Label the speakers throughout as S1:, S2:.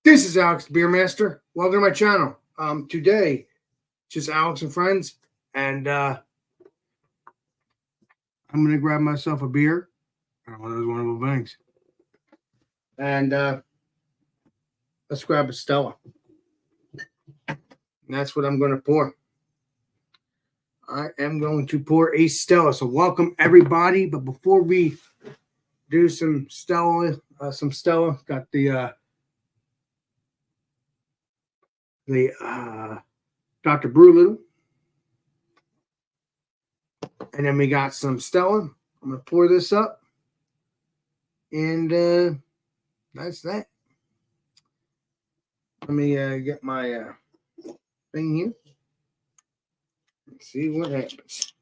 S1: This is Alex the Beer Master. Welcome to my channel. Today, just Alex and friends, and I'm gonna grab myself a beer. One of those wonderful things, and let's grab a Stella. And that's what I'm gonna pour. I am going to pour a Stella. So welcome everybody. But before we do some Stella, got the Dr. Brewlittle. And then we got some Stella. I'm going to pour this up. And that's that. Let me get my thing here. Let's see what happens.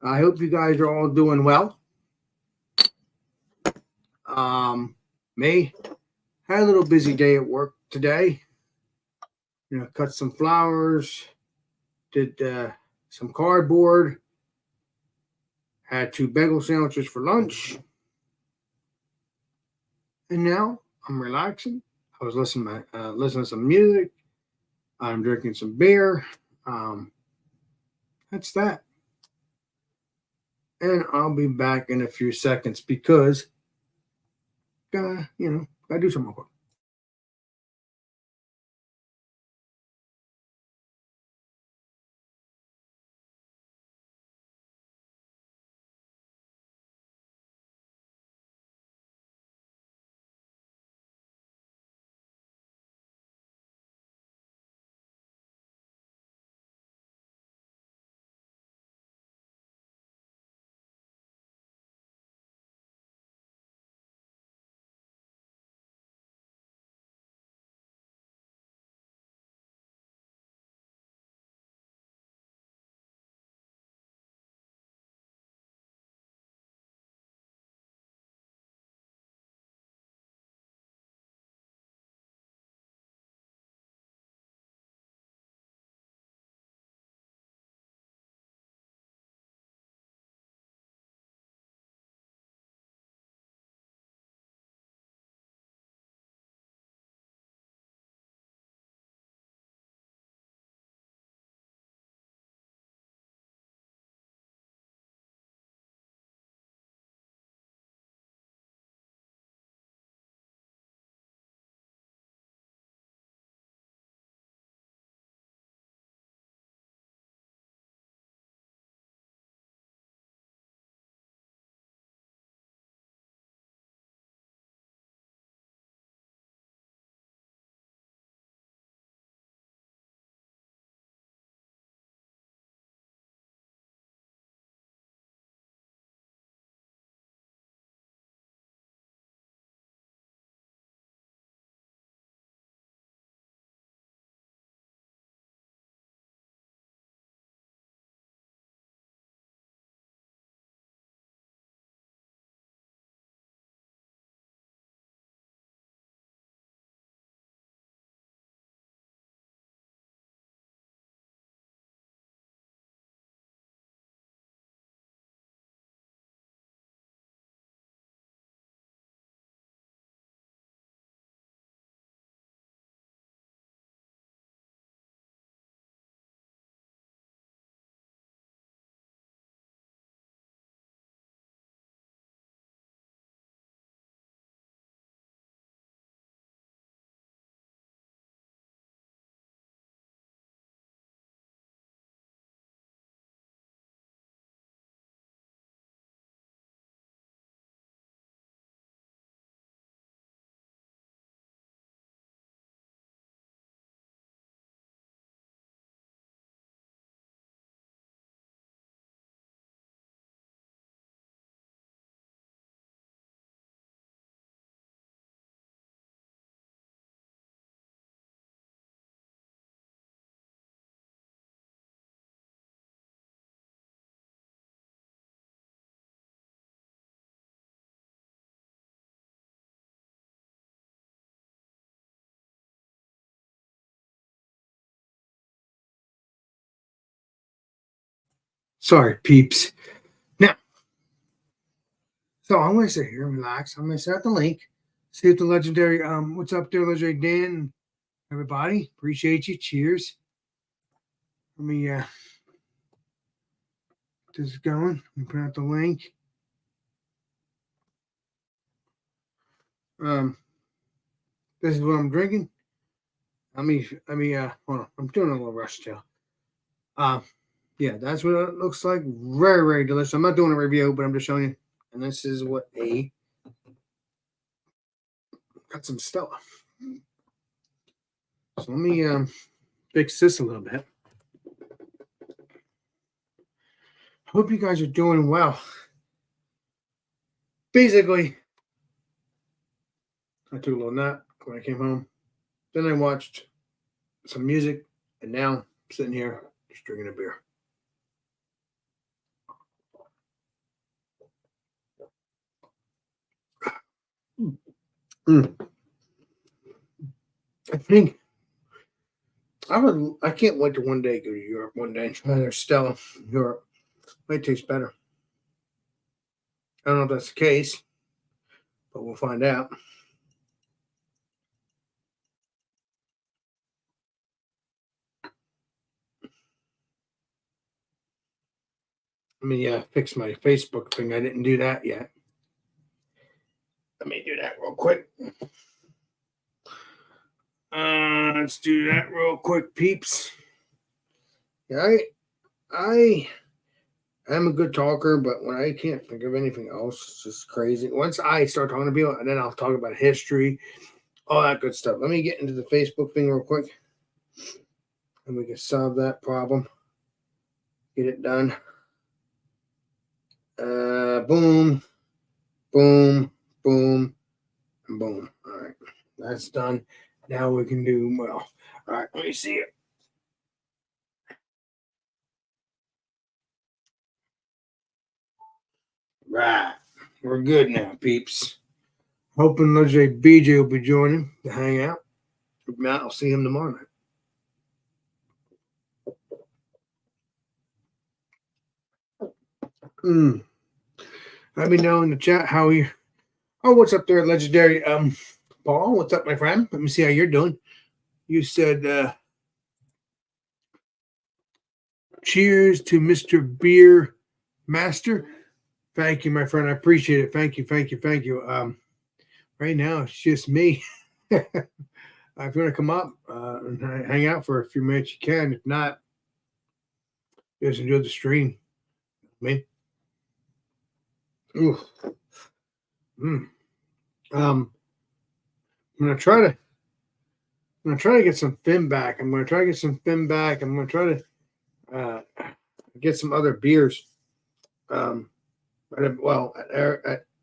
S1: I hope you guys are all doing well. Me had a little busy day at work today. Cut some flowers, did some cardboard, had 2 bagel sandwiches for lunch, and now I'm relaxing. I was listening to some music. I'm drinking some beer. That's that. And I'll be back in a few seconds because gotta do something real quick. Sorry, peeps. Now, so I'm going to sit here and relax. I'm going to set the link. See if the legendary, what's up there, legendary Dan? Everybody, appreciate you. Cheers. Let me get this going. Let me put out the link. This is what I'm drinking. Hold on. I'm doing a little rush chill. Yeah, that's what it looks like. Very, very delicious. I'm not doing a review, but I'm just showing you. And this is what got some Stella. So let me fix this a little bit. Hope you guys are doing well. Basically, I took a little nap when I came home. Then I watched some music, and now I'm sitting here just drinking a beer. I think I can't wait to one day go to Europe one day and try their Stella in Europe. Might taste better. I don't know if that's the case, but we'll find out. Let me fix my Facebook thing. I didn't do that yet. Let me do that real quick. Let's do that real quick, peeps. Yeah, I am a good talker, but when I can't think of anything else, it's just crazy. Once I start talking to people, and then I'll talk about history, all that good stuff. Let me get into the Facebook thing real quick, and we can solve that problem. Get it done. Boom, boom, boom, and boom. All right, that's done. Now we can do well. All right, let me see it. Right, we're good now, peeps. Hoping Legendary BJ will be joining to hang out. If not, I'll see him tomorrow night. Let me know in the chat how you. Oh, what's up there, Legendary? Paul, what's up, my friend? Let me see how you're doing. You said, cheers to Mr. Beer Master. Thank you, my friend. I appreciate it. Thank you, thank you, thank you. Right now, it's just me. If you want to come up and hang out for a few minutes, you can. If not, just enjoy the stream. I mean, ooh. I'm gonna try to get some fin back. I'm gonna try to get some other beers. At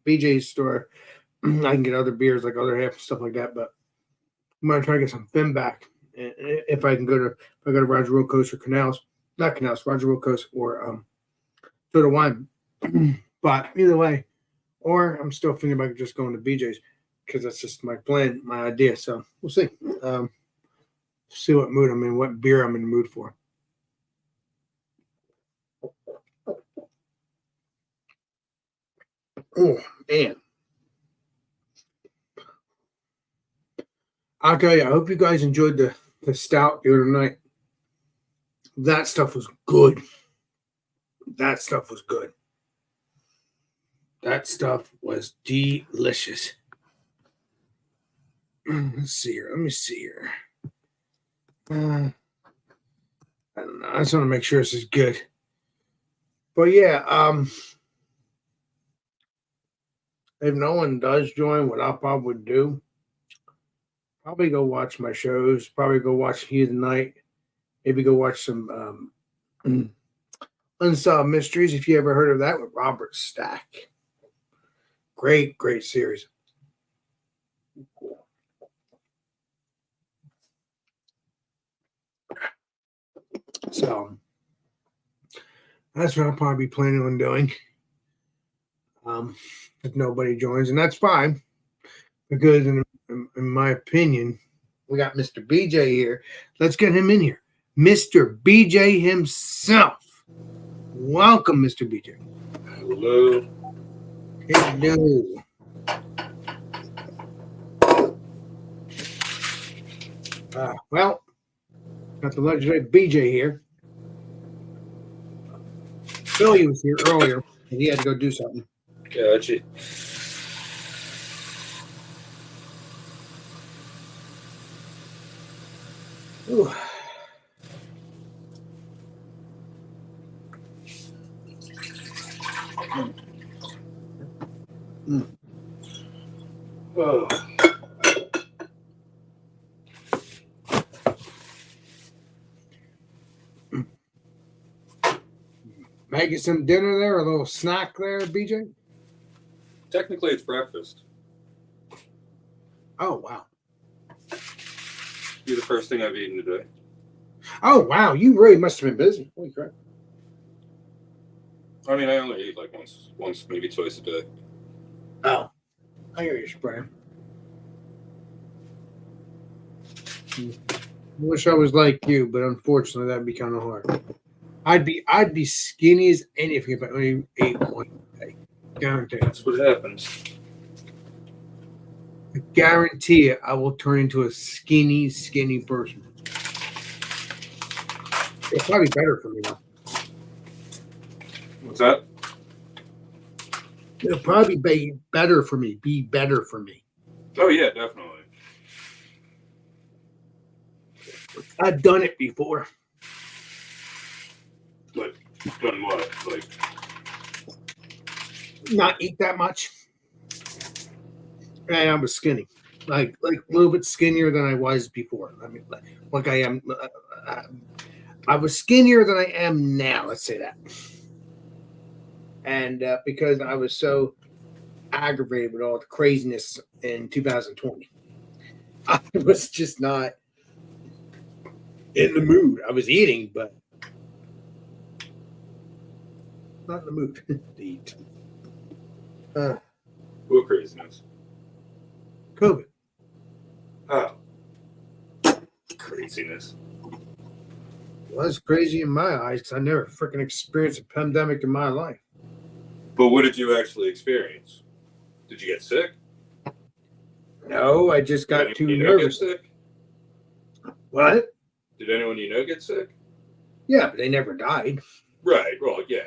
S1: BJ's store, I can get other beers like other half and stuff like that. But I'm gonna try to get some fin back. If I go to Roger Wilco's or Roger Wilco's or Soda Wine. But either way, or I'm still thinking about just going to BJ's because that's just my plan, my idea. So we'll see. See what mood I'm in, what beer I'm in the mood for. Oh, man. I'll tell you, I hope you guys enjoyed the stout the other night. That stuff was good. That stuff was good. That stuff was delicious. Let's see here. Let me see here. I don't know. I just want to make sure this is good. But yeah, if no one does join, what I'll probably do, probably go watch my shows, probably go watch Heat of the Night, maybe go watch some Unsolved Mysteries, if you ever heard of that, with Robert Stack. Great, great series. So that's what I'll probably be planning on doing. If nobody joins, and that's fine, because in my opinion, we got Mr. BJ here. Let's get him in here. Mr. BJ himself. Welcome, Mr. BJ.
S2: Hello.
S1: Hello. Well, got the legendary BJ here. Billy was here earlier, and he had to go do something.
S2: Gotcha.
S1: Ooh.
S2: Oh.
S1: Making some dinner there, a little snack there, BJ?
S2: Technically, it's breakfast.
S1: Oh, wow.
S2: You're the first thing I've eaten today.
S1: Oh, wow. You really must have been busy. Holy crap.
S2: I mean, I only eat like once, maybe twice a day.
S1: Oh. I hear you, Brian. I wish I was like you, but unfortunately, that'd be kind of hard. I'd be skinny as anything if I only ate one day. Guarantee.
S2: That's what happens.
S1: I guarantee it. I will turn into a skinny person. It's probably better for me now.
S2: What's that?
S1: It'll probably be better for me. Be better for me.
S2: Oh yeah, definitely.
S1: I've done it before.
S2: Like, done what? Like,
S1: not eat that much. And I was skinny, like a little bit skinnier than I was before. I mean, like I am. I was skinnier than I am now. Let's say that. And because I was so aggravated with all the craziness in 2020, I was just not in the mood. I was eating, but not in the mood to eat.
S2: what craziness?
S1: COVID.
S2: Oh. Craziness.
S1: Well, that's crazy in my eyes because I never freaking experienced a pandemic in my life.
S2: But what did you actually experience? Did you get sick?
S1: No, I just got too nervous.
S2: Get sick?
S1: What?
S2: Did anyone you know get sick?
S1: Yeah, but they never died.
S2: Right. Well, yeah.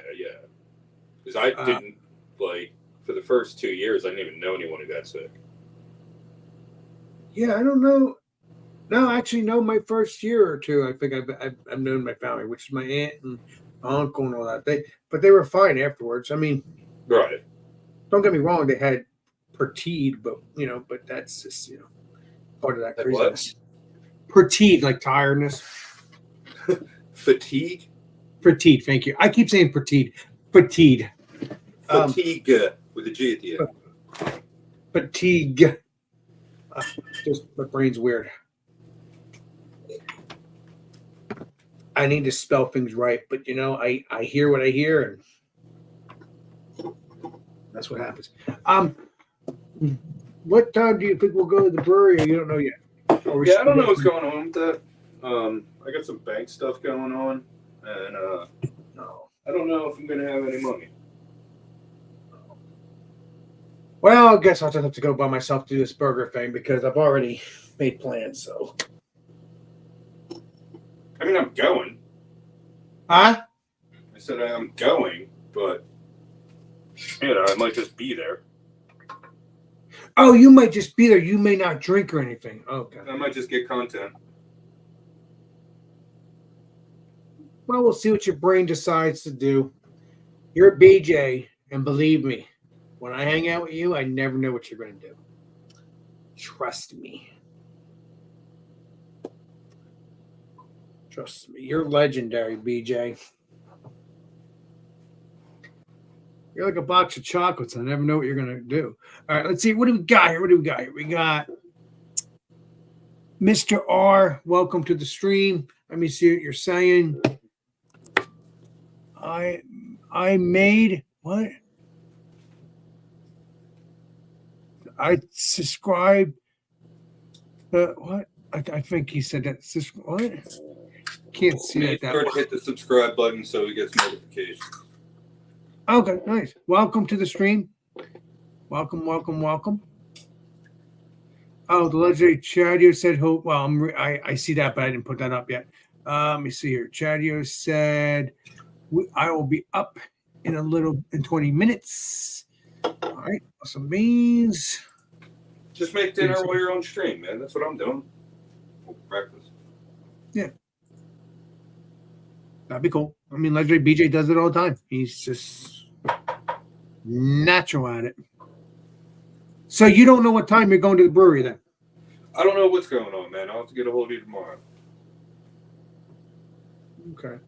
S2: Because I didn't, for the first 2 years, I didn't even know anyone who got sick.
S1: Yeah, I don't know. No, actually, no, my first year or two, I think I've known my family, which is my aunt and my uncle and all that. But they were fine afterwards. I mean,
S2: right.
S1: Don't get me wrong, they had fatigue, but that's just part of that craziness. Fatigue, like tiredness.
S2: Fatigue.
S1: Fatigue. Thank you. I keep saying fatigue. Fatigue.
S2: Fatigue with a G at the end.
S1: Fatigue. Just my brain's weird. I need to spell things right, but I hear what I hear, and that's what happens. What time do you think we'll go to the brewery? Or you don't know yet?
S2: Yeah, I don't know what's going on with that. I got some bank stuff going on, and I don't know if I'm gonna have any money.
S1: Well, I guess I'll just have to go by myself to do this burger thing because I've already made plans. So,
S2: I mean, I'm going.
S1: Huh?
S2: I said I'm going, but I might just be there.
S1: Oh, you might just be there. You may not drink or anything. Okay.
S2: I might just get content.
S1: Well, we'll see what your brain decides to do. You're a BJ, and believe me, when I hang out with you, I never know what you're going to do. Trust me. Trust me. You're legendary, BJ. You're like a box of chocolates. I never know what you're going to do. All right, let's see. What do we got here? We got Mr. R. Welcome to the stream. Let me see what you're saying. I made what? I subscribed. What? I think he said that. What? Can't see
S2: Make
S1: that.
S2: sure to hit the subscribe button so he gets notifications.
S1: Okay, nice. Welcome to the stream. Welcome. Oh, the legendary Chadio said hope. Well, I see that, but I didn't put that up yet. Let me see here. Chadio said I will be up in 20 minutes. All right, some beans.
S2: Just make dinner while you're on stream, man. That's what I'm doing. Breakfast.
S1: Yeah. That'd be cool. I mean, legendary BJ does it all the time. He's just natural at it. So you don't know what time you're going to the brewery then?
S2: I don't know what's going on, man. I'll have to get a hold of you tomorrow.
S1: Okay.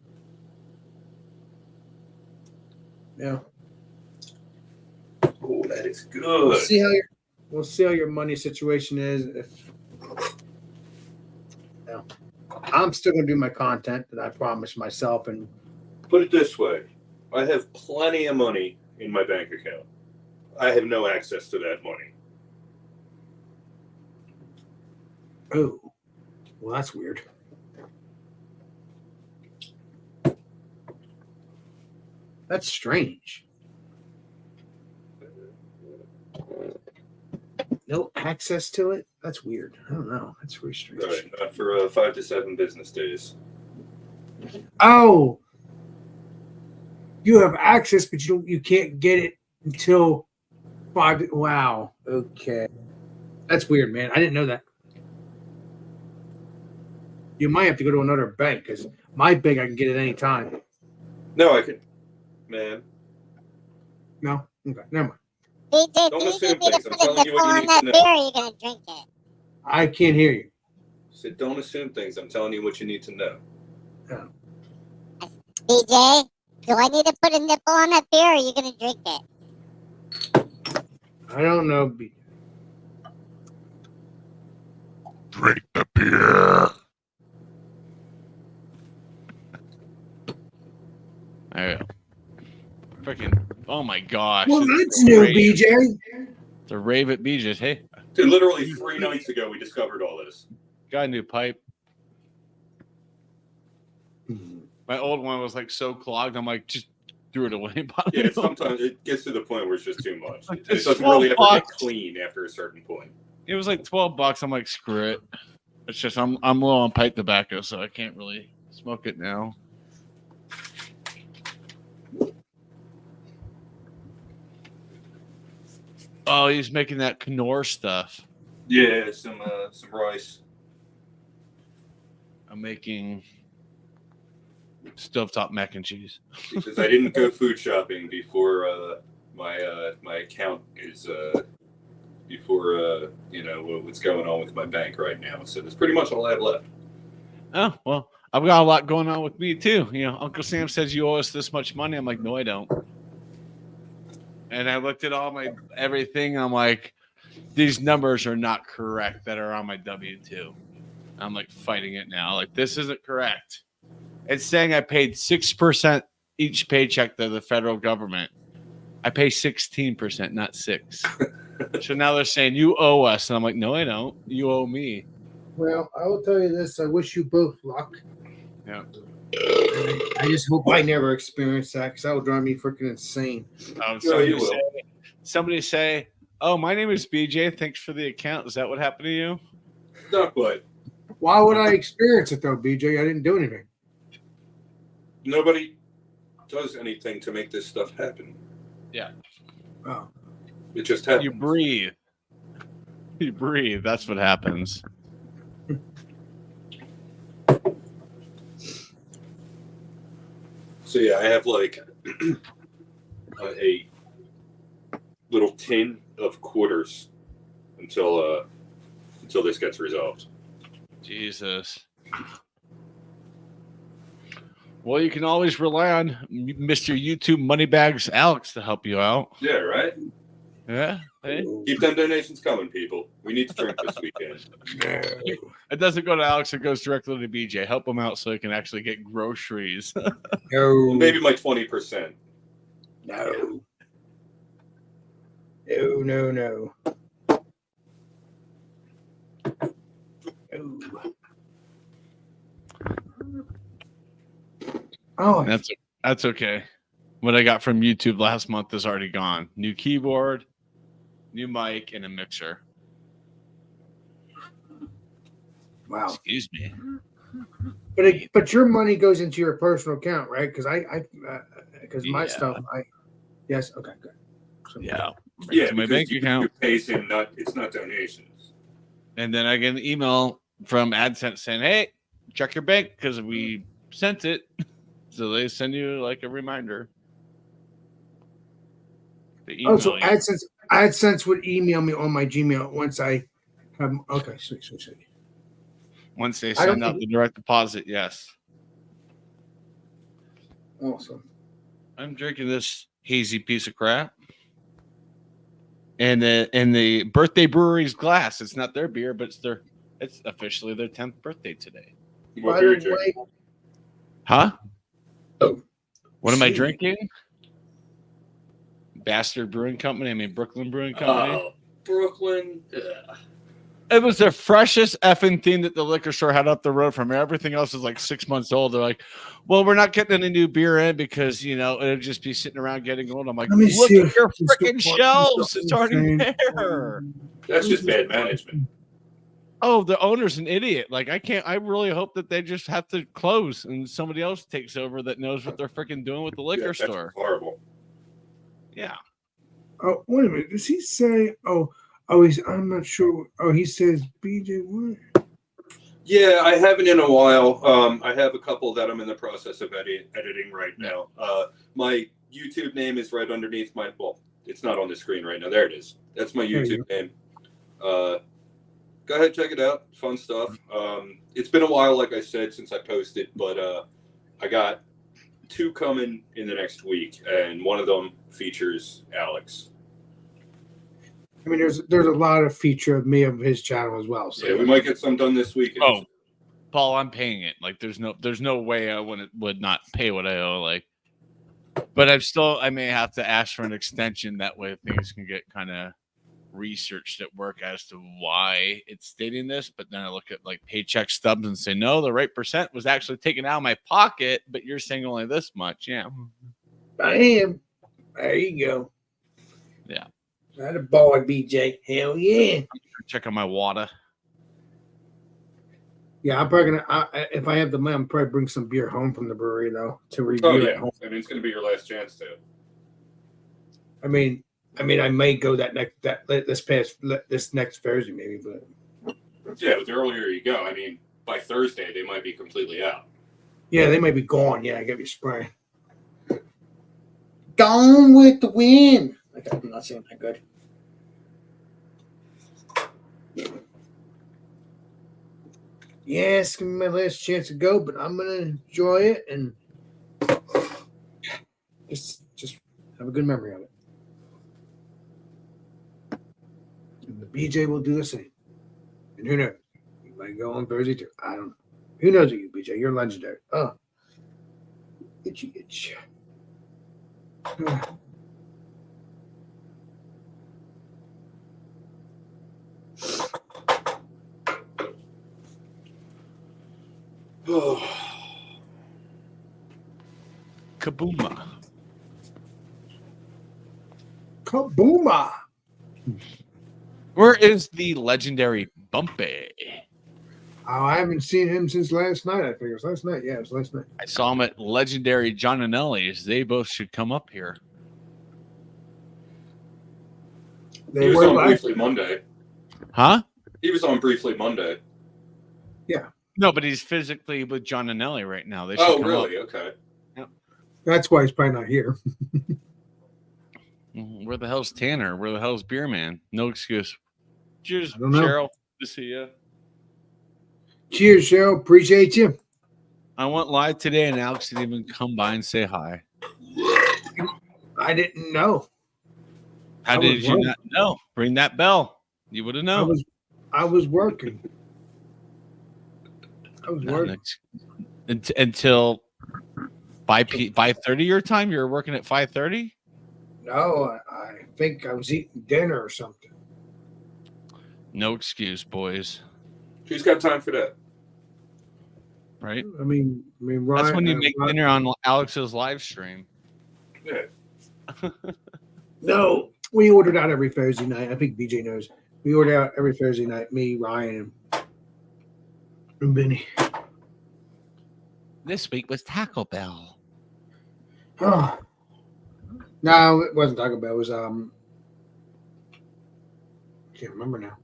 S1: Yeah.
S2: Oh, that is good.
S1: We'll see how your money situation is. I'm still gonna do my content that I promised myself. And
S2: put it this way, I have plenty of money in my bank account. I have no access to that money.
S1: Oh, well, that's weird. That's strange. No access to it? That's weird. I don't know. That's very strange.
S2: Right, not for 5 to 7 business days.
S1: Oh, you have access, but you can't get it until 5. Wow. Okay, that's weird, man. I didn't know that. You might have to go to another bank because my bank I can get it any time.
S2: No, I can. Man.
S1: No. Okay. Never mind.
S3: BJ,
S2: Don't
S3: do you
S2: assume
S3: need me to
S2: things. I'm
S3: put a
S2: telling you
S3: nipple
S2: what you
S3: on
S2: need
S3: that
S2: to know.
S3: beer, or are you going to drink it?
S1: I can't hear you.
S2: I said, don't assume things. I'm telling you what you need to know.
S3: BJ, do I need to put a nipple on that beer, or are you going to drink it?
S1: I don't know.
S4: Drink the beer.
S5: There you go. Freaking, oh my gosh.
S1: Well,
S5: It's
S1: that's
S5: a
S1: new,
S5: rave.
S1: BJ.
S5: It's a rave at BJ's. Hey,
S2: Dude, literally 3 nights ago, we discovered all this.
S5: got a new pipe. My old one was like so clogged. I'm like, just threw it away.
S2: Yeah, sometimes it gets to the point where it's just too much.
S5: Like,
S2: And it
S5: it's
S2: doesn't really ever
S5: $12.
S2: get clean after a certain point.
S5: It was like $12. I'm like, screw it. It's just I'm low on pipe tobacco, so I can't really smoke it now. Oh, he's making that Knorr stuff.
S2: Yeah, some rice.
S5: I'm making stovetop mac and cheese.
S2: Because I didn't go food shopping before my account is before what's going on with my bank right now. So that's pretty much all I have left.
S5: Oh, well, I've got a lot going on with me too. You know, Uncle Sam says you owe us this much money. I'm like, no, I don't. And I looked at all my everything. I'm like, these numbers are not correct that are on my W-2. I'm like fighting it now. Like, this isn't correct. It's saying I paid 6% each paycheck to the federal government. I pay 16%, not 6%. So now they're saying you owe us. And I'm like, no, I don't. You owe me.
S1: Well, I will tell you this. I wish you both luck.
S5: Yeah.
S1: I just hope I never experience that because that would drive me freaking insane.
S2: You will.
S5: Somebody say, oh, my name is BJ. Thanks for the account. Is that what happened to you?
S2: Not quite.
S1: Why would I experience it though, BJ? I didn't do anything.
S2: Nobody does anything to make this stuff happen.
S5: Yeah.
S1: Oh.
S2: It just happens.
S5: You breathe. You breathe. That's what happens.
S2: So yeah, I have like a little tin of quarters until this gets resolved.
S5: Jesus. Well, you can always rely on Mr. YouTube Moneybags Alex to help you out.
S2: Yeah, right?
S5: Yeah. Hey.
S2: Keep them donations coming, people. We need to drink this weekend.
S5: It doesn't go to Alex, it goes directly to BJ. Help him out so he can actually get groceries.
S1: No.
S2: Maybe my 20%.
S1: No. No. No. Oh,
S5: That's okay. What I got from YouTube last month is already gone. New keyboard, new mic, and a mixer.
S1: Wow.
S5: Excuse me.
S1: But your money goes into your personal account, right? Because because my
S5: Yeah.
S1: stuff, yes, okay, good. So,
S5: Yeah.
S2: Yeah,
S5: To my
S2: because
S5: bank
S2: you
S5: account.
S2: pays in, it's not donations.
S5: And then I get an email from AdSense saying, "Hey, check your bank because we sent it." So they send you like a reminder. They email
S1: so
S5: you.
S1: AdSense would email me on my Gmail once I have. Okay, sweet.
S5: Once they
S1: I don't
S5: send out the direct deposit. Yes.
S1: Awesome.
S5: I'm drinking this hazy piece of crap. And the birthday brewery's glass. It's not their beer, but it's officially their 10th birthday today.
S2: What
S1: By
S2: beer
S1: the
S2: you
S1: way,
S5: Huh?
S1: Oh,
S5: What am I
S1: gee.
S5: drinking? Bastard Brewing Company. I mean Brooklyn Brewing Company.
S2: Oh, Brooklyn. Ugh.
S5: It was the freshest effing thing that the liquor store had up the road from me. Everything else is like 6 months old. They're like, well, we're not getting any new beer in because, it'll just be sitting around getting old. I'm like,
S1: Let me
S5: look
S1: see
S5: at
S1: if
S5: your
S1: this
S5: freaking
S1: report
S5: shelves.
S1: is
S5: It's already
S1: saying-
S5: there.
S2: That's just bad management.
S5: Oh, the owner's an idiot. Like, I really hope that they just have to close and somebody else takes over that knows what they're freaking doing with the liquor
S2: That's
S5: store.
S2: horrible.
S5: Yeah.
S1: Oh, wait a minute. Does he say? I'm not sure. Oh, he says BJ what?
S2: Yeah, I haven't in a while. I have a couple that I'm in the process of editing right now. My YouTube name is right underneath my. Well, it's not on the screen right now. There it is. That's my
S1: There you
S2: YouTube name. Go ahead, check it out. Fun stuff. It's been a while, like I said, since I posted, but I got 2 coming in the next week, and one of them features Alex.
S1: I mean, there's a lot of feature of me of his channel as well. So
S2: Yeah, we might get some done this weekend.
S5: Oh, Paul, I'm paying it. Like, there's no way I would not pay what I owe. Like, but I may have to ask for an extension. That way things can get kind of researched at work as to why it's stating this. But then I look at like paycheck stubs and say, no, the right percent was actually taken out of my pocket, but you're saying only this much. Yeah.
S1: I am. There you go.
S5: Yeah.
S1: That a boy, BJ. Hell yeah.
S5: Check on my water.
S1: Yeah, I'm probably gonna. If I have the money, I'm probably bring some beer home from the brewery though to review
S2: Oh
S1: it.
S2: yeah,
S1: Home.
S2: I mean it's going to be your last chance to.
S1: I mean, I may go this next Thursday maybe, but
S2: Yeah, but the earlier you go, I mean, by Thursday they might be completely out.
S1: yeah, they might be gone. Yeah, I gotta be spraying. Gone with the wind. Okay, I'm not saying that good. Yeah, it's gonna be my last chance to go, but I'm gonna enjoy it and just have a good memory of it. And the BJ will do the same. And who knows? You might go on Thursday too. I don't know. Who knows you, BJ? You're legendary. Oh. Itch.
S5: Kabooma.
S1: Kabooma.
S5: Where is the legendary Bumpy?
S1: Oh, I haven't seen him since last night. I think it was last night. Yeah, it was last night.
S5: I saw him at legendary John and Ellie's. They both should come up here.
S2: He
S1: They
S2: was
S1: were
S2: on
S1: live.
S2: briefly Monday.
S5: Huh?
S2: He was on briefly Monday.
S5: No, but he's physically with John and Ellie right now. They should
S2: Oh,
S5: come
S2: really?
S5: up.
S2: Okay.
S1: That's why he's probably not here.
S5: Where the hell's Tanner? Where the hell's Beer Man? No excuse. Cheers,
S1: I don't know.
S5: Cheryl. Good to see you.
S1: Cheers, Cheryl. Appreciate you.
S5: I went live today, and Alex didn't even come by and say hi.
S1: I didn't know.
S5: How
S1: I
S5: did
S1: was
S5: you
S1: working.
S5: not know? Ring that bell. You would have known.
S1: I was working. I was
S5: Not
S1: working.
S5: until 5:30 your time. You were working at 5:30.
S1: No, I think I was eating dinner or something.
S5: No excuse, boys.
S2: Who's got time for that?
S5: Right?
S1: I mean, Ryan.
S5: That's when you make dinner on Alex's live stream.
S2: Yeah.
S1: No, we ordered out every Thursday night. I think BJ knows. We order out every Thursday night. Me, Ryan, and Vinny.
S5: This week was Taco Bell.
S1: Oh. No, it wasn't Taco Bell. It was can't remember now.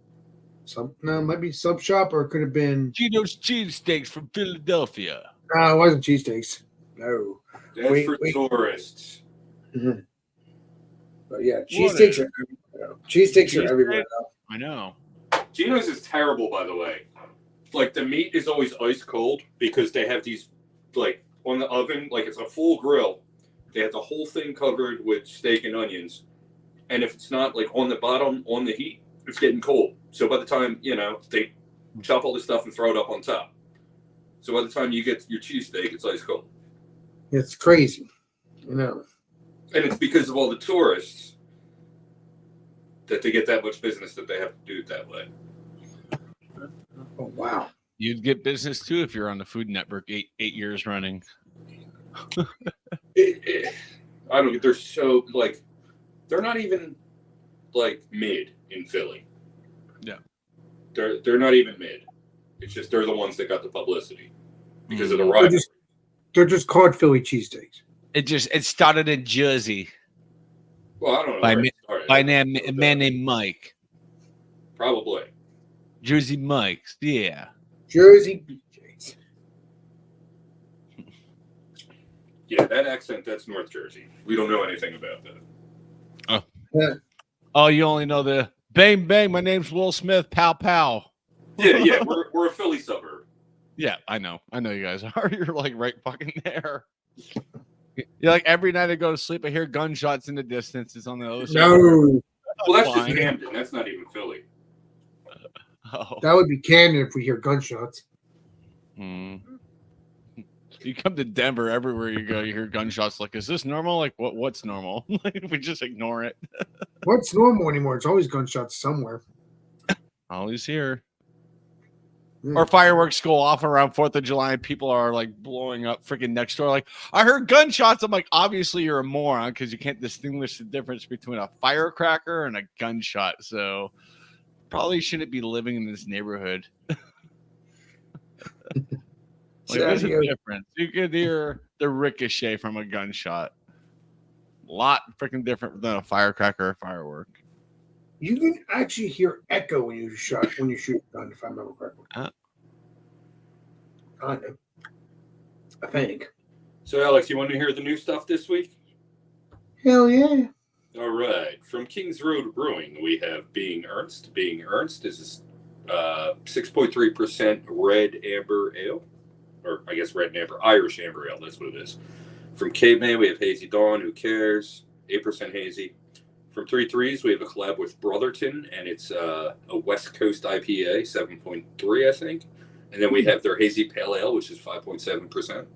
S1: It might be Sub Shop, or it could have been.
S5: Geno's cheesesteaks from Philadelphia.
S1: No, it wasn't cheesesteaks. No.
S2: That's
S1: Wait,
S2: for
S1: wait.
S2: tourists.
S1: Mm-hmm. But yeah, cheesesteaks are everywhere. Cheesesteaks are everywhere.
S5: I know.
S2: Geno's is terrible, by the way. Like, the meat is always ice cold because they have these, like, on the oven, like it's a full grill. They have the whole thing covered with steak and onions. And if it's not, like, on the bottom, on the heat, it's getting cold. So by the time, they chop all this stuff and throw it up on top. So by the time you get your cheesesteak, it's ice cold.
S1: It's crazy.
S2: And it's because of all the tourists that they get that much business that they have to do it that way.
S1: Oh, wow.
S5: You'd get business too if you're on the Food Network 8 years running.
S2: I don't get. They're so, like, they're not even, like, mid in Philly.
S5: Yeah.
S2: They're not even mid. It's just they're the ones that got the publicity because of the
S1: They're
S2: rivalry.
S1: they're just called Philly cheesesteaks.
S5: It started in Jersey
S2: Well, I don't know
S5: by
S2: where
S5: ma-
S2: it started.
S5: by a man named Mike.
S2: Probably.
S5: Jersey Mike's, yeah.
S1: Jersey BJ's.
S2: Yeah, that accent, that's North Jersey. We don't know anything about that.
S5: Oh, you only know the bang bang. My name's Will Smith. Pow pow.
S2: Yeah, we're a Philly suburb.
S5: Yeah, I know you guys are. You're like right fucking there. You're like every night I go to sleep, I hear gunshots in the distance. It's on the other side.
S1: No,
S2: Well, that's
S5: Fine.
S2: just Camden. That's not even Philly.
S5: Oh.
S1: that would be Camden if we hear gunshots.
S5: Hmm. You come to Denver, everywhere you go, you hear gunshots. Like, is this normal? Like, what's normal? Like, we just ignore it.
S1: What's normal anymore? It's always gunshots somewhere.
S5: Always here.
S1: Yeah.
S5: Or fireworks go off around 4th of July and people are like blowing up freaking next door. Like, I heard gunshots. I'm like, obviously you're a moron because you can't distinguish the difference between a firecracker and a gunshot. So probably shouldn't be living in this neighborhood. Like, there's a difference. You could hear the ricochet from a gunshot. A lot freaking different than a firecracker or firework.
S1: You can actually hear echo when you shoot a gun, if I remember correctly. Kind of. I think.
S2: So, Alex, you want to hear the new stuff this week?
S1: Hell yeah.
S2: All right. From Kings Road Brewing, we have Being Ernst. Being Ernst is 6.3% red amber ale. Or I guess red and amber, Irish amber ale. That's what it is. From Caveman, we have Hazy Dawn. Who cares? 8% hazy. From 3 Threes, we have a collab with Brotherton, and it's a West Coast IPA, 7.3, I think. And then we have their Hazy Pale Ale, which is 5.7%.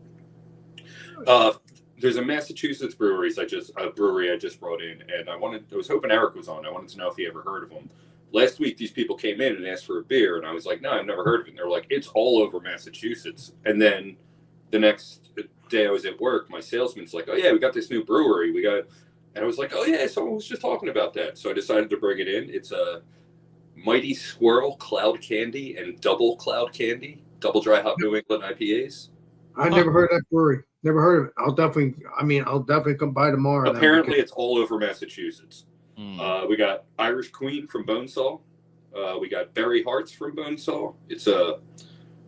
S2: There's a Massachusetts brewery I just brought in, and I was hoping Eric was on. I wanted to know if he ever heard of them. Last week, these people came in and asked for a beer, and I was like, no, I've never heard of it. And they were like, it's all over Massachusetts. And then the next day I was at work, my salesman's like, oh, yeah, we got this new brewery. And I was like, oh, yeah, someone was just talking about that. So I decided to bring it in. It's a Mighty Squirrel Cloud Candy and Double Cloud Candy, double dry hop New England IPAs.
S1: I never heard of that brewery. Never heard of it. I'll definitely come by tomorrow.
S2: Apparently, it's all over Massachusetts.
S5: Mm.
S2: We got Irish Queen from Bonesaw. We got Berry Hearts from Bonesaw. It's a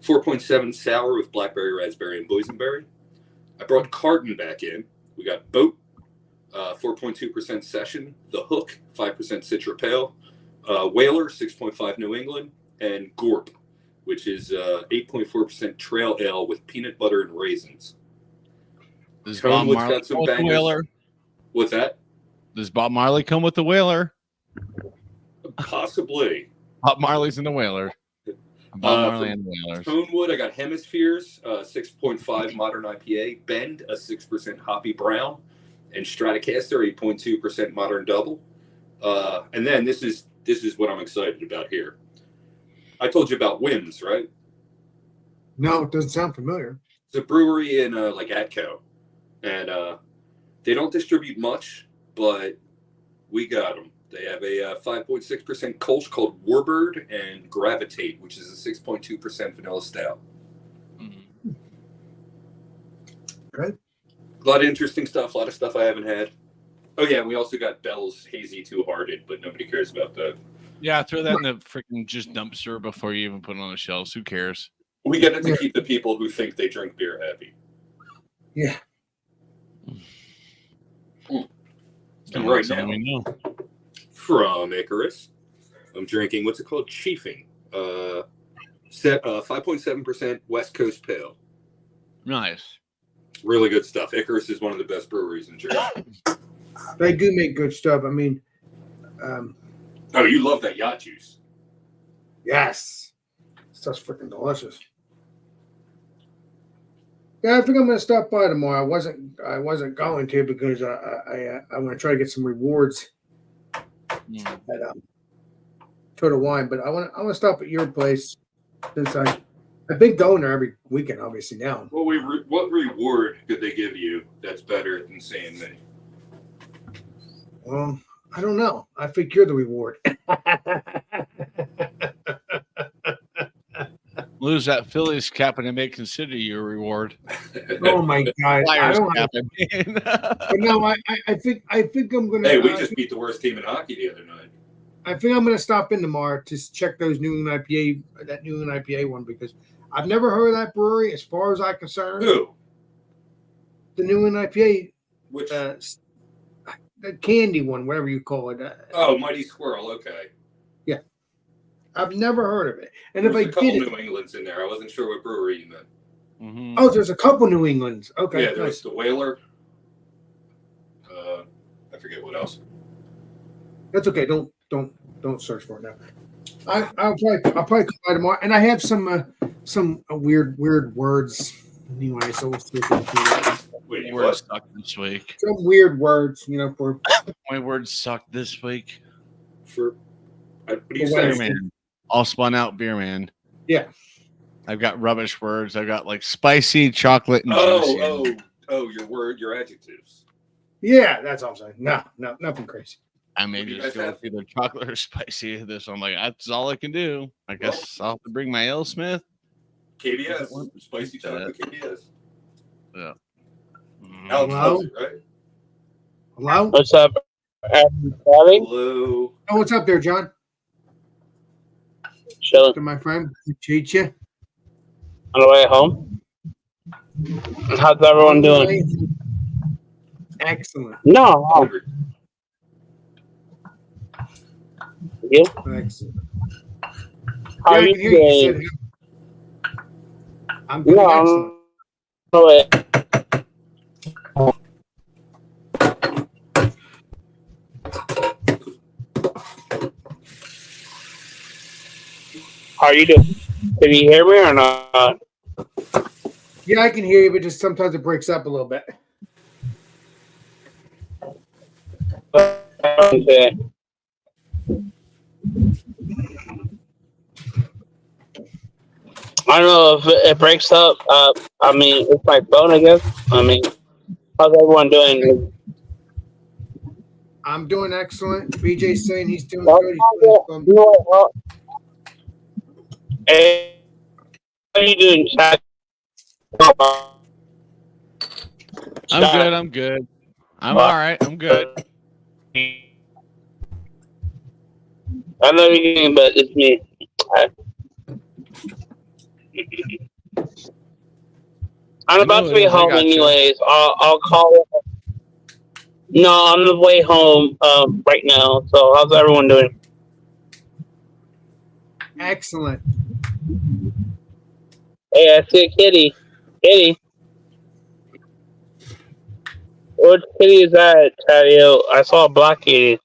S2: 4.7 sour with blackberry, raspberry, and boysenberry. I brought Carton back in. We got Boat, 4.2% Session. The Hook, 5% Citra Pale. Whaler, 6.5 New England. And Gorp, which is 8.4% Trail Ale with peanut butter and raisins.
S5: Does Bob
S2: Tonewood's
S5: Marley
S2: got some
S5: come with the
S2: bangers.
S5: Whaler?
S2: What's that?
S5: Does Bob Marley come with the Whaler?
S2: Possibly.
S5: Bob Marley's in the Whaler. Bob Marley and the Whalers.
S2: Tonewood, I got Hemispheres, 6.5 Modern IPA. Bend, a 6% Hoppy Brown. And Stratocaster, 8.2% Modern Double. And then this is what I'm excited about here. I told you about Wims, right?
S1: No, it doesn't sound familiar.
S2: It's a brewery in like Atco. And they don't distribute much, but we got them. They have a 5.6% Kolsch called Warbird and Gravitate, which is a 6.2% vanilla stout.
S1: Good.
S2: A lot of interesting stuff. A lot of stuff I haven't had. Oh yeah, we also got Bell's Hazy Two Hearted, but nobody cares about that.
S5: Yeah, throw that in the freaking just dumpster before you even put it on the shelves. Who cares?
S2: We get it to keep the people who think they drink beer happy.
S1: Yeah.
S2: And right
S5: Someone
S2: now,
S5: we know.
S2: from Icarus, I'm drinking what's it called? Chiefing. 5.7% West Coast Pale.
S5: Nice.
S2: Really good stuff. Icarus is one of the best breweries in Jersey.
S1: They do make good stuff. I mean,
S2: Oh, you love that yacht juice.
S1: yes. Stuff's freaking delicious. Yeah, I think I'm gonna stop by tomorrow. I wasn't going to because I'm gonna try to get some rewards
S5: Mm.
S1: at Total Wine, but I want to stop at your place since I've been going there every weekend, obviously now.
S2: What reward could they give you that's better than seeing me?
S1: Well, I don't know. I think you're the reward.
S5: Lose that Phillies cap and they may consider you a reward.
S1: Oh my god! I
S5: Flyers
S1: don't
S5: cap,
S1: have,
S5: I mean.
S1: but no, I think I'm gonna.
S2: Hey, we just beat the worst team in hockey the other night.
S1: I think I'm gonna stop in tomorrow to check those New England IPA one because I've never heard of that brewery as far as I'm concerned.
S2: Who?
S1: The New England IPA,
S2: Which?
S1: the candy one, whatever you call it.
S2: Oh, Mighty Squirrel. Okay.
S1: I've never heard of it. And
S2: There's
S1: if
S2: a
S1: I
S2: couple
S1: did it,
S2: New Englands in there. I wasn't sure what brewery you meant.
S5: Mhm.
S1: oh, there's a couple New Englands. Okay,
S2: Yeah, there was
S1: nice.
S2: the Whaler. I forget what else.
S1: That's okay. Don't search for it now. I'll probably come by tomorrow, and I have some weird words. Anyway, so we'll see if we can do
S2: Wait,
S5: Word
S2: what?
S5: sucked this week.
S1: some weird words, for
S5: My words sucked this week.
S2: What do you
S1: The
S2: say?
S1: Whaler.
S5: Beer man. All spun out beer man.
S1: Yeah.
S5: I've got rubbish words. I've got like spicy, chocolate, and juicy.
S2: Your adjectives.
S1: Yeah, that's all I'm saying. No, nothing crazy.
S5: I may
S2: What do you
S5: just
S2: guys
S5: go
S2: have?
S5: with either chocolate or spicy. This I'm like, that's all I can do. I guess I'll have to bring my Ale Smith.
S2: KBS,
S5: What?
S2: spicy chocolate KBS.
S5: Mhm.
S2: Alex
S1: Hello?
S2: loves it, right?
S1: Hello?
S6: What's up, everybody?
S2: Hello.
S1: Oh, what's up there, John?
S6: Chilling
S1: To my friend, cheat you.
S6: on the way home. How's everyone doing?
S1: Excellent.
S6: No,
S2: Hungry.
S6: you?
S1: Excellent.
S6: How
S1: Yeah, I
S6: are you
S1: can hear you. You
S6: doing?
S1: said- I'm doing
S6: No,
S1: excellent.
S6: I'm on the way. How are you doing? Can you hear me or not?
S1: Yeah, I can hear you, but just sometimes it breaks up a little bit.
S6: Okay. I don't know if it breaks up. I mean, it's my phone, I guess. I mean, how's everyone doing?
S1: I'm doing excellent. BJ's saying he's doing
S6: Well,
S1: good. He's doing
S6: you know what? Hey, how you doing, Chad?
S5: I'm good. I'm all right. I'm good.
S6: I know you're getting, but it's me. I'm about
S5: know
S6: to
S5: it
S6: be
S5: is. I
S6: home
S5: gotcha.
S6: anyways. I'll call. No, I'm on the way home right now. So how's everyone doing?
S1: excellent.
S6: Hey, I see a kitty. Kitty. What kitty is that, Tadio? I saw a black kitty.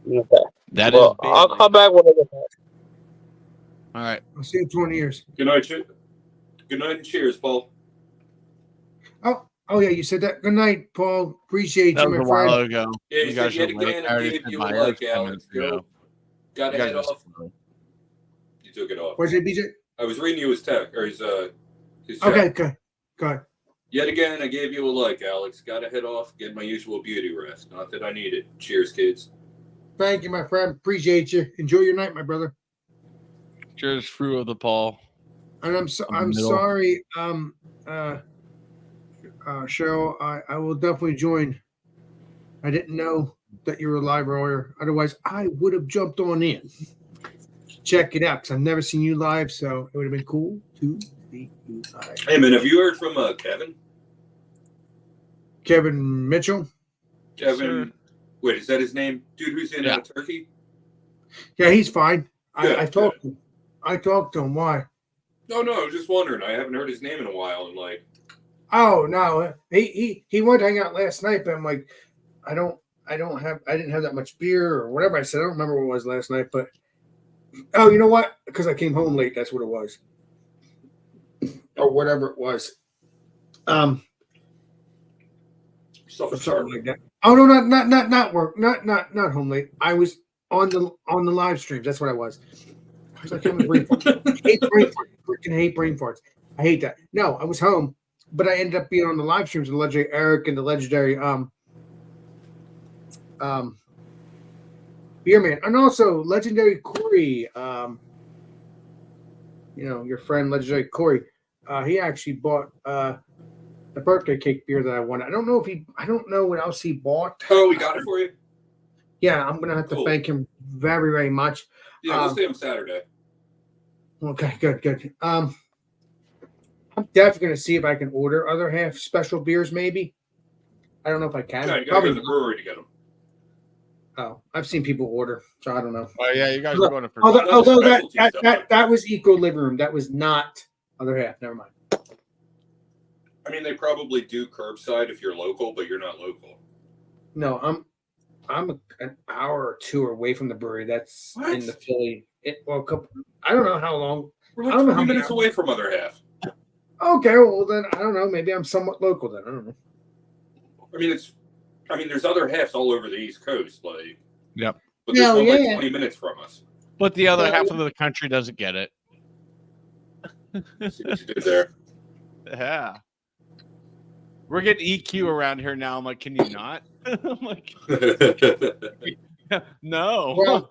S6: Okay.
S5: That is.
S6: Well, I'll
S5: Bailey.
S6: call back when I get back.
S5: All right.
S1: I'll see you in 20 years.
S2: Good night, Good night and cheers, Paul.
S1: Oh yeah, you said that. Good night, Paul. Appreciate
S5: That
S1: you,
S5: was
S1: my
S5: a while
S1: friend.
S5: ago.
S2: Yeah, you said you had to
S5: are
S2: get
S5: late.
S2: in
S5: I
S2: and
S5: already
S2: gave
S5: said
S2: you a
S5: my
S2: like,
S5: 10
S2: Alex.
S5: minutes
S2: Go.
S5: ago.
S2: Got to
S5: You guys
S2: head
S5: are
S2: off.
S5: slow.
S2: You took it off.
S1: What's it, BJ?
S2: I was reading you his text or his
S1: Okay,
S2: chat.
S1: good. Good.
S2: Yet again, I gave you a like, Alex. Gotta head off, get my usual beauty rest. Not that I need it. Cheers, kids.
S1: Thank you, my friend. Appreciate you. Enjoy your night, my brother.
S5: Cheers, fruit of the Paul.
S1: And I'm
S5: Middle.
S1: sorry, Cheryl. I will definitely join. I didn't know that you were live earlier. Otherwise, I would have jumped on in. Check it out because I've never seen you live, so it would have been cool to see you live.
S2: Hey, man, have you heard from Kevin?
S1: Kevin Mitchell.
S2: Kevin,
S5: Sure.
S2: wait, is that his name? Dude who's in
S5: Yeah.
S2: Turkey?
S1: Yeah, he's fine.
S2: Good,
S1: I talked to him. I talked to him. Why?
S2: No, I was just wondering. I haven't heard his name in a while, and like,
S1: Oh no, he wanted to hang out last night, but I'm like, I didn't have that much beer or whatever I said. I don't remember what it was last night, but oh, you know what? Because I came home late. That's what it was, or whatever it was.
S2: stuff is
S1: Something
S2: hard.
S1: like that. Oh no, not work, not home late. I was on the live streams. That's what I was. I was like, I'm a brain fart. I hate brain farts. Freaking hate brain farts. I hate that. No, I was home, but I ended up being on the live streams with the legendary Eric and the legendary Beerman, and also legendary Corey. Your friend legendary Corey. He actually bought the birthday cake beer that I wanted. I don't know what else he bought.
S2: Oh, we got it for you?
S1: Yeah, I'm gonna have to
S2: Cool.
S1: thank him very, very much.
S2: Yeah, we'll see him Saturday.
S1: Okay, good. I'm definitely gonna see if I can order other half special beers. Maybe I don't know if I can.
S2: Yeah, you gotta
S1: Probably
S2: go to the brewery to get them.
S1: Oh, I've seen people order, so I don't know.
S5: Oh yeah, you guys are going for
S1: Although
S2: specialty stuff.
S1: that was Eco Living Room. That was not other half. Never mind.
S2: I mean, they probably do curbside if you're local, but you're not local.
S1: No, I'm an hour or two away from the brewery. That's
S2: What?
S1: in the Philly. I don't know how long.
S2: We're
S1: I don't know
S2: like
S1: how
S2: 3
S1: many
S2: minutes away from other half.
S1: Okay, well then I don't know. Maybe I'm somewhat local then. I don't know.
S2: I mean, there's other halves all over the East Coast, like.
S5: Yep.
S2: But there's
S1: No,
S2: one like
S1: yeah.
S2: 20 minutes from us.
S5: But the other
S1: Yeah.
S5: half of the country doesn't get it.
S2: See what you did there.
S5: Yeah. We're getting EQ around here now. I'm like, can you not? I'm like, no.
S1: Well-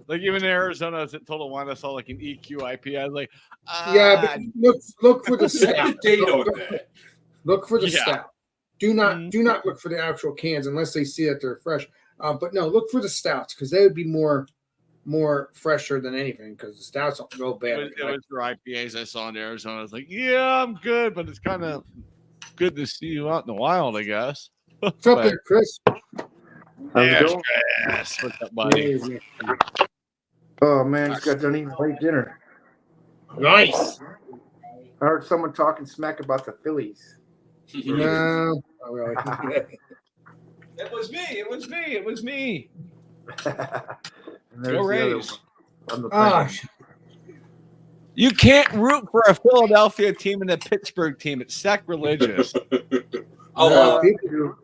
S5: like even in Arizona, I was at Total Wine, I saw like an EQ IP. I was like,
S1: Yeah, but look for the stout.
S2: Date on that.
S1: Look for the
S5: Yeah.
S1: stout. Do not look for the actual cans unless they see that they're fresh. But no, look for the stouts because they would be more fresher than anything because the stouts don't go bad.
S5: it was your IPAs I saw in Arizona. I was like, yeah, I'm good, but it's kind of good to see you out in the wild, I guess.
S1: What's up there, Chris?
S5: Yes. What's up, buddy?
S7: Oh man, just got done eating late dinner.
S1: Nice.
S7: I heard someone talking smack about the Phillies.
S1: No, not really.
S5: It was me. It was me. It was me.
S7: And
S5: Go
S7: the other
S5: Rays.
S7: one. I'm the
S1: Ah,
S7: Penguins.
S5: You can't root for a Philadelphia team and a Pittsburgh team. It's sacrilegious.
S2: I'll,
S1: people do.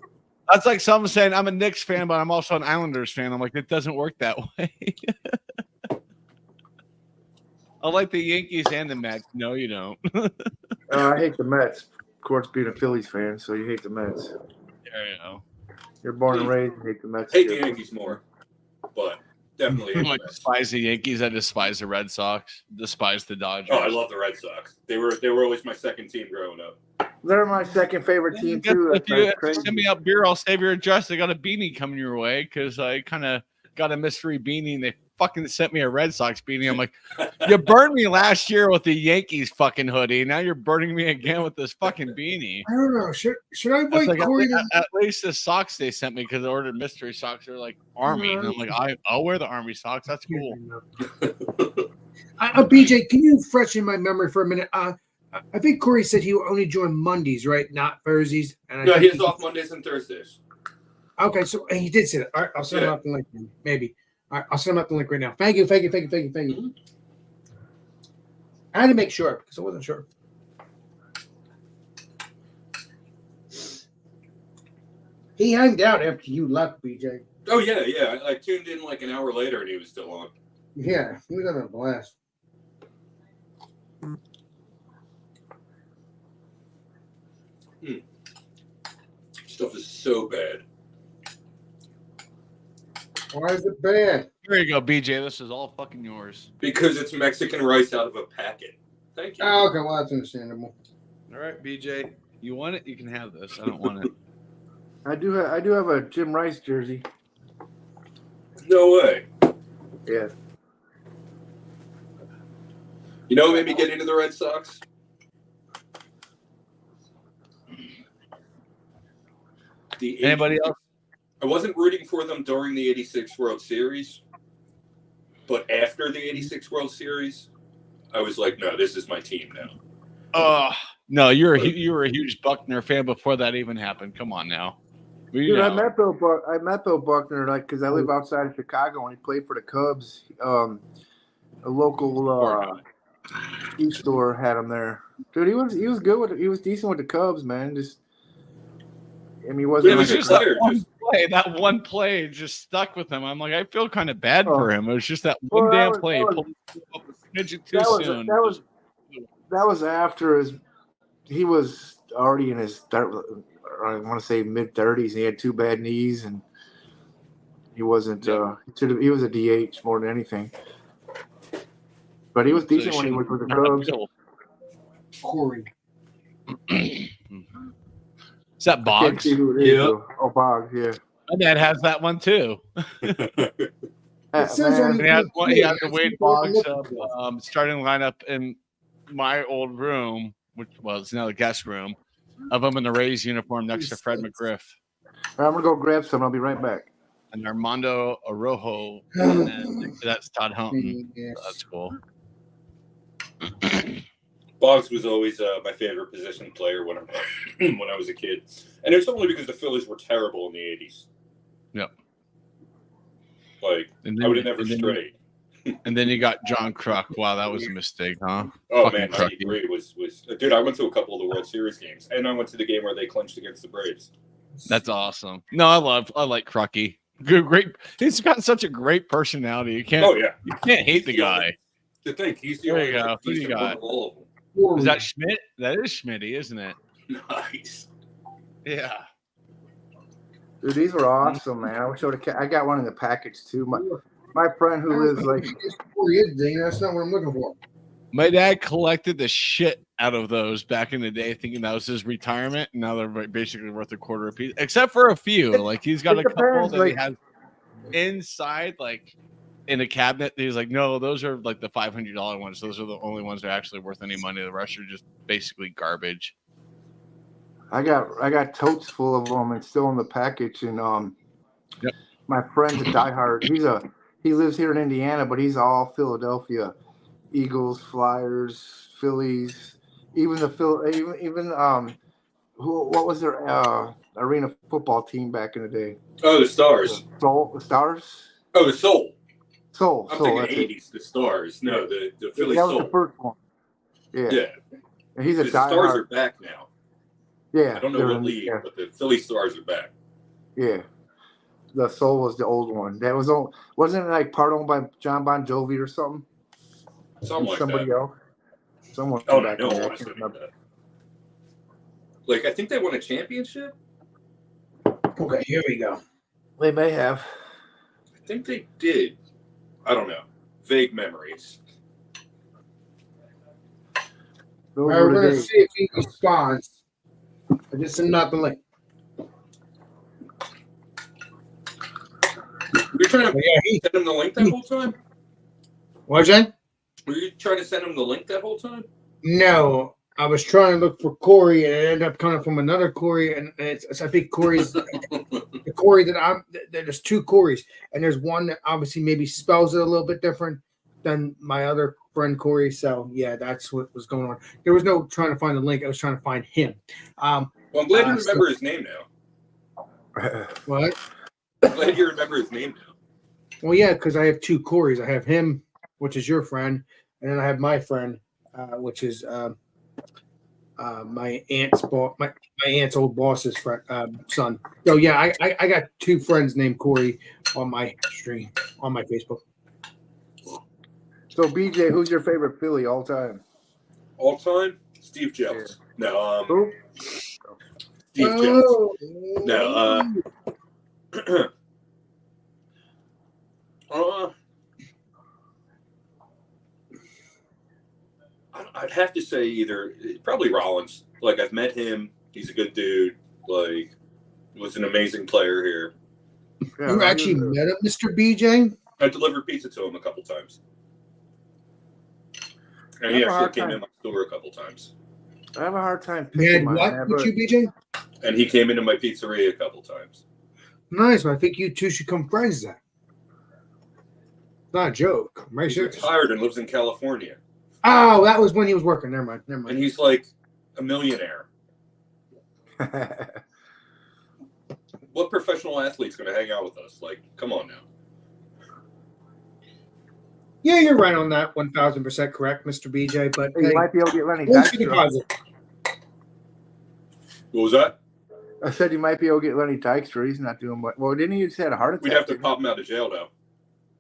S5: That's like someone saying I'm a Knicks fan, but I'm also an Islanders fan. I'm like, it doesn't work that way. I like the Yankees and the Mets. No, you don't.
S7: I hate the Mets. Of course, being a Phillies fan, so you hate the Mets.
S5: There you go.
S7: You're born and raised, you hate the Mets.
S2: hate the
S7: too.
S2: Yankees more, but definitely hate
S5: I
S2: the Mets.
S5: despise the Yankees. I despise the Red Sox. Despise the Dodgers.
S2: Oh, I love the Red Sox. They were always my second team growing up.
S7: They're my second favorite team too.
S5: If
S7: That's
S5: you
S7: crazy.
S5: send me up beer, I'll save your address. I got a beanie coming your way because I kind of got a mystery beanie and they fucking sent me a Red Sox beanie. I'm like, you burned me last year with the Yankees fucking hoodie. Now you're burning me again with this fucking beanie.
S1: I don't know. Should I
S5: It's
S1: wait,
S5: like,
S1: Corey?
S5: at least the socks they sent me because I ordered mystery socks. They're like Army. And I'm like, I'll wear the Army socks. That's cool.
S1: BJ, can you freshen my memory for a minute? I think Corey said he will only join Mondays, right? Not Thursdays. And I
S2: No,
S1: think
S2: he's off Mondays and Thursdays.
S1: Okay, so he did say that. All right, I'll send him out the link. Maybe. All right, I'll send him out the link right now. Thank you. I had to make sure because I wasn't sure. He hanged out after you left, BJ.
S2: Oh yeah. I tuned in like an hour later and he was still on.
S1: Yeah, he was having a blast.
S2: Stuff is so bad.
S1: Why is it bad?
S5: Here you go, BJ. This is all fucking yours.
S2: Because it's Mexican rice out of a packet. Thank you.
S1: Oh, okay, well, that's understandable.
S5: All right, BJ. You want it? You can have this. I don't want it.
S7: I do have a Jim Rice jersey.
S2: No way.
S7: Yeah.
S2: You know what made me get into the Red Sox?
S5: Anybody else?
S2: I wasn't rooting for them during the 86 World Series, but after the 86 World Series, I was like, no, this is my team now.
S5: No, you were a huge Buckner fan before that even happened. Come on now.
S7: Dude, I met Bill Buckner like because I live outside of Chicago and he played for the Cubs. A local shoe store had him there. Dude, he was good he was decent with the Cubs, man. He wasn't.
S5: It was
S7: like
S5: just that one play just stuck with him. I'm like, I feel kind of bad for him. It was just that one damn play. Pulled up a midget too soon.
S7: That was after he was already in his I want to say mid-30s. He had 2 bad knees, and he wasn't. He was a DH more than anything. But he was decent when he was with the Cubs.
S1: Corey.
S5: Is that Boggs?
S2: Yeah.
S7: Oh, Boggs, yeah.
S5: My dad has that one too.
S1: It says on
S5: And he had the Wade Boggs starting lineup in my old room, which was now the guest room, of him in the Rays uniform next to Fred McGriff.
S7: All right, I'm gonna go grab some. I'll be right back.
S5: And Armando Arojo, and then that's Todd Hunton.
S1: Yes.
S5: So that's cool.
S2: Boggs was always my favorite position player when I was a kid, and it's only because the Phillies were terrible in the '80s.
S5: Yep.
S2: Like I would have never strayed.
S5: And then you got John Kruk. Wow, that was a mistake, huh?
S2: Oh
S5: Fucking
S2: man,
S5: Crucky.
S2: '93 was dude. I went to a couple of the World Series games, and I went to the game where they clinched against the Braves.
S5: That's awesome. No, I like Crucky. Great. He's got such a great personality. You can't.
S2: Oh yeah,
S5: You can't hate the guy.
S2: To think he's the
S5: There
S2: only
S5: you go. Who you
S2: decent
S5: got?
S2: one of all of them.
S5: Is that Schmidt? That is Schmitty, isn't it?
S2: Nice.
S5: Yeah.
S7: Dude, these were awesome, man. I got one in the package too. My friend who lives like
S1: Corey is, Dean. That's not what I'm looking for.
S5: My dad collected the shit out of those back in the day, thinking that was his retirement. And now they're basically worth $0.25 a piece, except for a few. Like he's got a couple that he has inside, like in a cabinet. He's like, no, those are like the $500 ones. Those are the only ones that are actually worth any money. The rest are just basically garbage.
S7: I got totes full of them and still in the package. And
S5: Yep.
S7: My friend's a diehard. He lives here in Indiana, but he's all Philadelphia. Eagles, Flyers, Phillies, what was their arena football team back in the day?
S2: Oh, the Stars.
S7: The Stars?
S2: Oh, the Soul.
S7: Soul.
S2: I'm
S7: Soul,
S2: thinking
S7: that's it.
S2: '80s. The Stars. No, the Philly
S7: That was
S2: Soul.
S7: the first one. Yeah.
S2: Yeah.
S7: And he's a
S2: The Stars are
S7: diehard.
S2: back now.
S7: Yeah.
S2: I don't know
S7: they're
S2: what
S7: in-
S2: league,
S7: yeah.
S2: but the Philly Stars are back.
S7: Yeah. The Soul was the old one. That wasn't it like part owned by John Bon Jovi or something?
S2: Something like
S7: Somebody
S2: that.
S7: else. Someone.
S2: Oh,
S7: back
S2: no,
S7: in there, I
S2: honestly,
S7: can't remember.
S2: like I think they won a championship.
S1: Okay, here we go.
S7: They may have.
S2: I think they did. I don't know. Vague memories.
S1: All
S7: Those
S1: right,
S7: were
S1: we're
S7: the
S1: gonna
S7: days.
S1: see if he responds. I just sent out the link.
S2: Were you trying to
S1: Yeah,
S2: send him the link that whole time?
S1: what's that?
S2: Were you trying to send him the link that whole time?
S1: No, I was trying to look for Corey, and it ended up coming from another Corey, and I think Corey's the Corey that there's 2 Corys, and there's one that obviously maybe spells it a little bit different than my other friend Corey. So yeah, that's what was going on. There was no trying to find the link. I was trying to find him.
S2: Well, I'm glad you remember his name now.
S1: What?
S2: I'm glad you remember his name now.
S1: Well, yeah, because I have 2 Corys. I have him, which is your friend, and then I have my friend, which is my aunt's my aunt's old boss's friend, son. So yeah, I got 2 friends named Corey on my stream on my Facebook.
S7: So BJ, who's your favorite Philly all time?
S2: All time, Steve Jobs. No,
S7: Who?
S2: Steve Jones.
S1: Oh.
S2: No, I'd have to say either probably Rollins. Like I've met him, he's a good dude. Like was an amazing player here.
S7: Yeah,
S1: You actually met him, Mr. BJ?
S2: I delivered pizza to him a couple times, and he
S7: I have a
S2: actually
S7: hard
S2: came
S7: time.
S2: in my store a couple times.
S7: I have a hard time
S1: You had
S7: picking my
S1: what with you, BJ?
S2: And he came into my pizzeria a couple times.
S1: Nice. Well, I think you two should come friends then. Not a joke. Right,
S2: He's
S1: sure.
S2: retired and lives in California,
S1: Oh, that was when he was working. Never mind. Never
S2: and
S1: mind.
S2: he's like a millionaire. What professional athlete's going to hang out with us? Like, come on now.
S1: Yeah, you're right on that. 1,000% correct, Mr. BJ. But
S7: You
S1: hey,
S7: might be able to get Lenny
S1: close to the
S7: Dykstra.
S1: positive.
S2: What was that?
S7: I said you might be able to get Lenny Dykstra. He's not doing much. Well, didn't he just had a heart attack?
S2: We'd have to
S7: didn't
S2: pop him out of jail, though.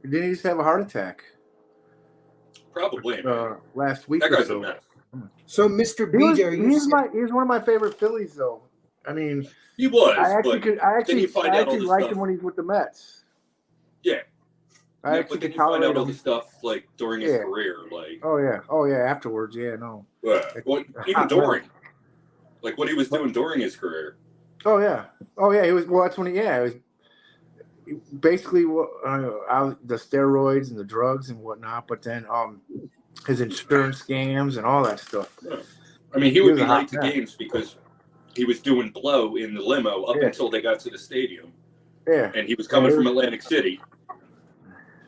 S7: Didn't he just have a heart attack
S2: Probably. Man.
S7: last week
S2: That
S7: or
S2: guy's a
S7: so?
S2: mess.
S1: So, Mr.
S7: He was,
S1: BJ, are you
S7: he's
S1: saying-
S7: he's one of my favorite Phillies, though. I mean,
S2: He was.
S7: I actually
S2: but
S7: I
S2: then
S7: actually
S2: you find out all this
S7: like
S2: stuff.
S7: him when he's with the Mets.
S2: Yeah.
S7: I
S2: Yeah,
S7: actually
S2: but then
S7: could
S2: you find
S7: tolerate
S2: out all
S7: him.
S2: the stuff like during his
S7: Yeah.
S2: career, like
S7: Oh yeah. Afterwards, yeah, no.
S2: even during, like what he was doing during his career.
S7: Oh yeah. He was. Well, that's when it was basically the steroids and the drugs and whatnot. But then his insurance scams and all that stuff.
S2: I mean, he
S7: He
S2: would
S7: was
S2: be
S7: a hot
S2: late to
S7: guy.
S2: games because he was doing blow in the limo up
S7: Yeah.
S2: until they got to the stadium,
S7: Yeah,
S2: and he was coming
S7: Yeah,
S2: from Atlantic City.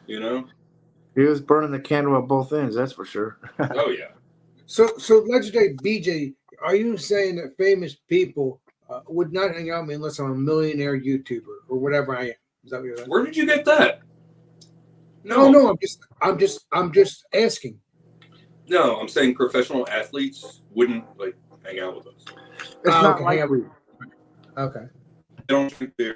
S2: You know?
S7: he was burning the candle at both ends. That's for sure.
S2: Oh yeah.
S1: so legendary BJ, are you saying that famous people would not hang out with me unless I'm a millionaire YouTuber or whatever I am? Is that what you're saying?
S2: Where did you get that?
S1: No, I'm just asking.
S2: No, I'm saying professional athletes wouldn't like hang out with us.
S7: It's not
S1: okay,
S7: likely.
S1: Okay.
S2: They don't drink beer.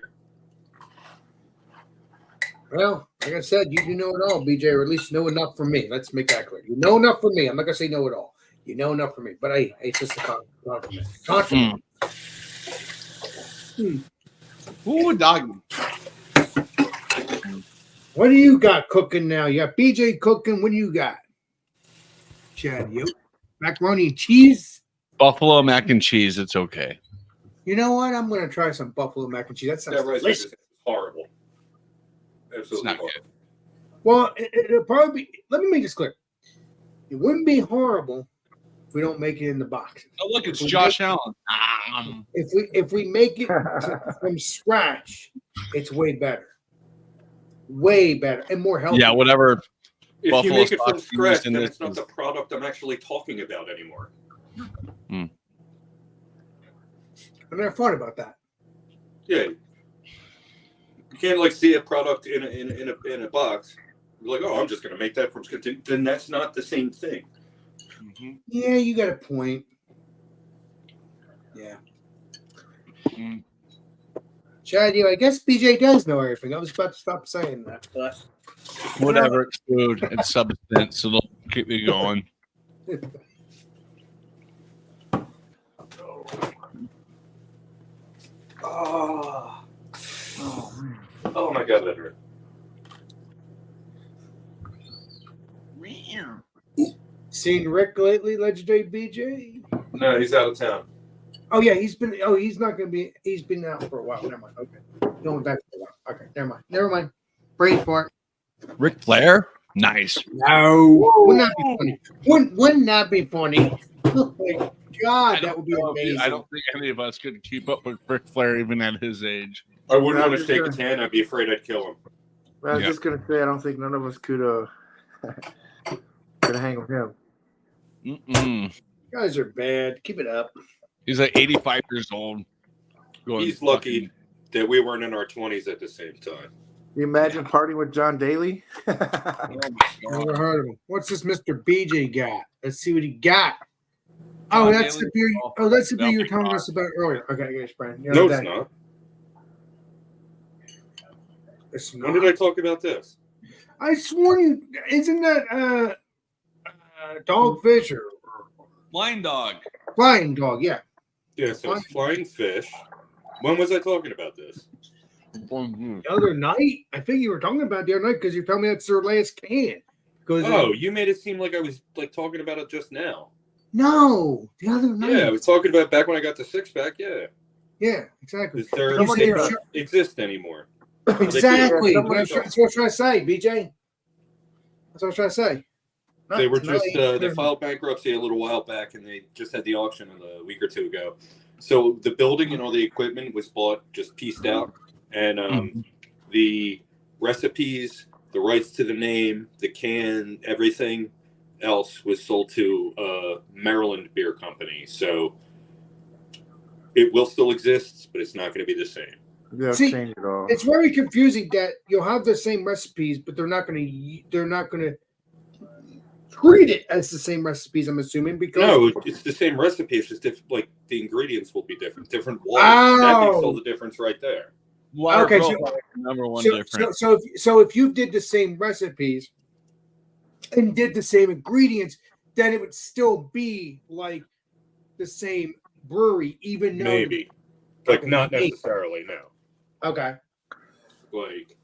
S1: Well, like I said, you do know it all, BJ, or at least know enough for me. Let's make that clear. You know enough for me. I'm not gonna say know it all. You know enough for me, but it's just a compliment. Compliment.
S5: Ooh, dog.
S1: What do you got cooking now? You got BJ cooking. What do you got? Chad, you macaroni and cheese.
S5: Buffalo mac and cheese. It's okay.
S1: You know what? I'm gonna try some buffalo mac and cheese. That sounds
S2: That rice
S1: delicious.
S2: is horrible.
S5: It's
S2: Absolutely
S5: not
S2: horrible.
S5: good.
S1: Well, it'll probably be. Let me make this clear. It wouldn't be horrible if we don't make it in the box.
S5: Oh, look, it's Josh Allen.
S1: If we make it from scratch, it's way better, and more healthy.
S5: Yeah, whatever.
S2: If
S5: Buffalo
S2: you make it
S5: sauce
S2: from
S5: used
S2: scratch,
S5: in
S2: then
S5: this
S2: it's not
S5: is-
S2: the product I'm actually talking about anymore.
S1: I never thought about that.
S2: Yeah. You can't like see a product in a box. You're like, oh, I'm just gonna make that from scratch. Then that's not the same thing.
S1: Yeah, you got a point. Yeah.
S5: Mm.
S1: Chad, I guess BJ does know everything. I was about to stop saying that, but
S5: Whatever. It's food. It's substance. So they'll keep me going.
S2: Oh my god, that hurt.
S1: seen Rick lately, legendary BJ?
S2: No, he's out of town.
S1: Oh yeah, he's not gonna be. He's been out for a while. Never mind. Okay, going back for a while. Okay, never mind. Brain fart.
S5: Ric Flair? Nice.
S1: No, wouldn't that be funny? Wouldn't that be funny? Oh my God, that would be amazing.
S5: I don't think any of us could keep up with Ric Flair even at his age.
S2: I wouldn't
S7: No,
S2: want to
S7: just
S2: shake
S7: gonna-
S2: his hand. I'd be afraid I'd kill him.
S7: I was
S5: Yeah.
S7: just gonna say I don't think none of us could could hang with him.
S5: Mm-mm.
S1: You guys are bad. Keep it up.
S5: He's like 85 years old. Going
S2: He's lucky that we weren't in our 20s at the same time.
S7: You imagine partying with John Daly?
S5: fucking- oh my
S1: Never
S5: God.
S1: heard of him. What's this Mr. BJ got? Let's see what he got. Oh,
S5: John
S1: that's
S5: Daly?
S1: the beer. Oh, that's the beer you were
S5: Velvet
S1: telling us about earlier. Okay, yes, Brian. The
S2: No,
S1: other
S2: it's
S1: day.
S2: not.
S1: It's
S2: When
S1: not.
S2: did I talk about this?
S1: I sworn you. Isn't that Dogfish or
S5: Blind dog.
S1: Flying Dog? Yeah.
S2: Yeah, so it's flying fish. When was I talking about this?
S1: The other night, I think you were talking about the other night because you told me that's their last can.
S2: Oh, you made it seem like I was like talking about it just now.
S1: No, the other night.
S2: Yeah, I was talking about back when I got the 6-pack. Yeah,
S1: exactly.
S2: because they
S1: Somebody-
S2: don't exist anymore.
S1: Exactly.
S7: Somebody-
S1: That's what I was trying to say, BJ. That's what I was trying to say. Not
S2: They were
S1: tonight.
S2: just they filed bankruptcy a little while back, and they just had the auction a week or two ago. So the building and all the equipment was bought just pieced out, and the recipes, the rights to the name, the can, everything else was sold to a Maryland beer company. So it will still exist, but it's not going to be the same.
S7: Yeah,
S1: See,
S7: change it all.
S1: It's very confusing that you'll have the same recipes, but they're not going to treat it as the same recipes. I'm assuming because
S2: No, it's the same recipe. It's just like the ingredients will be different. Different water. That makes all the difference right there.
S5: Water
S1: Okay,
S5: profile is the number one
S1: so,
S5: difference.
S1: so if you did the same recipes and did the same ingredients, then it would still be like the same brewery, even though
S2: Maybe, like
S1: Okay,
S2: not
S1: maybe.
S2: necessarily. No.
S1: Okay.
S2: Like,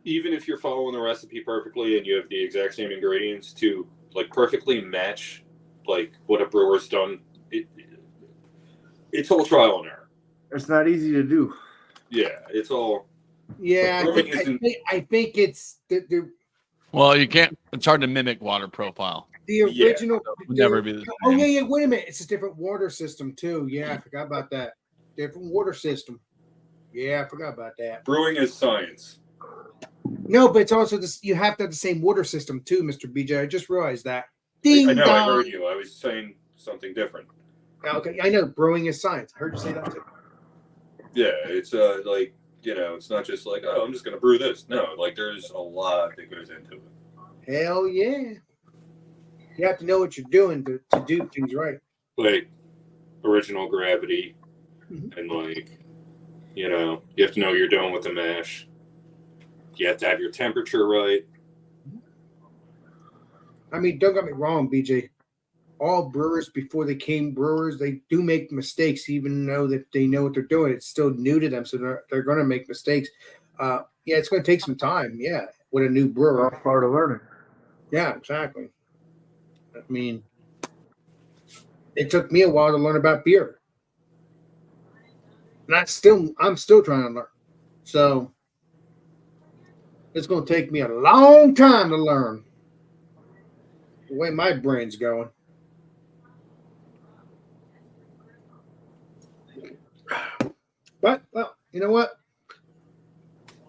S2: even if you're following the recipe perfectly and you have the exact same ingredients to like perfectly match like what a brewer's done, it's all trial and error.
S7: It's not easy to do.
S2: Yeah, it's all.
S1: Yeah,
S2: Brewing isn't-
S1: I think it's the
S5: Well, you can't. It's hard to mimic water profile.
S1: original.
S5: It would never be the
S1: Oh
S5: same.
S1: yeah. Wait a minute. It's a different water system too. Yeah, I forgot about that. Different water system. Yeah, I forgot about that.
S2: Brewing is science.
S1: No, but it's also this. You have to have the same water system too, Mr. BJ. I just realized that.
S2: I
S1: Ding
S2: know. I
S1: dong.
S2: heard you. I was saying something different.
S1: Okay, I know. Brewing is science. I heard you say that too.
S2: Yeah, it's like it's not just like I'm just gonna brew this. No, like there's a lot that goes into it.
S1: Hell yeah. You have to know what you're doing to do things right.
S2: Like original gravity,
S1: Mhm.
S2: and like you have to know what you're doing with the mash. You have to have your temperature right.
S1: I mean, don't get me wrong, BJ. All brewers, before they came brewers, they do make mistakes, even though that they know what they're doing. It's still new to them, so they're going to make mistakes. Yeah, it's going to take some time. Yeah, with a new
S7: All
S1: brewer.
S7: part of learning.
S1: Yeah, exactly. I mean, it took me a while to learn about beer, and I'm still trying to learn. So it's going to take me a long time to learn the way my brain's going. But, well, you know what?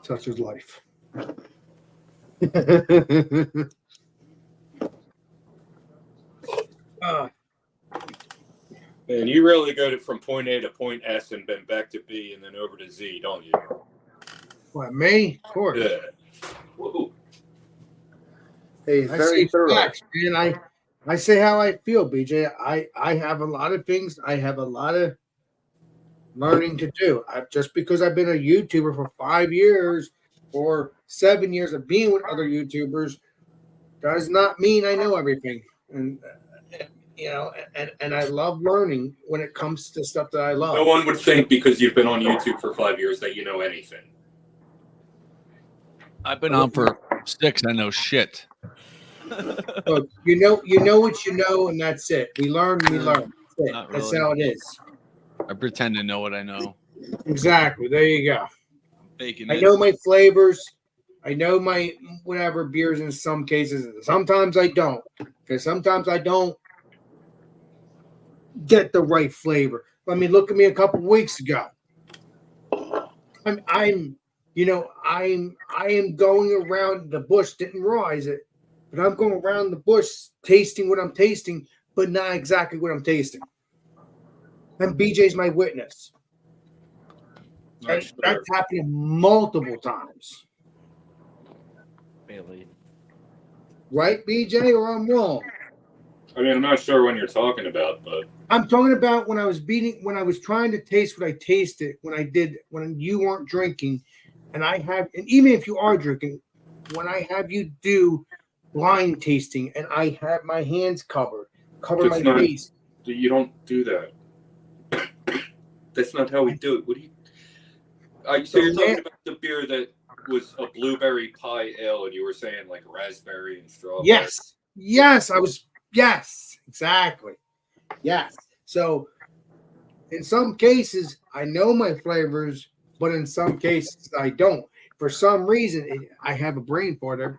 S1: Such is life.
S2: And you really go from point A to point S and then back to B and then over to Z, don't you?
S1: What, me? Of course.
S2: Yeah. Whoa.
S7: Hey, it's
S1: I
S7: very
S1: say
S7: thorough.
S1: facts, man. I say how I feel, BJ. I have a lot of things. I have a lot of learning to do. Just because I've been a YouTuber for 5 years or 7 years of being with other YouTubers does not mean I know everything. And and I love learning when it comes to stuff that I love.
S2: No one would think because you've been on YouTube for 5 years that you know anything.
S5: I've been on for 6. I know shit.
S1: Look, you know what you know, and that's it. We learn. That's it.
S5: Not
S1: That's
S5: really.
S1: how it is.
S5: I pretend to know what I know.
S1: Exactly. There you go.
S5: Faking
S1: I
S5: it.
S1: know my flavors. I know my whatever beers in some cases. Sometimes I don't, because sometimes I don't get the right flavor. I mean, look at me a couple weeks ago. I am going around the bush. Didn't realize it, but I'm going around the bush, tasting what I'm tasting, but not exactly what I'm tasting. And BJ's my witness. And
S2: Sure.
S1: that's happened multiple times.
S5: Bailey.
S1: Right, BJ, or I'm wrong?
S2: I mean, I'm not sure when you're talking about, but
S1: I'm talking about when I was trying to taste what I tasted when you weren't drinking, and even if you are drinking, when I have you do blind tasting and I have my hands cover
S2: It's
S1: my
S2: not-
S1: face.
S2: You don't do that. That's not how we do it. What do you? So you're talking about the beer that was a blueberry pie ale, and you were saying like raspberry and strawberry.
S1: Yes, yes, exactly. Yes. So in some cases, I know my flavors, but in some cases, I don't. For some reason, I have a brain fart a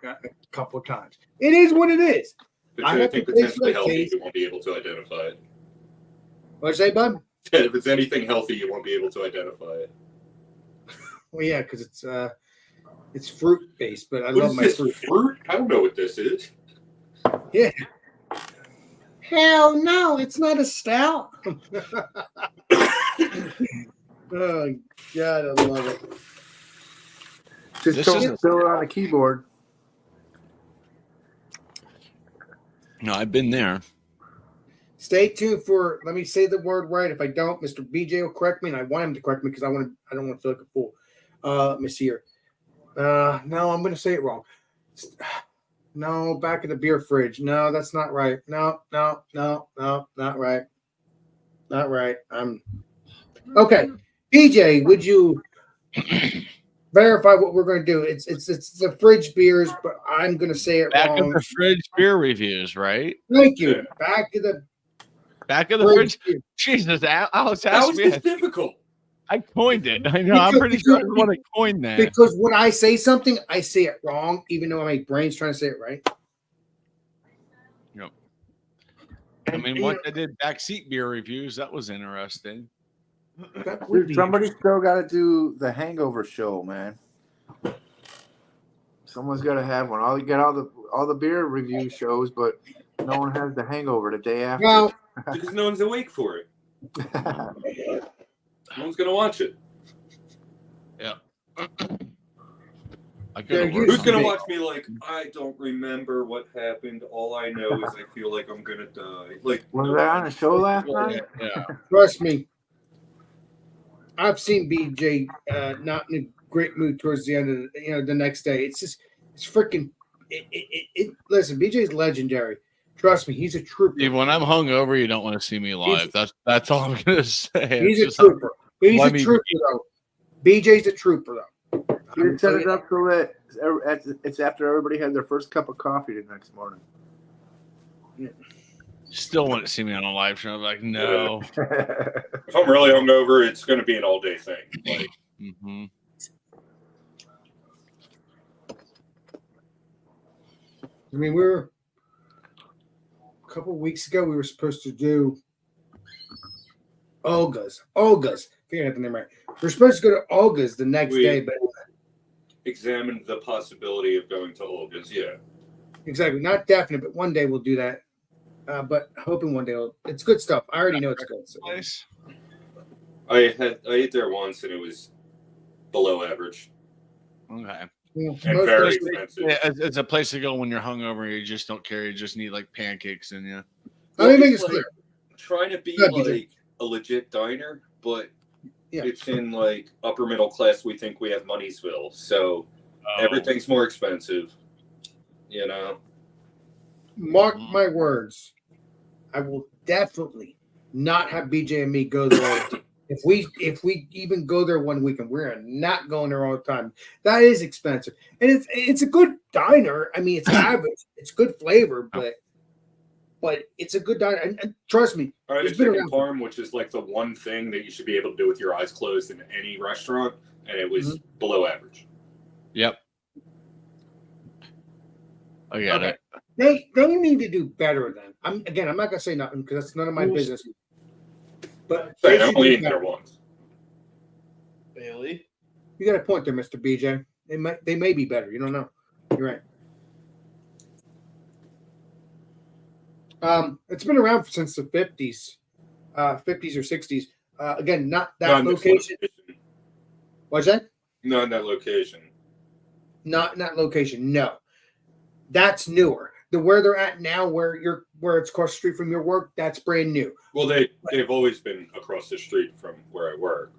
S1: couple of times. It is what it is.
S2: But
S1: I
S2: I
S1: have
S2: think
S1: to taste
S2: potentially
S1: my
S2: healthy,
S1: taste.
S2: you won't be able to identify it.
S1: What'd you say, bud?
S2: If it's anything healthy, you won't be able to identify it.
S1: Well, yeah, because it's fruit based, but I
S2: What
S1: love
S2: is
S1: my
S2: this
S1: fruit.
S2: fruit? I don't know what this is.
S1: Yeah. Hell no, it's not a stout. Oh God, I love it.
S7: Just
S5: This
S7: don't
S5: is-
S7: spill it on the keyboard.
S5: No, I've been there.
S1: Stay tuned for. Let me say the word right. If I don't, Mr. BJ will correct me, and I want him to correct me because I don't want to feel like a fool. Let me see here. No, I'm going to say it wrong. No, back in the beer fridge. No, that's not right. No, not right. Not right. Okay. BJ, would you verify what we're going to do? It's the fridge beers, but I'm going to say it
S5: Back
S1: wrong.
S5: of the fridge beer reviews, right?
S1: Thank you. Back to the
S5: Back of the fridge.
S1: beer.
S5: Jesus, Alex
S2: How
S5: asked
S2: is
S5: me.
S2: this difficult?
S5: I coined it. I know. I'm pretty sure I want to coin that.
S1: Because when I say something, I say it wrong, even though my brain's trying to say it right.
S5: Yep. I mean, once I did backseat beer reviews, that was interesting.
S1: That would
S7: Dude,
S1: be
S7: somebody still got to do the Hangover show, man. Someone's got to have one. You get all the beer review shows, but no one has the Hangover the day after.
S1: Well,
S2: Because no one's awake for it. No one's gonna watch it.
S5: I
S1: There
S5: could
S1: you-
S2: Who's gonna
S1: me.
S2: watch me like, I don't remember what happened. All I know is I feel like I'm gonna die. Like,
S7: Was that on a show last night?
S5: Yeah.
S1: trust me, I've seen BJ not in a great mood towards the end of the next day. It's freaking. Listen, BJ's legendary. Trust me, he's a trooper.
S5: Steve, when I'm hungover, you don't want to see me live. That's all I'm gonna say.
S1: He's
S5: It's
S1: a
S5: just-
S1: trooper. He's
S5: let
S1: a
S5: me-
S1: trooper though. BJ's a trooper though.
S7: You set it up so that it's after everybody had their first cup of coffee the next morning.
S5: Still want to see me on a live show. I'm like, no.
S2: if I'm really hungover, it's gonna be an all day thing. Like,
S5: hmm
S1: I mean, a couple of weeks ago we were supposed to do Olga's. Figuring out the name right. We're supposed to go to Olga's the next day, but
S2: examine the possibility of going to Olga's. Yeah.
S1: exactly not definite. But one day we'll do that. But hoping one day it's good stuff. I already know it's good. So.
S5: Nice.
S2: I ate there once and it was below average
S5: Okay.
S1: Yeah,
S2: and
S1: most
S2: very
S1: places-
S2: expensive.
S5: Yeah, it's a place to go when you're hungover. You just don't care. You just need like pancakes and yeah.
S1: Let me make
S2: It's
S1: this clear.
S2: Trying to be
S1: Go ahead, BJ.
S2: like a legit diner, but
S1: Yeah.
S2: it's in like upper middle class. We think we have Moneysville, so
S5: Oh.
S2: everything's more expensive. You know.
S1: Mark my words. I will definitely not have BJ and me go there all the time. If we even go there one weekend, we're not going there all the time. That is expensive, and it's a good diner. I mean, it's average. It's good flavor, but it's a good diner. And trust me,
S2: I had a
S1: It's been
S2: chicken
S1: around.
S2: parm, which is like the one thing that you should be able to do with your eyes closed in any restaurant, and it was below average.
S5: Yep. I got
S1: Okay.
S5: it.
S1: they need to do better. Then I'm not gonna say nothing because that's none of my business. But
S2: So
S1: they
S2: I
S1: should
S2: only
S1: do
S2: ate there
S1: better.
S2: once.
S5: Bailey.
S1: You got a point there, Mr. BJ. They may be better. You don't know. You're right. It's been around since the 50s or 60s. Again, not that
S2: Not in this
S1: location. What's that?
S2: Not in that location.
S1: Not in that location. No, that's newer. Where they're at now, where it's across the street from your work, that's brand new.
S2: Well, they've always been across the street from where I work,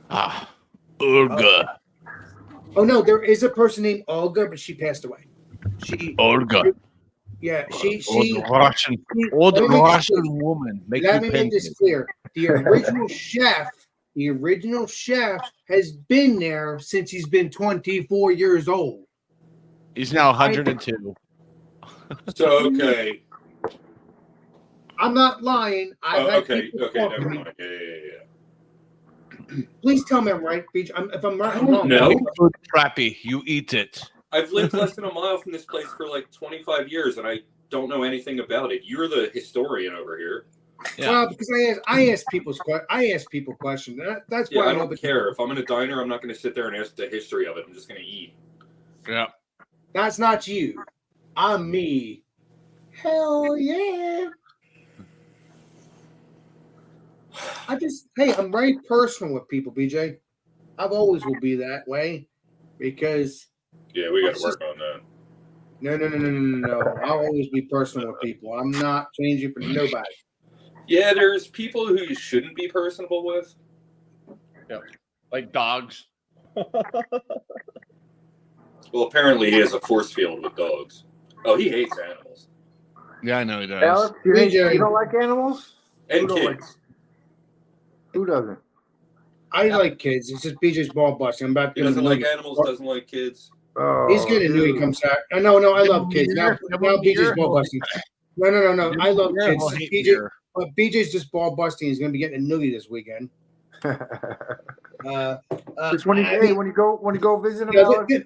S2: but
S5: Olga.
S1: Oh no, there is a person named Olga, but she passed away.
S5: Olga.
S1: Yeah, she
S5: Russian,
S1: she-
S5: old
S1: let me make this
S5: Russian
S1: clear.
S5: woman. Make
S1: Let
S5: me
S1: me make this clear. The original chef has been there since he's been 24 years old.
S5: He's now 102.
S2: So okay,
S1: I'm not lying. I've had
S2: okay,
S1: people
S2: okay,
S1: talk to
S2: never
S1: me.
S2: mind. Yeah.
S1: Please tell me I'm right, Beach. If I'm right,
S2: I
S1: I'm
S2: don't
S1: wrong.
S2: know.
S5: Food crappy. You eat it.
S2: I've lived less than a mile from this place for like 25 years, and I don't know anything about it. You're the historian over here.
S5: Yeah.
S1: Well, because I ask people questions. That's
S2: Yeah,
S1: why
S2: I
S1: know
S2: don't
S1: the-
S2: care. If I'm in a diner, I'm not going to sit there and ask the history of it. I'm just going to eat.
S5: Yeah.
S1: That's not you. I'm me. Hell yeah. I'm very personal with people, BJ. I've always will be that way because
S2: Yeah, we got to work on that.
S1: no. I'll always be personal with people. I'm not changing for nobody.
S2: Yeah, there's people who you shouldn't be personable with.
S5: Like dogs.
S2: Well, apparently he has a force field with dogs. Oh, he hates animals.
S5: Yeah, I know he does.
S7: Alex, you
S1: BJ.
S7: don't like animals?
S2: And
S7: Who don't like-
S2: kids.
S7: Who doesn't?
S1: I like kids. It's just BJ's ball busting. I'm about to
S2: He doesn't like
S1: nugget.
S2: animals, doesn't like kids.
S7: Oh,
S1: He's getting new. He
S7: dude.
S1: comes out. I know. I love kids. Now BJ's ball busting. No. I love kids. But BJ's just ball busting. He's going to be getting a noogie this weekend.
S7: Just when you go visit him,
S1: Yeah,
S7: Alex,
S1: the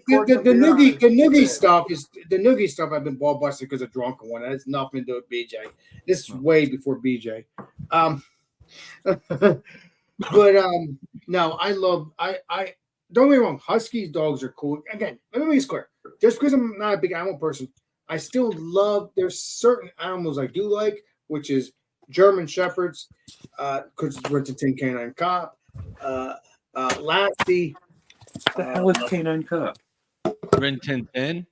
S1: noogie stuff. I've been ball busted because of drunken one. That has nothing to do with BJ. This is way before BJ. No, I love. I don't get me wrong. Husky dogs are cool. Again, let me be clear. Just because I'm not a big animal person, I still love. There's certain animals I do like, which is German Shepherds, because it's Rin Tin Tin Canine Cop, Lassie.
S2: What the hell is Canine Cop?
S5: Rin Tin Tin.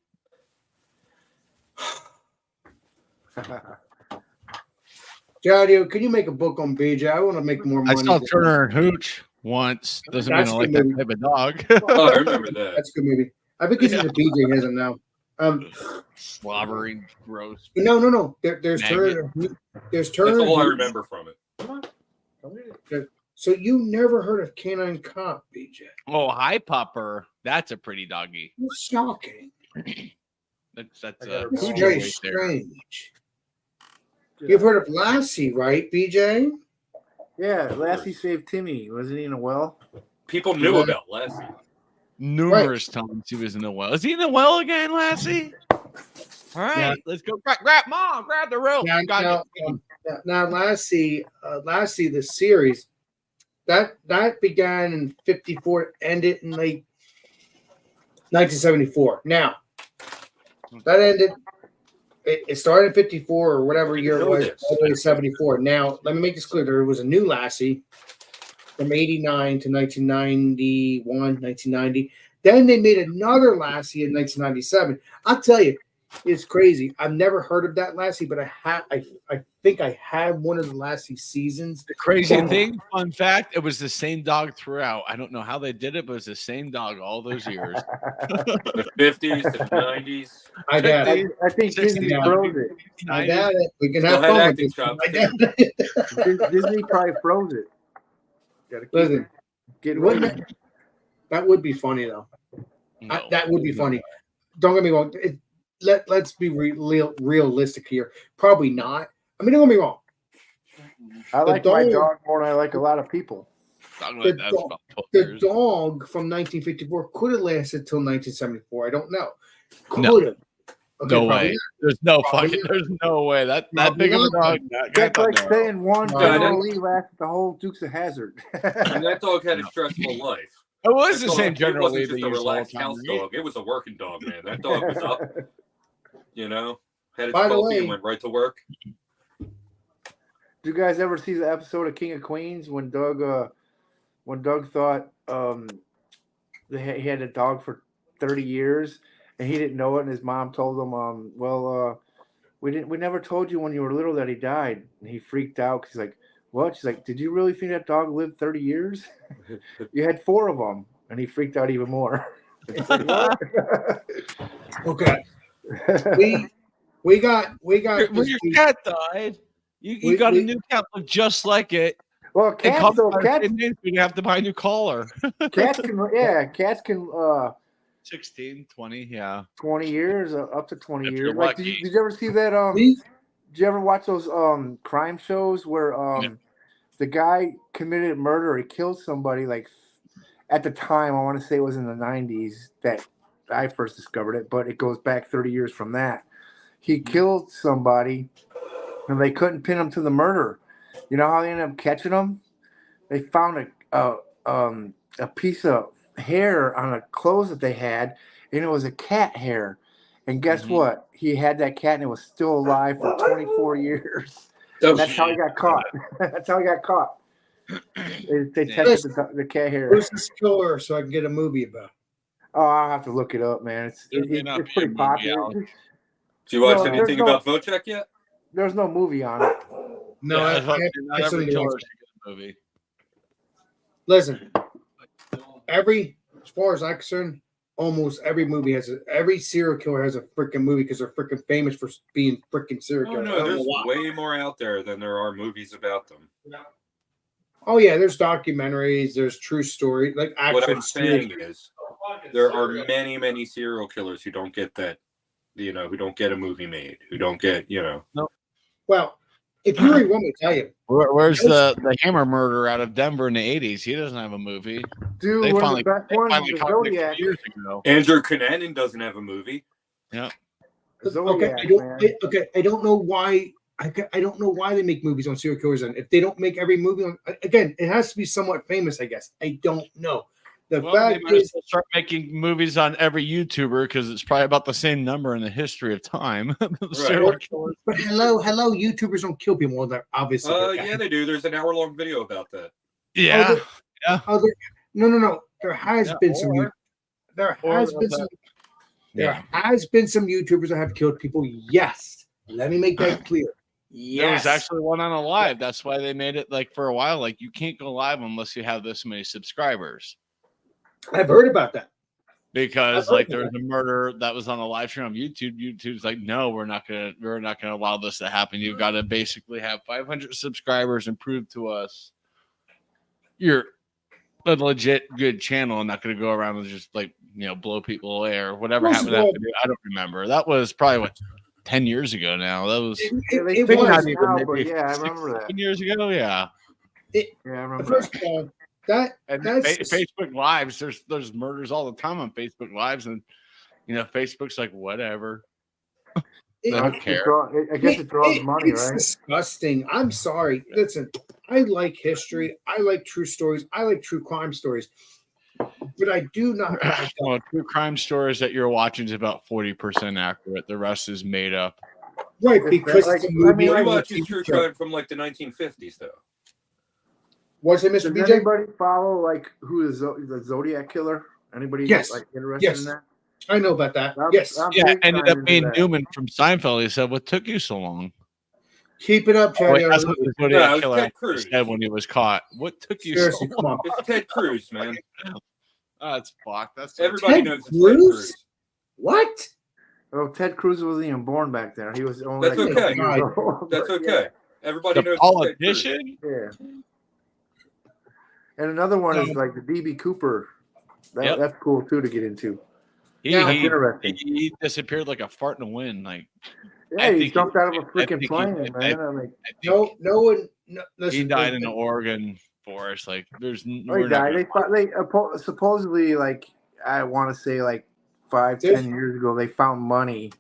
S1: Jadio, can you make a book on BJ? I want to make more
S5: I
S1: money.
S5: saw Turner and Hooch once. Doesn't mean
S1: That's
S5: I like
S1: good
S5: that type of dog.
S2: Oh, I remember that.
S1: That's a good movie. I think he's in the BJ has him now.
S5: Slobbery, gross.
S1: No. There's
S5: Maggot.
S1: Turner. There's
S2: That's
S1: Turner.
S2: all I remember from it.
S1: So you never heard of Canine Cop, BJ?
S5: Oh, High Popper. That's a pretty doggy.
S1: It's shocking.
S5: That's
S7: I
S5: a
S7: gotta
S1: It's
S7: Oh,
S5: Cujo
S1: very
S5: right there.
S1: strange. You've heard of Lassie, right, BJ?
S7: Yeah, Lassie saved Timmy. Wasn't he in a well?
S2: People knew about Lassie.
S5: Numerous times he was in the well. Is he in the well again, Lassie? All right,
S1: Yeah.
S5: let's go. Grab mom. Grab the rope.
S1: Now, Lassie, the series that began in '54, ended in like 1974. Now, that ended. It started in '54 or whatever year it
S2: know
S1: was,
S2: this.
S1: all the way to '74. Now, let me make this clear: there was a new Lassie from '89 to 1991, 1990. Then they made another Lassie in 1997. I'll tell you, it's crazy. I've never heard of that Lassie, but I think I had one of the Lassie seasons.
S5: The crazy thing, fun fact, it was the same dog throughout. I don't know how they did it, but it was the same dog all those years.
S2: The 50s, the 90s.
S1: I got it.
S7: I think Disney
S1: Yeah.
S7: froze it.
S1: I got it. We can
S2: Still
S1: have
S2: had
S1: fun with
S2: acting
S1: this.
S2: chops,
S1: I got it.
S7: Disney probably froze it. Gotta keep
S1: Listen,
S7: get
S1: wouldn't
S7: ready.
S1: that would be funny though.
S5: No.
S1: That would be funny. Don't get me wrong. Let's be realistic here. Probably not. I mean, don't get me wrong.
S7: I like
S1: the
S7: my
S1: dog-
S7: dog more than I like a lot of people.
S5: Dog
S1: the
S5: like that was
S1: dog-
S5: about 12
S1: The
S5: years.
S1: dog from 1954 could have lasted till 1974. I don't know. Could
S5: No.
S1: have.
S5: No way. There's no
S1: Probably
S5: fucking.
S1: not.
S5: There's no way. That
S1: Probably
S5: big of a
S1: not.
S5: dog. That guy
S7: That's like
S5: thought no.
S7: saying one
S1: No,
S7: General
S2: that-
S7: Lee lasted the whole Dukes of Hazzard.
S2: And that dog had a stressful life.
S5: It was
S2: That
S5: the same
S2: dog-
S5: General
S2: It
S5: Lee
S2: wasn't
S5: that
S2: just a
S5: used all
S2: relaxed
S5: the time.
S2: house dog. It was a working dog, man. That dog was up. You know, had its
S1: By the
S2: coffee
S1: way-
S2: and went right to work.
S7: Do you guys ever see the episode of King of Queens when Doug thought he had a dog for 30 years and he didn't know it, and his mom told him, we never told you when you were little that he died, and he freaked out because he's like, what? She's like, did you really think that dog lived 30 years? You had 4 of them, and he freaked out even more. It's like, what?
S1: Okay. We got
S5: When
S1: this
S5: your
S1: dude-
S5: cat died, you
S1: We-
S5: got a
S1: we-
S5: new cat look just like it.
S7: Well,
S5: And
S7: cats though, cats
S5: you have to buy a new collar.
S7: cats can
S5: 16, 20, yeah.
S7: 20 years up to 20
S5: If
S7: years.
S5: you're
S7: Like,
S5: lucky.
S7: did you ever see that?
S1: we-
S7: Did you ever watch those crime shows where the guy committed murder? He killed somebody. Like at the time, I want to say it was in the 90s that I first discovered it, but it goes back 30 years from that. He killed somebody, and they couldn't pin him to the murder. You know how they ended up catching him? They found a piece of hair on a clothes that they had, and it was a cat hair. And guess what? He had that cat, and it was still alive for 24 years.
S2: Oh,
S7: That's how he got caught. That's how he got caught. They tested the cat hair.
S1: Who's this killer so I can get a movie about?
S7: Oh, I'll have to look it up, man.
S5: There may not
S7: It's
S5: be a
S7: pretty
S5: movie
S7: popular.
S5: out.
S2: Do you watch
S7: No,
S2: anything
S7: there's no-
S2: about Vocek yet?
S7: There's no movie on it.
S1: No,
S5: Yeah,
S1: I
S5: not every
S1: somebody
S5: killer
S1: else.
S5: should get a movie.
S1: Listen, as far as I'm concerned, almost every movie every serial killer has a freaking movie because they're freaking famous for being freaking serial
S2: Oh
S1: killers. I
S2: no,
S1: don't know
S2: there's
S1: why.
S2: way more out there than there are movies about them.
S1: Oh yeah, there's documentaries, there's true story, like
S2: What
S1: actual
S2: I'm saying is, there are many, many serial killers who don't get that, who don't get a movie made, who don't get,
S1: Well, if you really want me to tell you,
S5: Where's the Hammer murder out of Denver in the 80s? He doesn't have a movie.
S7: Dude,
S5: They
S7: one
S5: finally,
S7: of the best
S5: they
S7: ones
S5: finally
S7: is
S5: caught Nick
S7: Zodiac.
S5: years ago.
S2: Andrew Cunanan doesn't have a movie.
S7: Zodiac,
S1: I don't know why. I don't know why they make movies on serial killers, and if they don't make every movie on, again, it has to be somewhat famous, I guess. I don't know. The
S5: Well, they
S1: fact
S5: might as
S1: is,
S5: well start making movies on every YouTuber because it's probably about the same number in the history of time. Serial killers.
S1: but hello, YouTubers don't kill people. Well, they're obviously.
S2: Yeah, they do. There's an hour-long video about that.
S5: Yeah.
S1: No. There has been some.
S5: or-
S1: There
S5: or
S1: has been
S5: the-
S1: some.
S5: Yeah.
S1: There has been some YouTubers that have killed people. Yes, let me make that clear.
S5: There was
S1: Yes,
S5: actually one on a live. That's why they made it like for a while. Like you can't go live unless you have this many subscribers.
S1: I've heard about that.
S5: Because
S1: I've
S5: like
S1: heard
S5: there
S1: of
S5: was a murder that was on a live stream on YouTube. YouTube's like, no, we're not gonna allow this to happen. You've got to basically have 500 subscribers and prove to us you're a legit good channel and not gonna go around and just like blow people away or whatever
S1: First
S5: happened
S1: of all-
S5: after. I don't remember. That was probably 10 years ago now. That was
S7: Yeah, they
S1: It
S7: figured
S1: was
S7: it out, but yeah, I remember that.
S5: 10 years ago. Yeah.
S7: Yeah, I remember
S1: First
S7: that.
S1: of all, that
S5: And
S1: that's
S5: Facebook Lives, there's murders all the time on Facebook Lives, and Facebook's like whatever.
S1: it-
S5: I don't care.
S7: I guess it draws money,
S1: it's
S7: right?
S1: disgusting. I'm sorry. Listen, I like history. I like true stories. I like true crime stories. But I do not like
S5: Well, true crime stories that you're watching is about 40% accurate. The rest is made up.
S1: right because
S7: Like,
S1: it's a
S7: I
S1: movie.
S7: mean,
S2: We
S7: like,
S2: watch
S1: TV
S2: true
S1: show.
S2: crime from like the 1950s, though.
S1: What's it, Mr.
S7: Does
S1: BJ?
S7: anybody follow like who is the Zodiac killer? Anybody
S1: Yes.
S7: like interested
S1: Yes.
S7: in that?
S1: I know about that.
S7: I'm-
S1: Yes.
S7: I'm
S5: Yeah,
S7: big
S5: ended
S7: time
S5: up
S7: into
S5: being
S7: that.
S5: Newman from Seinfeld. He said, "What took you so long?"
S1: Keep it up,
S5: Oh,
S1: Teddy.
S5: that's what the
S2: No, it
S5: Zodiac
S2: was
S5: killer
S2: Ted
S5: actually
S2: Cruz.
S5: said when he was caught. What took you
S1: Seriously,
S5: so
S1: come
S5: long?
S1: on.
S2: It's Ted Cruz, man.
S5: Oh, it's fucked. That's
S2: Everybody
S1: Ted
S2: knows it's Ted
S1: Cruz?
S2: Cruz.
S1: What?
S7: Oh, Ted Cruz wasn't even born back then. He was only
S2: That's
S7: like
S2: okay.
S7: 20 years old.
S2: That's
S7: But,
S2: okay. Everybody
S5: the
S2: knows it's Ted Cruz.
S5: politician.
S7: Yeah. And another one is like the DB Cooper.
S5: Yep.
S7: That's cool too to get into.
S5: He,
S1: Yeah,
S7: That's
S5: he,
S7: interesting.
S5: he disappeared like a fart in the wind. Like
S7: Yeah,
S5: I
S7: he
S5: think
S7: jumped
S5: he-
S7: out of a
S5: I
S7: freaking
S5: think he-
S7: plane,
S5: I-
S7: man. I mean,
S5: I think
S1: No one. No, listen,
S5: he died in the Oregon forest. Like there's
S7: oh,
S5: we're
S7: he
S5: not
S7: died.
S5: gonna-
S7: They supposedly like I want to say like 5-10 years ago they found money.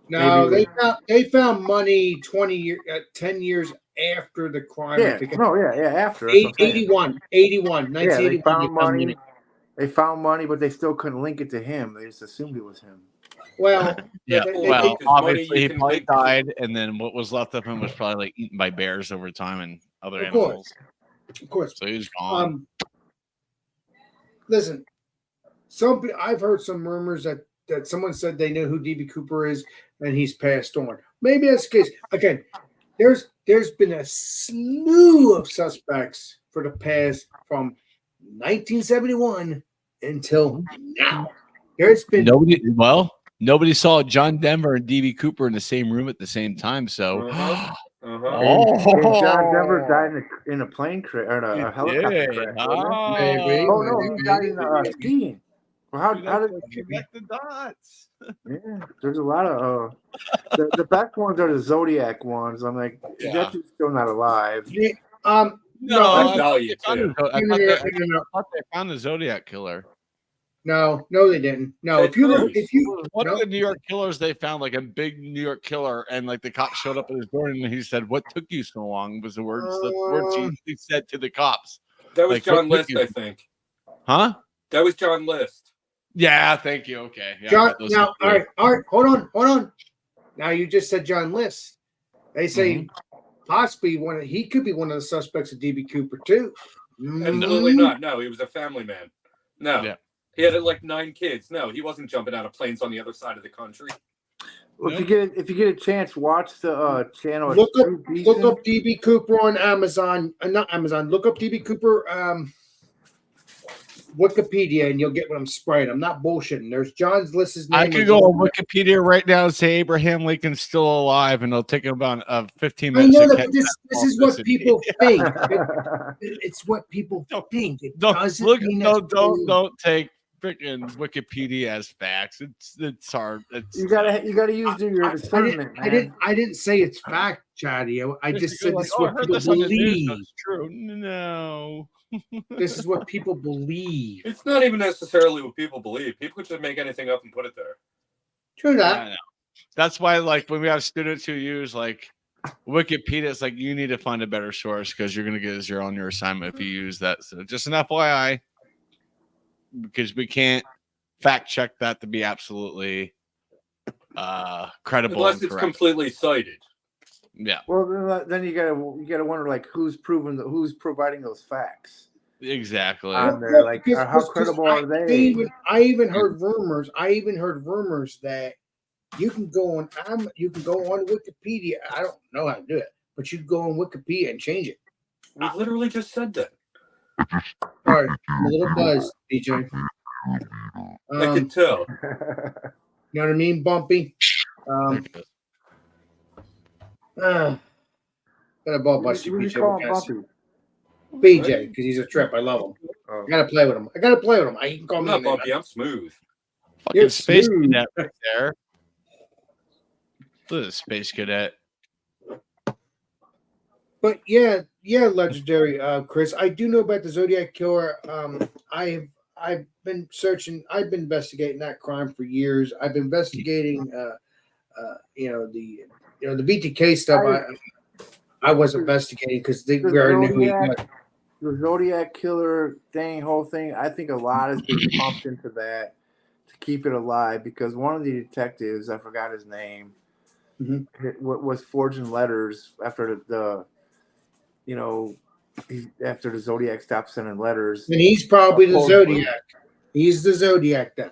S1: No,
S7: Maybe-
S1: they found money 10 years after the crime.
S7: Yeah,
S1: because
S7: no, yeah, after. That's what I'm saying.
S1: 81,
S7: Yeah,
S1: 1981.
S7: they found money. They found money, but they still couldn't link it to him. They just assumed it was him.
S1: Well,
S5: Yeah,
S1: they-
S2: Well,
S5: well,
S2: because money
S5: obviously
S2: you
S5: he
S2: can
S5: probably
S2: link to-
S5: died, and then what was left of him was probably like eaten by bears over time and other
S1: Of course.
S5: animals.
S1: of course.
S5: So he was gone.
S1: Listen, I've heard some rumors that someone said they know who DB Cooper is and he's passed on. Maybe that's the case. Again, there's been a slew of suspects for the past from 1971 until now. There's been
S5: Nobody. Well, Nobody saw John Denver and DB Cooper in the same room at the same time. So,
S2: Uh-huh.
S7: And John Denver died in a plane crash or a helicopter crash. Wasn't it?
S1: Maybe.
S7: Oh no, he died in skiing. Well, how did
S5: connect the dots?
S7: Yeah, there's a lot of the back ones are the Zodiac ones. I'm like,
S5: Yeah.
S7: that dude's still not alive.
S1: Yeah,
S5: No,
S2: I
S5: I
S2: tell you,
S5: thought
S2: too.
S5: they found the Zodiac killer.
S1: no, they didn't. No,
S2: Ted
S1: if you look,
S2: Cruz.
S1: if you
S5: One
S1: no,
S5: of the New York killers they found, like a big New York killer, and like the cop showed up at his door and he said, "What took you so long?" Was the words he said to the cops.
S2: That was
S5: Like,
S2: John
S5: what
S2: List,
S5: took you-
S2: I think.
S5: Huh?
S2: That was John List.
S5: Yeah, thank you. Okay. Yeah,
S1: John.
S5: I got those
S1: Now,
S5: two.
S1: all right, hold on. Now you just said John List. They say possibly he could be one of the suspects of DB Cooper too.
S2: Absolutely not. No, he was a family man. No.
S5: Yeah.
S2: He had like 9 kids. No, he wasn't jumping out of planes on the other side of the country.
S7: Well, if you get a chance, watch the channel.
S1: Look
S7: It's
S1: up
S7: pretty
S1: Look
S7: decent.
S1: up DB Cooper on Amazon. Not Amazon. Look up DB Cooper Wikipedia, and you'll get what I'm spraying. I'm not bullshitting. There's John's list. His name
S5: I could
S1: is
S5: go
S1: on
S5: on Wikipedia right now and say Abraham Lincoln's still alive, and it'll take about 15
S1: I
S5: minutes.
S1: know
S5: to
S1: that,
S5: catch
S1: but this is what people think. It's what people think. It doesn't mean that's true.
S5: Don't take freaking Wikipedia as facts. It's hard.
S7: You gotta use your discernment, man.
S1: I didn't say it's fact, Chatty. I just said this is
S5: I
S1: what
S5: heard
S1: people
S5: this on the news.
S1: believe.
S5: That's true. No.
S1: This is what people believe.
S2: It's not even necessarily what people believe. People just make anything up and put it there.
S1: True
S5: I
S1: that.
S5: know. That's why, like, when we have students who use like Wikipedia, it's like you need to find a better source because you're going to get a 0 on your assignment if you use that. So just an FYI, because we can't fact check that to be absolutely credible.
S2: Unless
S5: and
S2: it's
S5: correct.
S2: completely cited.
S5: Yeah,
S7: Well, then you gotta wonder like who's providing those facts.
S5: exactly.
S7: They're like,
S1: Because-
S7: how
S1: because
S7: credible are they?
S1: I even heard rumors. that you can go on Wikipedia. I don't know how to do it, but you go on Wikipedia and change it.
S2: We literally just said that.
S1: All right, I'm a little buzzed, DJ.
S2: I can tell.
S1: You know what I mean, Bumpy? Got a ball by
S7: What do you call him, Bumpy?
S1: BJ, because he's a trip. I love him.
S7: Oh.
S1: I gotta play with him. He can call
S2: I'm
S1: me.
S2: not
S1: anything.
S2: bumpy. I'm smooth.
S5: Fucking
S1: You're
S5: space
S1: smooth.
S5: cadet right there. Look at the space cadet.
S1: But yeah, legendary, Chris. I do know about the Zodiac killer. I've been searching. I've been investigating that crime for years. I've been investigating, the BTK stuff. I was investigating because we already knew who he was.
S7: The Zodiac killer whole thing. I think a lot has been pumped into that to keep it alive because one of the detectives, I forgot his name, was forging letters after after the Zodiac stopped sending letters.
S1: And he's probably the Zodiac. He's the Zodiac then.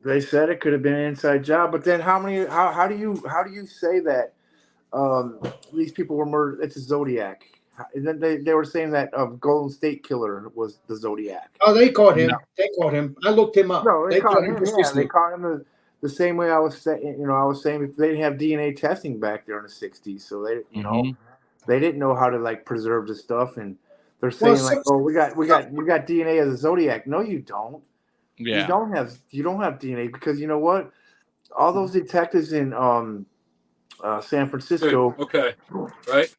S7: They said it could have been an inside job, but then how do you say that these people were murdered? It's a Zodiac. And then they were saying that Golden State Killer was the Zodiac.
S1: Oh, they caught him.
S5: No.
S1: They caught him. I looked him up.
S7: No, they caught him. Yeah,
S1: precisely.
S7: they caught him the same way I was saying. I was saying if they didn't have DNA testing back there in the '60s, so they they didn't know how to like preserve the stuff, and they're saying we got DNA as a Zodiac. No, you don't.
S5: Yeah.
S7: You don't have DNA because you know what? All those detectives in San Francisco.
S2: Okay. Right.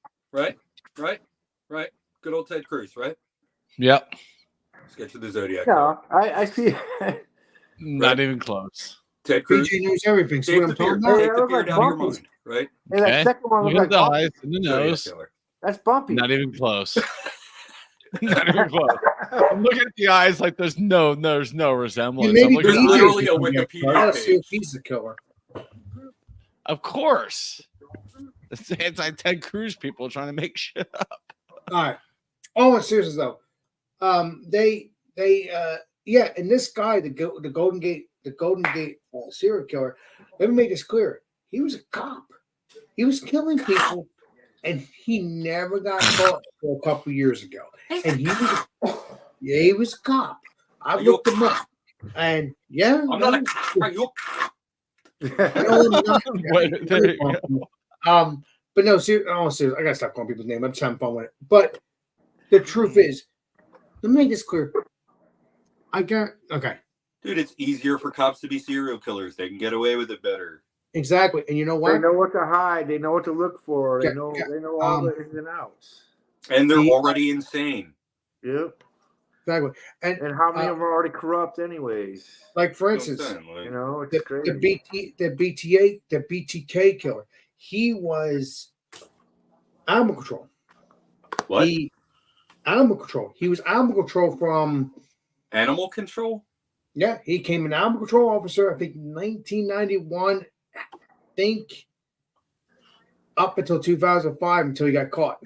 S2: Good old Ted Cruz, right?
S5: Yep.
S2: Let's get to the Zodiac.
S7: Yeah, I see.
S5: Not even close.
S2: Ted Cruz.
S1: BJ knows everything. See
S2: Take
S1: what
S2: the
S1: I'm talking
S2: beard,
S1: about?
S2: take the
S7: Yeah,
S2: beard
S7: like
S2: out of your
S7: Bumpy.
S2: mind, right?
S7: Hey, that second one
S5: Look
S7: looks
S5: at the
S7: like
S5: eyes and the
S2: Zodiac
S5: nose.
S2: killer.
S7: that's Bumpy.
S5: Not even close. Not even close. I'm looking at the eyes like there's no resemblance.
S1: Maybe
S5: I'm looking
S2: There's
S5: at the eyes.
S2: literally a Wikipedia
S1: I'll see
S2: page.
S1: if he's the killer.
S5: Of course. It's the anti-Ted Cruz people trying to make shit up.
S1: All right. Oh, and seriously though, and this guy, the Golden Gate serial killer. Let me make this clear. He was a cop. He was killing people, and he never got caught for a couple years ago. And he was a cop. I looked him up, and
S2: I'm not a cop. Are you?
S5: Wait, there you go.
S1: But no, seriously, I gotta stop calling people's names. I'm just having fun with it. But the truth is, let me make this clear. Okay,
S2: Dude, it's easier for cops to be serial killers. They can get away with it better.
S1: exactly. And you know
S7: They
S1: what?
S7: know what to hide. They know what to look for. They
S1: Yeah,
S7: know.
S1: yeah.
S7: They know all the ins and outs.
S2: And they're
S1: The-
S2: already insane.
S7: Yep.
S1: Exactly. And
S7: And how many of them are already corrupt, anyways?
S1: like for
S2: That's what I'm
S1: instance,
S2: saying, like,
S7: You know, it's crazy.
S1: the BTK killer, he was animal control.
S2: what?
S1: Animal control. He was animal control from
S2: Animal control?
S1: yeah. He came an animal control officer. I think 1991. I think up until 2005 until he got caught.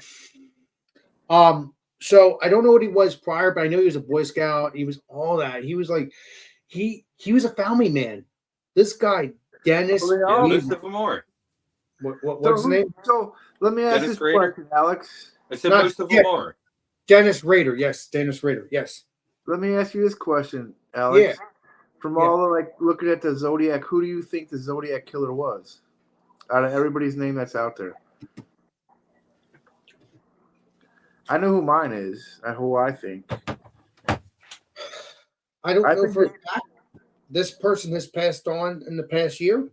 S1: So I don't know what he was prior, but I know he was a Boy Scout. He was all that. He was like he was a family man. This guy, Dennis.
S7: Well, they
S2: Yeah,
S7: all-
S2: most of them are.
S1: What's his name?
S7: So let me ask
S2: Dennis
S7: this
S2: Rader?
S7: question, Alex.
S2: I said
S1: Not
S2: most of
S1: yet.
S2: them are.
S1: Dennis Rader. Yes, Dennis Rader. Yes.
S7: Let me ask you this question, Alex.
S1: Yeah.
S7: From
S1: Yeah.
S7: all the looking at the Zodiac, who do you think the Zodiac killer was? Out of everybody's name that's out there. I know who mine is. Who I think.
S1: I don't
S7: I
S1: know
S7: think
S1: for a fact. This person has passed on in the past year.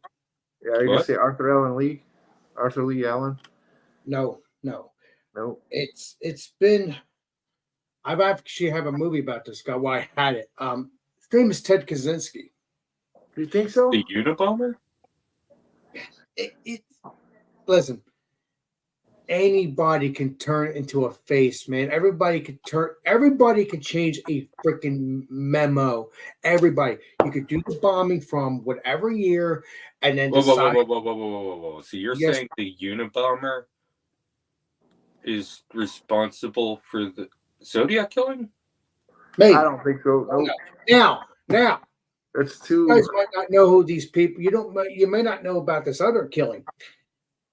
S7: Yeah, are you gonna
S2: What?
S7: say Arthur Lee Allen?
S1: No.
S7: No.
S1: It's been. I've actually have a movie about this guy. Why I had it. His name is Ted Kaczynski.
S7: Do you think so?
S2: The Unabomber?
S1: Listen. Anybody can turn into a face, man. Everybody can change a freaking memo. Everybody. You could do the bombing from whatever year and then
S2: Whoa,
S1: decide.
S2: whoa. So you're
S1: Yes.
S2: saying the Unabomber is responsible for the Zodiac killing?
S1: Maybe.
S7: I don't think so. Nope.
S1: Now,
S7: It's
S1: you
S7: too.
S1: guys might not know who these people. You may not know about this other killing,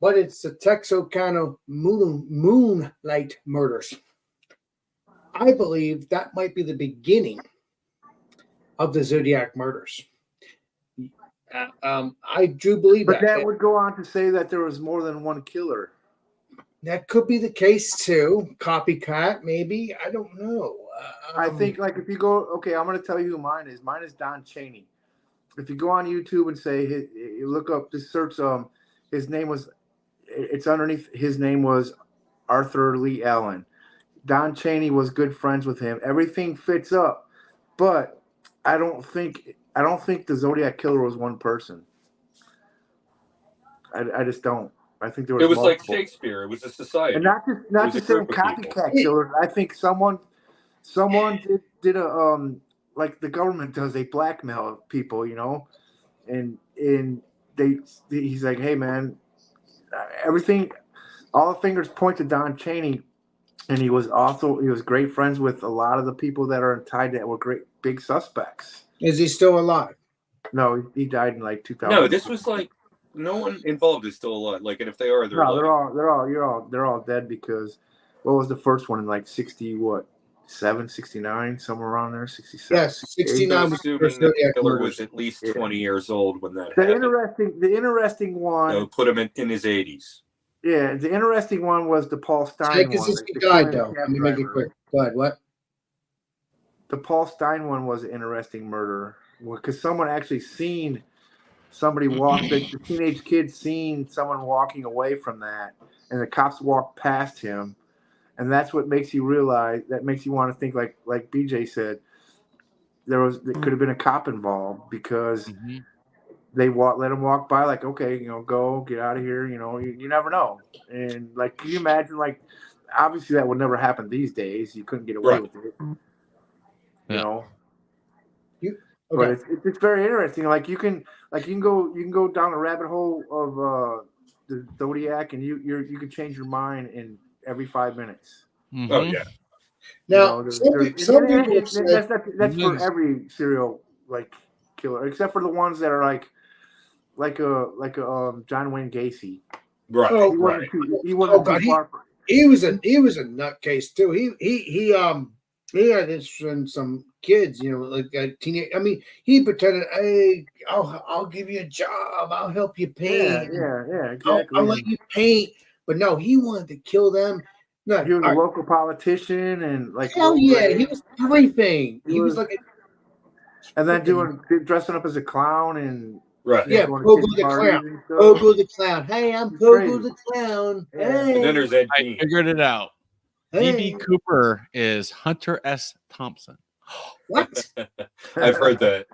S1: but it's the Texarkana Moonlight murders. I believe that might be the beginning of the Zodiac murders. I do believe
S7: But
S1: that.
S7: that would go on to say that there was more than one killer.
S1: That could be the case too. Copycat, maybe. I don't know.
S7: I think, like, if you go, okay, I'm going to tell you who mine is. Mine is Don Chaney. If you go on YouTube and say, you look up, just search, his name was, it's underneath, his name was Arthur Lee Allen. Don Chaney was good friends with him. Everything fits up, but I don't think the Zodiac killer was one person. I just don't. I think there was.
S2: It was like
S7: multiple.
S2: Shakespeare. It was a society.
S7: And not
S2: was
S7: just
S2: a
S7: saying
S2: group of people.
S7: copycat killers. I think someone did a like the government does. They blackmail people, you know, and he's like, hey man, everything, all the fingers point to Don Chaney, and he was great friends with a lot of the people that are tied that were great big suspects.
S1: Is he still alive?
S7: No, he died in like 2000.
S2: No, this was like no one involved is still alive. Like, and if they are, they're
S7: No,
S2: alive.
S7: they're all dead because what was the first one in like 67, 69, somewhere around there, 67.
S1: Yes, 69 was the
S2: Assuming
S1: first
S2: the
S1: Zodiac
S2: killer
S1: murders.
S2: was at least
S7: Yeah.
S2: 20 years old when that
S7: The
S2: happened.
S7: interesting one.
S2: So put him in his 80s.
S7: Yeah, the interesting one was the Paul Stein
S1: Ted
S7: one.
S1: Kaczynski
S7: the
S1: died
S7: killing
S1: though.
S7: cab
S1: Let me make it
S7: driver.
S1: quick. Go ahead. What?
S7: The Paul Stein one was an interesting murder because someone actually seen somebody walk. The teenage kid seen someone walking away from that, and the cops walked past him, and that's what makes you realize. That makes you want to think like BJ said. There could have been a cop involved because they let him walk by. Like, okay, go get out of here. You never know. And like, can you imagine? Like, obviously that would never happen these days. You couldn't get away
S2: Right.
S7: with it.
S5: Yeah.
S7: You know.
S1: Okay.
S7: But it's very interesting. Like you can go down a rabbit hole of the Zodiac, and you can change your mind in every 5 minutes.
S2: Oh, yeah.
S1: Now,
S7: There's-
S1: some
S7: and
S1: people say,
S7: that's for every serial like killer, except for the ones that are like John Wayne Gacy.
S2: Right.
S1: Oh,
S7: He
S2: right.
S7: wasn't too
S1: God,
S7: far.
S1: he was a nutcase too. He He had this from some kids, you know, like a teenage. I mean, he pretended, "Hey, I'll give you a job. I'll help you
S7: Yeah,
S1: paint.
S7: yeah,
S1: I'll
S7: exactly.
S1: let you paint." But no, he wanted to kill them. No,
S7: He was
S1: all
S7: a
S1: right,
S7: local politician and like
S1: hell
S7: Will
S1: yeah, he
S7: Ray.
S1: was everything.
S7: He
S1: He was
S7: was-
S1: like,
S7: And then dressing up as a clown and
S2: Right.
S1: yeah,
S7: going to
S1: Pogo
S7: kids'
S1: the
S7: parties
S1: Clown.
S7: and stuff.
S1: Pogo the Clown. Hey, I'm
S7: He's
S1: Pogo
S7: crazy.
S1: the Clown.
S7: Yeah.
S1: Hey,
S2: And then there's Ed
S5: I
S2: Gein.
S5: figured it out.
S1: hey.
S5: DB Cooper is Hunter S. Thompson.
S1: What?
S2: I've heard that.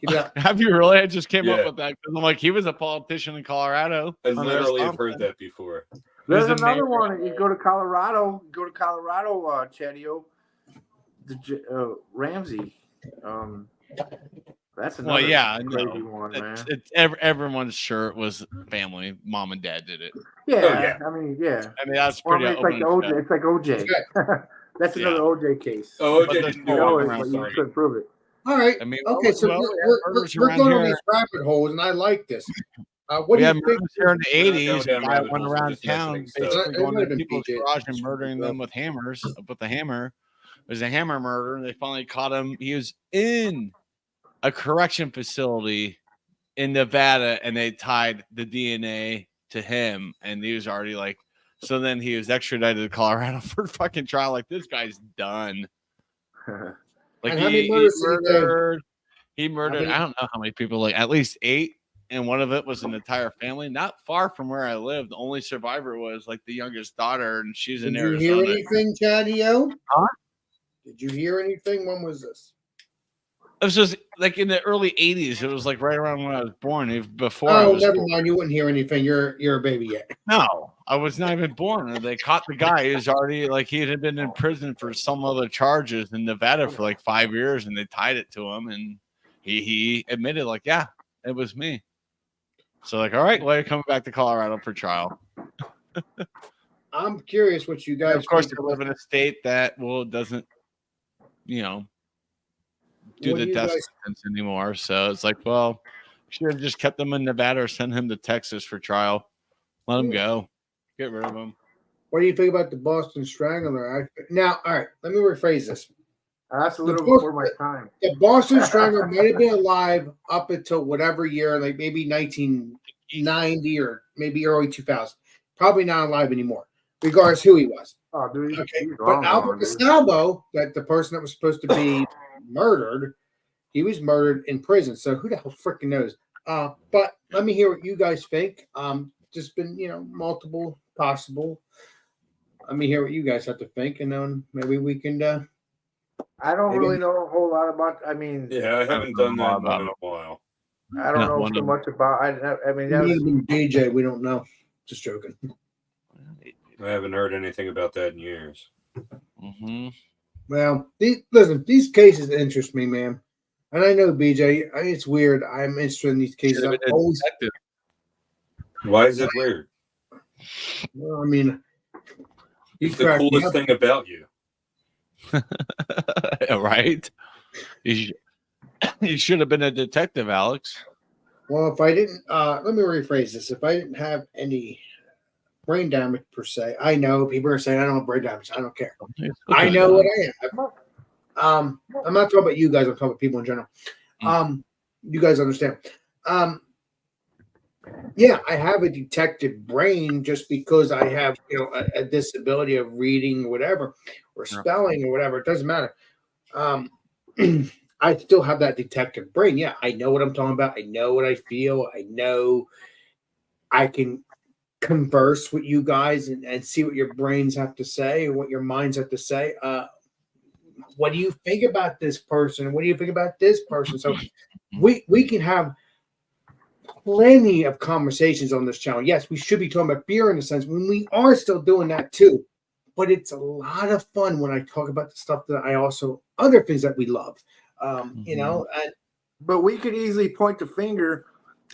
S1: Keep it up.
S5: Have you really? I just came up
S2: Yeah.
S5: with that because I'm like, he was a politician in Colorado.
S2: I
S5: Hunter S.
S2: literally have
S5: Thompson.
S2: heard that before.
S7: There's
S5: He was a
S7: another
S5: mayor.
S7: one. You go to Colorado, Chatio. Ramsey. That's another
S5: Well, yeah,
S7: crazy
S5: no.
S7: one, man.
S5: Everyone's shirt was family. Mom and dad did it.
S7: Yeah,
S2: Oh, yeah.
S7: I mean, yeah.
S5: I mean, that's
S7: Well, I
S5: pretty
S7: mean, it's like
S5: open.
S7: the
S5: and
S7: OJ. It's like OJ. That's
S5: Yeah.
S7: another OJ case.
S2: Oh,
S5: But
S2: OJ
S5: there's
S2: didn't
S5: no
S2: do
S5: walking
S2: it.
S5: around
S7: But you
S2: Sorry.
S7: couldn't prove it.
S1: All right.
S5: I mean,
S1: Okay, so
S5: well, we had
S1: we're
S5: murders
S1: going
S5: around
S1: on
S5: here.
S1: these rabbit holes, and I like this. What
S5: We
S1: do
S5: had
S1: you think?
S5: murders here in the
S2: We're not
S5: 80s.
S2: going down
S5: A guy
S2: rabbit
S5: went
S2: holes, we're
S5: around
S2: just
S5: town,
S2: mentioning stuff.
S5: basically
S1: It
S5: going
S1: might
S5: to
S1: have been
S5: people's
S1: PJ.
S5: garage and murdering them with hammers. With the hammer, it was a hammer murder, and they finally caught him. He was in a correction facility in Nevada, and they tied the DNA to him, and he was already like. So then he was extradited to Colorado for fucking trial. Like, this guy's done. Like,
S1: And how many murders did he do?
S5: murdered. He murdered.
S1: many-
S5: I don't know how many people. Like, at least 8, and one of it was an entire family, not far from where I live. The only survivor was like the youngest daughter, and she's in
S1: Did you hear
S5: Arizona.
S1: anything, Chadio?
S5: Huh?
S1: Did you hear anything? When was this?
S5: It was just like in the early 80s. It was like right around when I was born. Before I
S1: Oh,
S5: was
S1: never
S5: born.
S1: mind. You wouldn't hear anything. You're a baby yet.
S5: No, I was not even born. And they caught the guy who's already like he had been in prison for some other charges in Nevada for like 5 years, and they tied it to him, and he admitted like, yeah, it was me. So like, all right, well, you're coming back to Colorado for trial.
S1: I'm curious what you guys.
S5: Of course,
S1: think
S5: they live in a state that doesn't, do
S1: What
S5: the
S1: do you
S5: death
S1: guys-
S5: sentence anymore. So it's like, well, should have just kept them in Nevada or send him to Texas for trial. Let him go. Get rid of him.
S1: What do you think about the Boston Strangler? Now, all right, let me rephrase this.
S7: That's a little
S1: The book-
S7: before my time.
S1: The Boston Strangler might have been alive up until whatever year, like maybe 1990 or maybe early 2000. Probably not alive anymore, regardless who he was.
S7: Oh, dude,
S1: Okay,
S7: he's
S1: but
S7: wrong,
S1: Albert
S7: dude.
S1: Castalbo, that the person that was supposed to be murdered, he was murdered in prison. So who the hell freaking knows? But let me hear what you guys think. Just been multiple possible. Let me hear what you guys have to think, and then maybe we can.
S7: I don't
S1: maybe-
S7: really know a whole lot about. I mean,
S2: Yeah, I haven't done that one in a while.
S7: I don't
S5: Not
S7: know
S5: one
S7: so
S5: of-
S7: much about. I mean,
S1: It
S7: that
S1: might
S7: was,
S1: have been DJ. We don't know. Just joking.
S2: I haven't heard anything about that in years.
S5: Mm-hmm.
S1: Well, these cases interest me, man. And I know BJ. It's weird. I'm interested in these cases. I'm always,
S2: Why is it weird?
S1: well, I mean, you
S2: It's the
S1: crack me
S2: coolest
S1: up.
S2: thing about you.
S5: Right? You should have been a detective, Alex.
S1: Well, if I didn't, let me rephrase this. If I didn't have any brain damage per se, I know people are saying I don't have brain damage. I don't care. I know what I have. I'm not talking about you guys. I'm talking about people in general. You guys understand? Yeah, I have a detective brain just because I have a disability of reading or whatever, or spelling or whatever. It doesn't matter. I still have that detective brain. Yeah, I know what I'm talking about. I know what I feel. I know I can converse with you guys and see what your brains have to say and what your minds have to say. What do you think about this person? What do you think about this person? So we can have plenty of conversations on this channel. Yes, we should be talking about beer in a sense when we are still doing that too. But it's a lot of fun when I talk about the stuff that I also other things that we love. And
S7: but we could easily point the finger.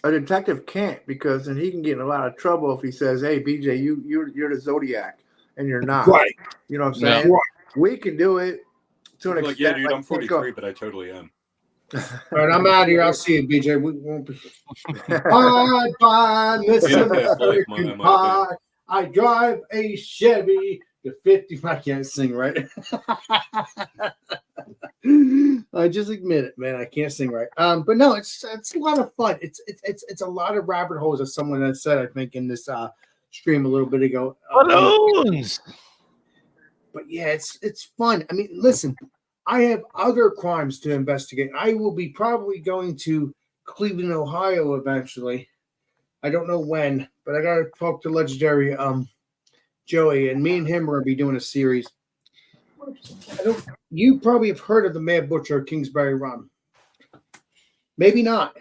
S7: A detective can't, because then he can get in a lot of trouble if he says, "Hey, BJ, you're the Zodiac, and you're not."
S1: right.
S7: You know what I'm
S5: Yeah.
S7: saying? We can do it to an
S2: Like,
S7: extent.
S2: yeah, dude,
S7: like,
S2: I'm 43, but I totally am.
S1: All right, I'm out of here. I'll see you, BJ. We won't be. Bye. Listen,
S2: Yeah, that's life, my
S1: I drive a Chevy The 50, I can't sing, right? I just admit it, man. I can't sing right. But no, it's a lot of fun. It's a lot of rabbit holes, as someone has said, I think, in this stream a little bit ago.
S5: Balloons.
S1: But yeah, it's fun. I mean, listen, I have other crimes to investigate. I will be probably going to Cleveland, Ohio eventually. I don't know when, but I got to talk to legendary Joey, and me and him are going to be doing a series. You probably have heard of the Mad Butcher of Kingsbury Run. Maybe not.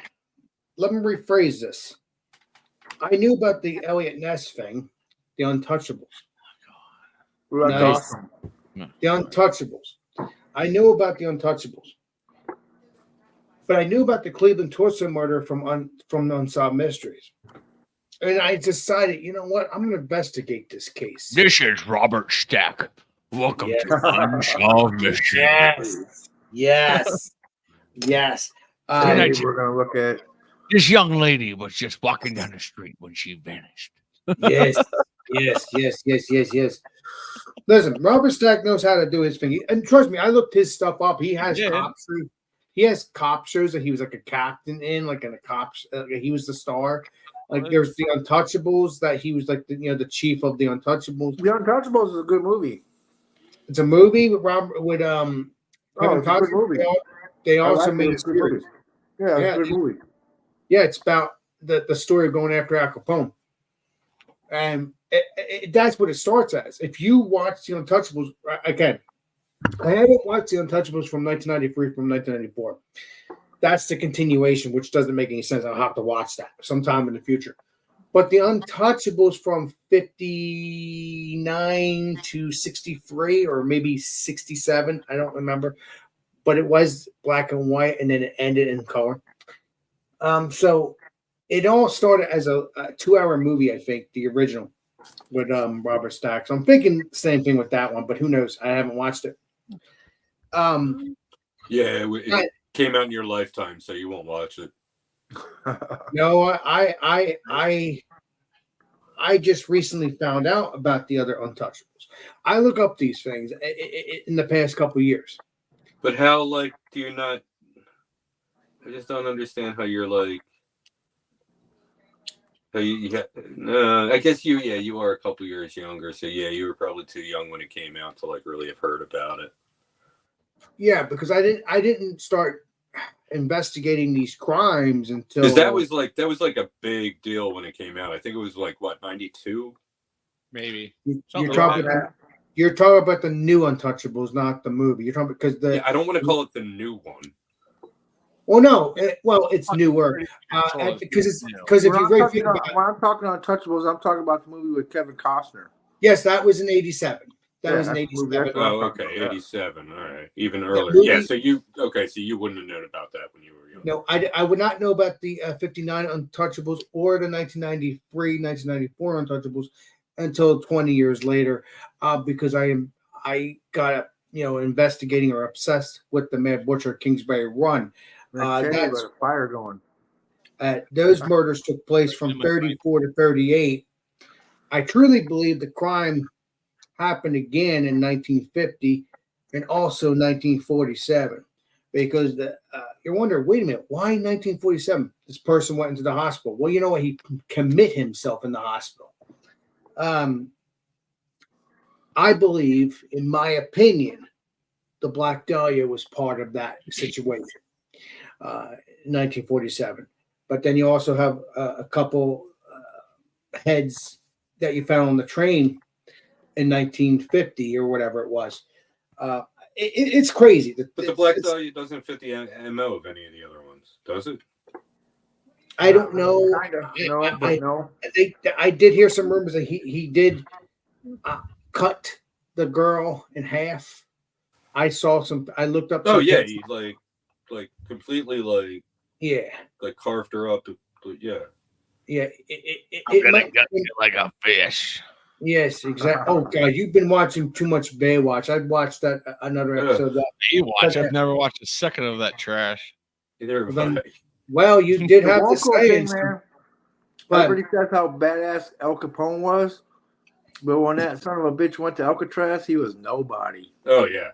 S1: Let me rephrase this. I knew about the Elliot Ness thing, the Untouchables.
S7: That's
S1: Nice.
S7: awesome.
S1: The Untouchables. I knew about the Untouchables. But I knew about the Cleveland torso murder from Unsolved Mysteries. And I decided, you know what? I'm going to investigate this case.
S4: This is Robert Stack. Welcome
S1: Yes.
S4: to Unsolved Mysteries.
S1: Yes. Yes.
S7: Today we're gonna look at
S4: This young lady was just walking down the street when she vanished.
S1: Yes. Listen, Robert Stack knows how to do his thing. And trust me, I looked his stuff up. He has cop shows. He has cop shows that he was like a captain in, like in a cop. He was the star. Like there's the Untouchables that he was like the chief of the Untouchables.
S7: The Untouchables is a good movie.
S1: It's a movie with
S7: it's a good movie.
S1: They
S7: I
S1: also
S7: like
S1: made
S7: it.
S1: a
S7: It's a good
S1: series.
S7: movie. Yeah, it's a good movie.
S1: Yeah, it's about the story of going after Al Capone. And that's what it starts as. If you watch The Untouchables, again, I haven't watched The Untouchables from 1993 from 1994. That's the continuation, which doesn't make any sense. I'll have to watch that sometime in the future. But The Untouchables from 59 to 63 or maybe 67, I don't remember. But it was black and white, and then it ended in color. So it all started as a 2-hour movie, I think, the original with Robert Stack. So I'm thinking the same thing with that one, but who knows? I haven't watched it.
S2: Yeah, it came out in your lifetime, so you won't watch it.
S1: No, I just recently found out about the other Untouchables. I look up these things in the past couple of years.
S2: But how, like, do you not? I just don't understand how you're like. How I guess you are a couple years younger, so yeah, you were probably too young when it came out to like really have heard about it.
S1: Yeah, because I didn't start investigating these crimes until
S2: Because that was like a big deal when it came out. I think it was like what 92.
S5: Maybe.
S1: You're talking about the new Untouchables, not the movie. You're talking because
S2: I don't want to call it the new one.
S1: Well, no, it's newer because if you really think about it,
S7: when I'm talking Untouchables, I'm talking about the movie with Kevin Costner.
S1: yes, that was in '87. That was in
S7: that's the movie.
S1: '87.
S2: Oh, okay, 87. All right, even earlier.
S1: movie-
S2: Yeah, so you wouldn't have known about that when you were young.
S1: No, I would not know about the 59 Untouchables or the 1993, 1994 Untouchables until 20 years later, because I got investigating or obsessed with the Mad Butcher Kingsbury Run.
S7: That's a fire going.
S1: Those murders took place from 34 to 38. I truly believe the crime happened again in 1950 and also 1947 because you're wondering, wait a minute, why 1947? This person went into the hospital. Well, you know what? He commit himself in the hospital. I believe, in my opinion, the Black Dahlia was part of that situation. 1947, but then you also have a couple heads that you found on the train in 1950 or whatever it was. It's crazy.
S2: But the Black Dahlia doesn't fit the MO of any of the other ones, does it?
S1: I don't know.
S7: No.
S1: I did hear some rumors that he did cut the girl in half. I saw some. I looked up.
S2: Oh
S1: some
S2: yeah,
S1: pictures.
S2: he like completely like carved her up. Yeah.
S4: I'm gonna gut you like a fish.
S1: Yes, exactly. Oh God, you've been watching too much Baywatch. I'd watched that another episode.
S5: I've never watched a second of that trash.
S1: Well, you did have to say it.
S7: Man. Everybody says how badass Al Capone was. But when that son of a bitch went to Alcatraz, he was nobody.
S2: Oh yeah.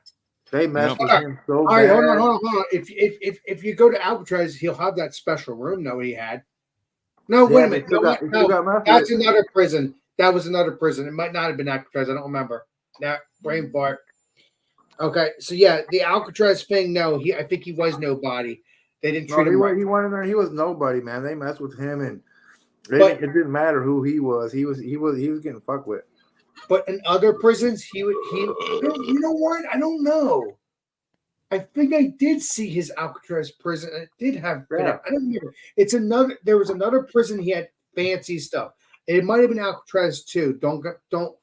S7: They messed with him so
S1: All right,
S7: bad.
S1: hold on. If you go to Alcatraz, he'll have that special room. No, he had. No, wait a minute.
S7: Still
S1: No,
S7: got, he still got messed
S1: that's
S7: with.
S1: another prison. That was another prison. It might not have been Alcatraz. I don't remember. Now, brain fart. Okay, so yeah, the Alcatraz thing. No, I think he was nobody. They didn't
S7: No,
S1: treat him right.
S7: he went in there. He was nobody, man. They messed with him, and
S1: But-
S7: it didn't matter who he was. He was getting fucked with.
S1: But in other prisons, he you know what? I don't know. I think I did see his Alcatraz prison. It did have.
S7: Yeah.
S1: I don't remember. There was another prison. He had fancy stuff. It might have been Alcatraz too. Don't quote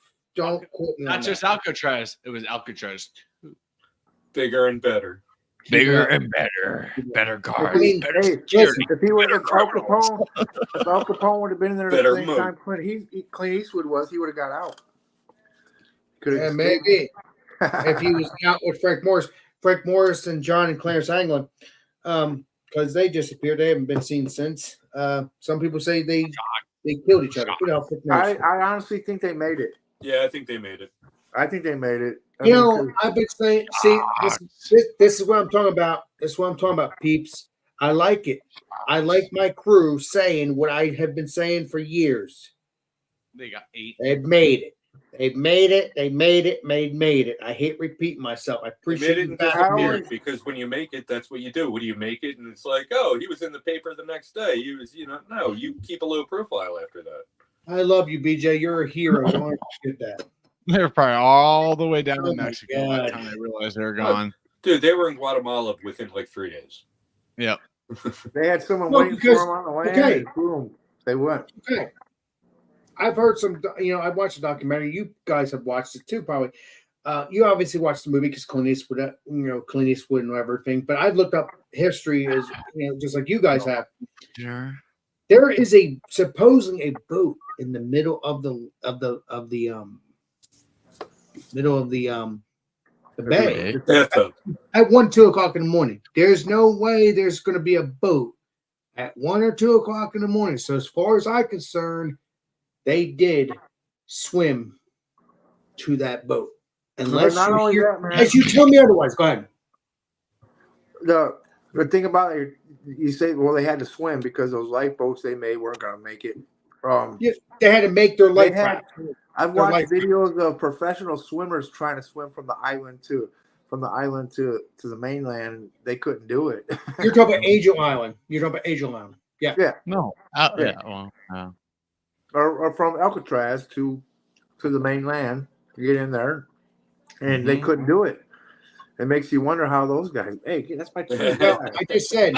S1: me on
S5: Not just
S1: that.
S5: Alcatraz. It was Alcatraz.
S2: Bigger and better.
S4: Bigger and better. Better cars.
S1: I mean,
S4: better
S7: Hey,
S4: security.
S7: if Al
S4: criminals.
S7: Capone would have been in there
S2: Better
S7: at the same
S2: move.
S7: time Clint Eastwood was, he would have got out. Could
S1: Yeah,
S7: have
S1: maybe if he was out with Frank Morris and John and Clarence Anglin, because they disappeared. They haven't been seen since. Some people say they killed each other. Who the hell fucking knows?
S7: I honestly think they made it.
S2: Yeah, I think they made it.
S7: I think they made it.
S1: You know, I've been saying, see, this is what I'm talking about. This is what I'm talking about, peeps. I like it. I like my crew saying what I have been saying for years.
S5: They got 8.
S1: They've made it. They've made it. They made it. Made it. I hate repeating myself. I
S2: They
S1: appreciate
S2: made it
S1: it.
S2: and
S1: back.
S2: disappeared because when you make it, that's what you do. When you make it, and it's like, oh, he was in the paper the next day. He was, no, you keep a low profile after that.
S1: I love you, BJ. You're a hero. Don't forget that.
S5: They were probably all the way down
S1: Oh
S5: to
S1: my
S5: Mexico by the
S1: God.
S5: time they realized they were gone.
S2: Dude, they were in Guatemala within like 3 days.
S5: Yep.
S7: They had someone
S1: No,
S7: waiting
S1: because-
S7: for them on the land,
S1: okay.
S7: and boom, they went.
S1: Okay. I've heard some, I've watched a documentary. You guys have watched it too, probably. You obviously watched the movie because Clint Eastwood, Clint Eastwood and everything. But I've looked up history as just like you guys have.
S5: Sure.
S1: There is supposedly a boat in the middle of the bay
S2: Bathtub.
S1: at 1-2 o'clock in the morning. There's no way there's going to be a boat at 1 or 2 o'clock in the morning. So as far as I'm concerned, they did swim to that boat. Unless
S7: But not
S1: you,
S7: only that, man.
S1: unless you tell me otherwise. Go ahead.
S7: The thing about it, you say, well, they had to swim because those lifeboats they made weren't going to make it.
S1: Yeah, they had to make their life
S7: had-
S1: raft.
S7: I've
S1: Their
S7: watched
S1: life-
S7: videos of professional swimmers trying to swim from the island to the mainland. They couldn't do it.
S1: You're talking about Angel Island. You're talking about Angel Island. Yeah.
S5: No.
S7: Yeah.
S5: Yeah. Well, no.
S7: or from Alcatraz to the mainland to get in there, and they
S5: Mhm.
S7: couldn't do it. It makes you wonder how those guys. Hey, that's my kid.
S1: No, I just said.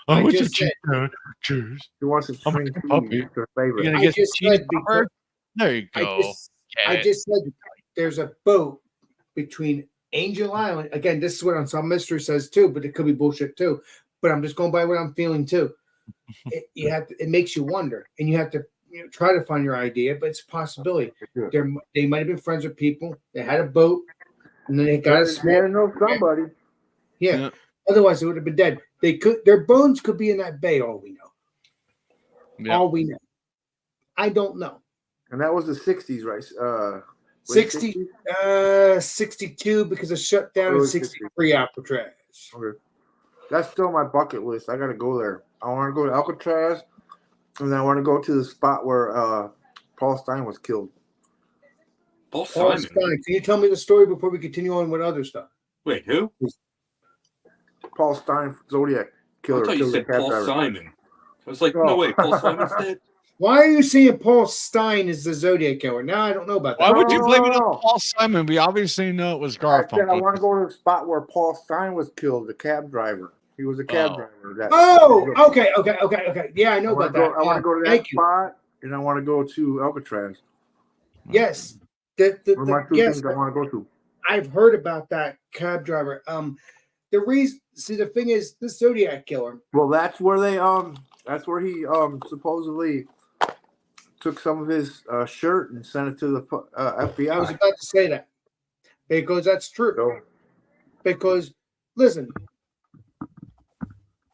S1: I
S5: what's
S1: just
S5: your
S1: said.
S5: cheers?
S7: He wants to
S5: I'm
S7: string
S5: a puppy.
S7: cheese. Their favorite.
S5: You're gonna
S1: I
S5: get
S1: just
S5: cheese
S1: said because-
S5: covered? There you go.
S1: I
S5: Get it.
S1: just said there's a boat between Angel Island. Again, this is what Unsolved Mystery says too, but it could be bullshit too. But I'm just going by what I'm feeling too. It makes you wonder, and you have to try to find your idea, but it's a possibility.
S7: Sure.
S1: They might have been friends with people. They had a boat, and then they got a
S7: They
S1: small.
S7: had to know somebody.
S1: Yeah.
S5: Yeah.
S1: Otherwise, they would have been dead. Their bones could be in that bay. All we know.
S5: Yeah.
S1: All we know. I don't know.
S7: And that was the 60s, right? Late
S1: 60,
S7: 60s?
S1: 62 because it shut down in
S7: Early
S1: 63 Alcatraz.
S7: Okay. That's still my bucket list. I got to go there. I want to go to Alcatraz, and then I want to go to the spot where Paul Stein was killed.
S2: Paul
S1: Paul
S2: Simon.
S1: Stein, can you tell me the story before we continue on with other stuff?
S2: Wait, who?
S7: Paul Stein, Zodiac
S2: I
S7: killer.
S2: thought you
S7: killed the
S2: said
S7: cab
S2: Paul
S7: driver.
S2: Simon. I was like,
S7: Oh.
S2: no, wait, Paul Simon's dead?
S1: Why are you saying Paul Stein is the Zodiac killer? Now I don't know about
S5: Why
S1: that.
S5: would you blame it
S7: No.
S5: on Paul Simon? We obviously know it was
S7: I said I
S5: Garfunkel.
S7: want to go to the spot where Paul Stein was killed, the cab driver. He was a cab
S5: Oh.
S7: driver. That,
S1: Oh, okay. Yeah, I know
S7: I want
S1: about
S7: to go,
S1: that.
S7: I want to go to that
S1: Thank you.
S7: spot, and I want to go to Alcatraz.
S1: Yes.
S7: Those are my two
S1: Yes,
S7: things I want to go to.
S1: I've heard about that cab driver. The reason, see, the thing is, the Zodiac killer.
S7: Well, that's where he supposedly took some of his shirt and sent it to the
S1: I was
S7: FBI.
S1: about to say that because that's true.
S7: So,
S1: Because listen,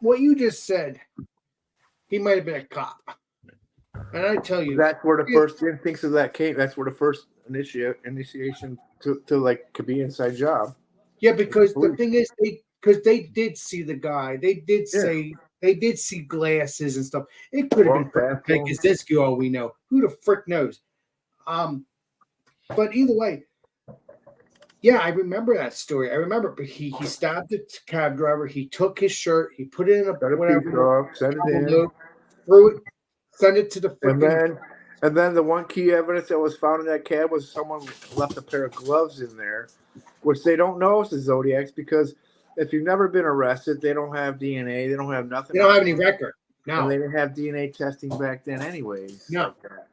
S1: what you just said, he might have been a cop. And I tell you,
S7: That's where the first instincts of that came. That's where the first initiation to like could be inside job.
S1: yeah, because the thing is, they did see the guy. They did say they did see glasses and stuff. It could have been freaking Pink Kaczynski, all we know. Who the frick knows? But either way, yeah, I remember that story. I remember, but he stabbed the cab driver. He took his shirt. He put it in a whatever,
S7: send it in,
S1: envelope, threw it, send it to the freaking.
S7: And then the one key evidence that was found in that cab was someone left a pair of gloves in there, which they don't know is the Zodiac's because if you've never been arrested, they don't have DNA. They don't have nothing.
S1: They don't have any record. No,
S7: and they didn't have DNA testing back then, anyways.
S1: No.
S7: Like that.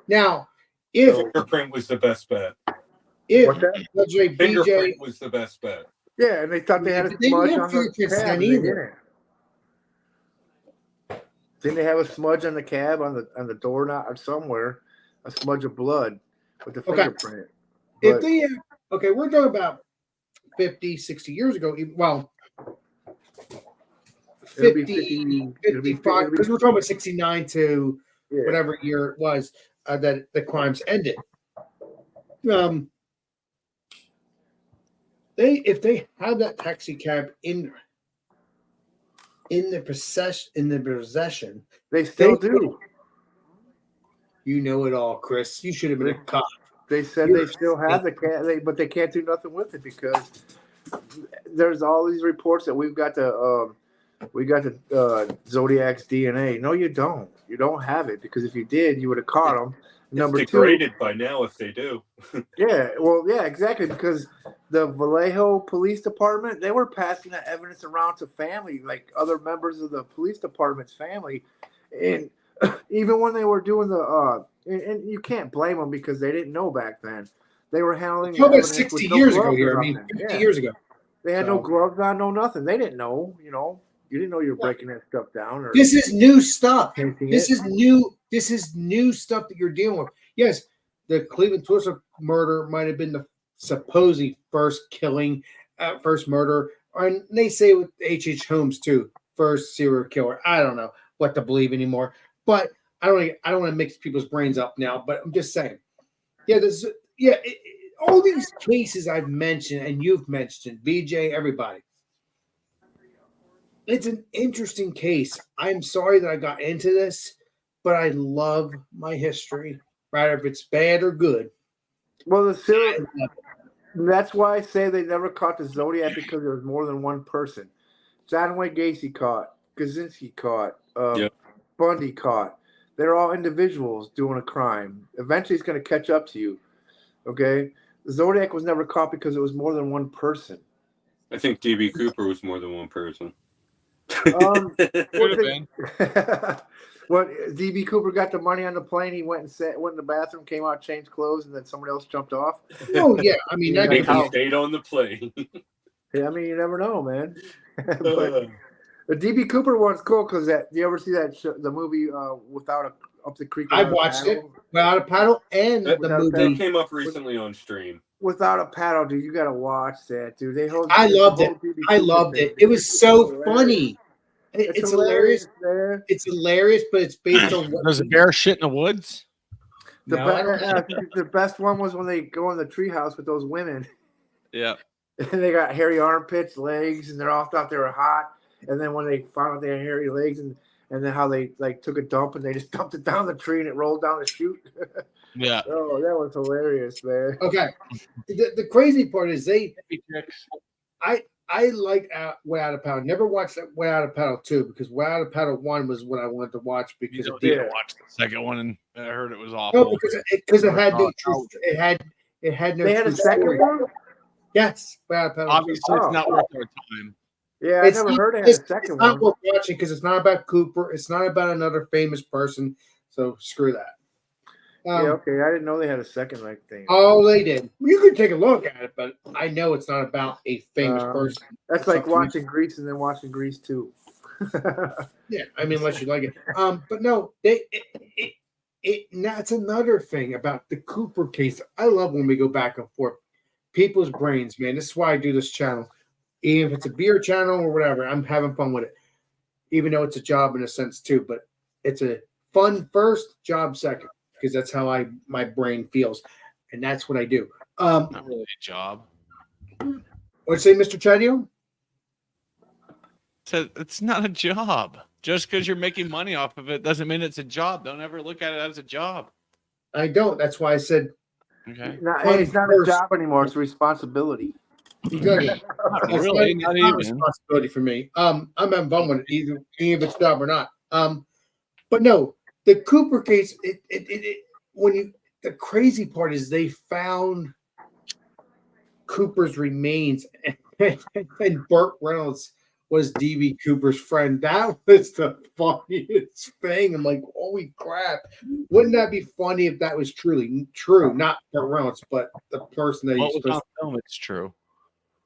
S1: Now, if
S2: Fingerprint was the best bet.
S7: What's that?
S1: BJ,
S2: Fingerprint was the best bet.
S7: Yeah, and they thought they had a
S1: They
S7: smudge
S1: didn't
S7: on
S1: have
S7: the
S1: fingerprints
S7: cab.
S1: then
S7: and they
S1: either.
S7: Didn't they have a smudge on the cab on the door knob or somewhere? A smudge of blood with the
S1: Okay.
S7: fingerprint.
S1: If
S7: But-
S1: they okay, we're talking about 50, 60 years ago. Well,
S7: It'll be
S1: 50,
S7: 50 it'll be
S1: 55, because we're talking about 69 to
S7: Yeah.
S1: whatever year it was that the crimes ended. If they had that taxi cab in the possession,
S7: They still
S1: They-
S7: do.
S1: you know it all, Chris. You should have been a cop.
S7: They said they still have the cat, but they can't do nothing with it because there's all these reports that we've got the Zodiac's DNA. No, you don't. You don't have it because if you did, you would have caught them. Number
S2: It's
S7: two,
S2: degraded by now if they do.
S7: yeah, well, yeah, exactly because the Vallejo Police Department they were passing that evidence around to family, like other members of the police department's family, and even when they were doing the and you can't blame them because they didn't know back then. They were handling
S1: Talking about
S7: evidence
S1: 60
S7: with no
S1: years ago
S7: gloves
S1: here.
S7: or
S1: I mean,
S7: nothing.
S1: 50
S7: Yeah.
S1: years ago.
S7: They had no
S1: So-
S7: gloves on, no nothing. They didn't know, you didn't know you were breaking that stuff down or
S1: This is new stuff.
S7: painting
S1: This
S7: it.
S1: is new. This is new stuff that you're dealing with. Yes, the Cleveland Tulsa murder might have been the supposed first killing, first murder, and they say with H.H. Holmes too, first serial killer. I don't know what to believe anymore, but I don't want to mix people's brains up now. But I'm just saying, yeah, all these cases I've mentioned and you've mentioned, VJ, everybody. It's an interesting case. I'm sorry that I got into this, but I love my history, right? If it's bad or good.
S7: Well, that's why I say they never caught the Zodiac because there was more than one person. John Wayne Gacy caught, Kaczynski caught,
S2: Yep.
S7: Bundy caught. They're all individuals doing a crime. Eventually, it's going to catch up to you. Okay, the Zodiac was never caught because it was more than one person.
S2: I think DB Cooper was more than one person.
S7: Um,
S5: Could have been.
S7: What DB Cooper got the money on the plane? He went in the bathroom, came out, changed clothes, and then somebody else jumped off.
S1: Oh yeah, I mean that
S2: Think
S1: could
S2: he
S1: be,
S2: stayed on the plane.
S7: Yeah, I mean you never know, man. But the DB Cooper one's cool because you ever see that the movie Without Up the Creek?
S1: I've
S7: Without a
S1: watched it.
S7: Paddle?
S1: Without a Paddle and
S2: That-
S1: the
S7: Without a
S2: That
S1: movie.
S2: came up recently on stream.
S7: Without a Paddle, dude, you gotta watch that, dude.
S1: I loved it. I loved it. It was so funny. It's hilarious.
S7: Man.
S1: It's hilarious, but it's based on what
S5: There's a bear shit in the woods.
S1: No, I don't know.
S7: The best one was when they go in the treehouse with those women.
S5: Yeah.
S7: And they got hairy armpits, legs, and they all thought they were hot. And then when they found out they had hairy legs, and then how they like took a dump and they just dumped it down the tree and it rolled down the chute.
S5: Yeah.
S7: Oh, that was hilarious, man.
S1: Okay. The crazy part is I like Way Out of Paddle. Never watched Way Out of Paddle 2 because Way Out of Paddle 1 was what I wanted to watch
S5: You
S1: because
S5: don't
S1: it
S5: need
S1: did.
S5: to watch the second one, and I heard it was
S1: No,
S5: awful.
S1: because it had no true. It had no.
S7: They had a
S1: true
S7: second
S1: story.
S7: one?
S1: Yes, Way Out of Paddle 2.
S5: Obviously, it's not worth our time.
S7: Yeah, I never heard they had a
S1: It's
S7: second
S1: not
S7: one.
S1: worth watching because it's not about Cooper. It's not about another famous person. So screw that.
S7: Yeah, okay. I didn't know they had a second like thing.
S1: Oh, they did. You can take a look at it, but I know it's not about a famous
S7: Um,
S1: person.
S7: That's like
S1: something-
S7: watching Grease and then watching Grease 2.
S1: Yeah, I mean, unless you like it. But no, that's another thing about the Cooper case. I love when we go back and forth. People's brains, man. This is why I do this channel. Even if it's a beer channel or whatever, I'm having fun with it. Even though it's a job in a sense too, but it's a fun first, job second, because that's how my brain feels, and that's what I do.
S5: Not really a job.
S1: What'd you say, Mr. Chadio?
S5: So it's not a job. Just because you're making money off of it doesn't mean it's a job. Don't ever look at it as a job.
S1: I don't. That's why I said
S5: Okay.
S7: It's not a job anymore. It's a responsibility.
S1: exactly.
S5: Not
S1: It's
S5: really.
S1: not,
S5: Not
S1: it's not a
S5: even.
S1: responsibility for me. I'm having fun with it, either if it's a job or not. But no, the Cooper case. The crazy part is they found Cooper's remains, and Burt Reynolds was DB Cooper's friend. That was the funniest thing. I'm like, holy crap! Wouldn't that be funny if that was truly true? Not Burt Reynolds, but the person that
S5: What
S1: he's
S5: was on
S1: supposed to.
S5: film? It's true.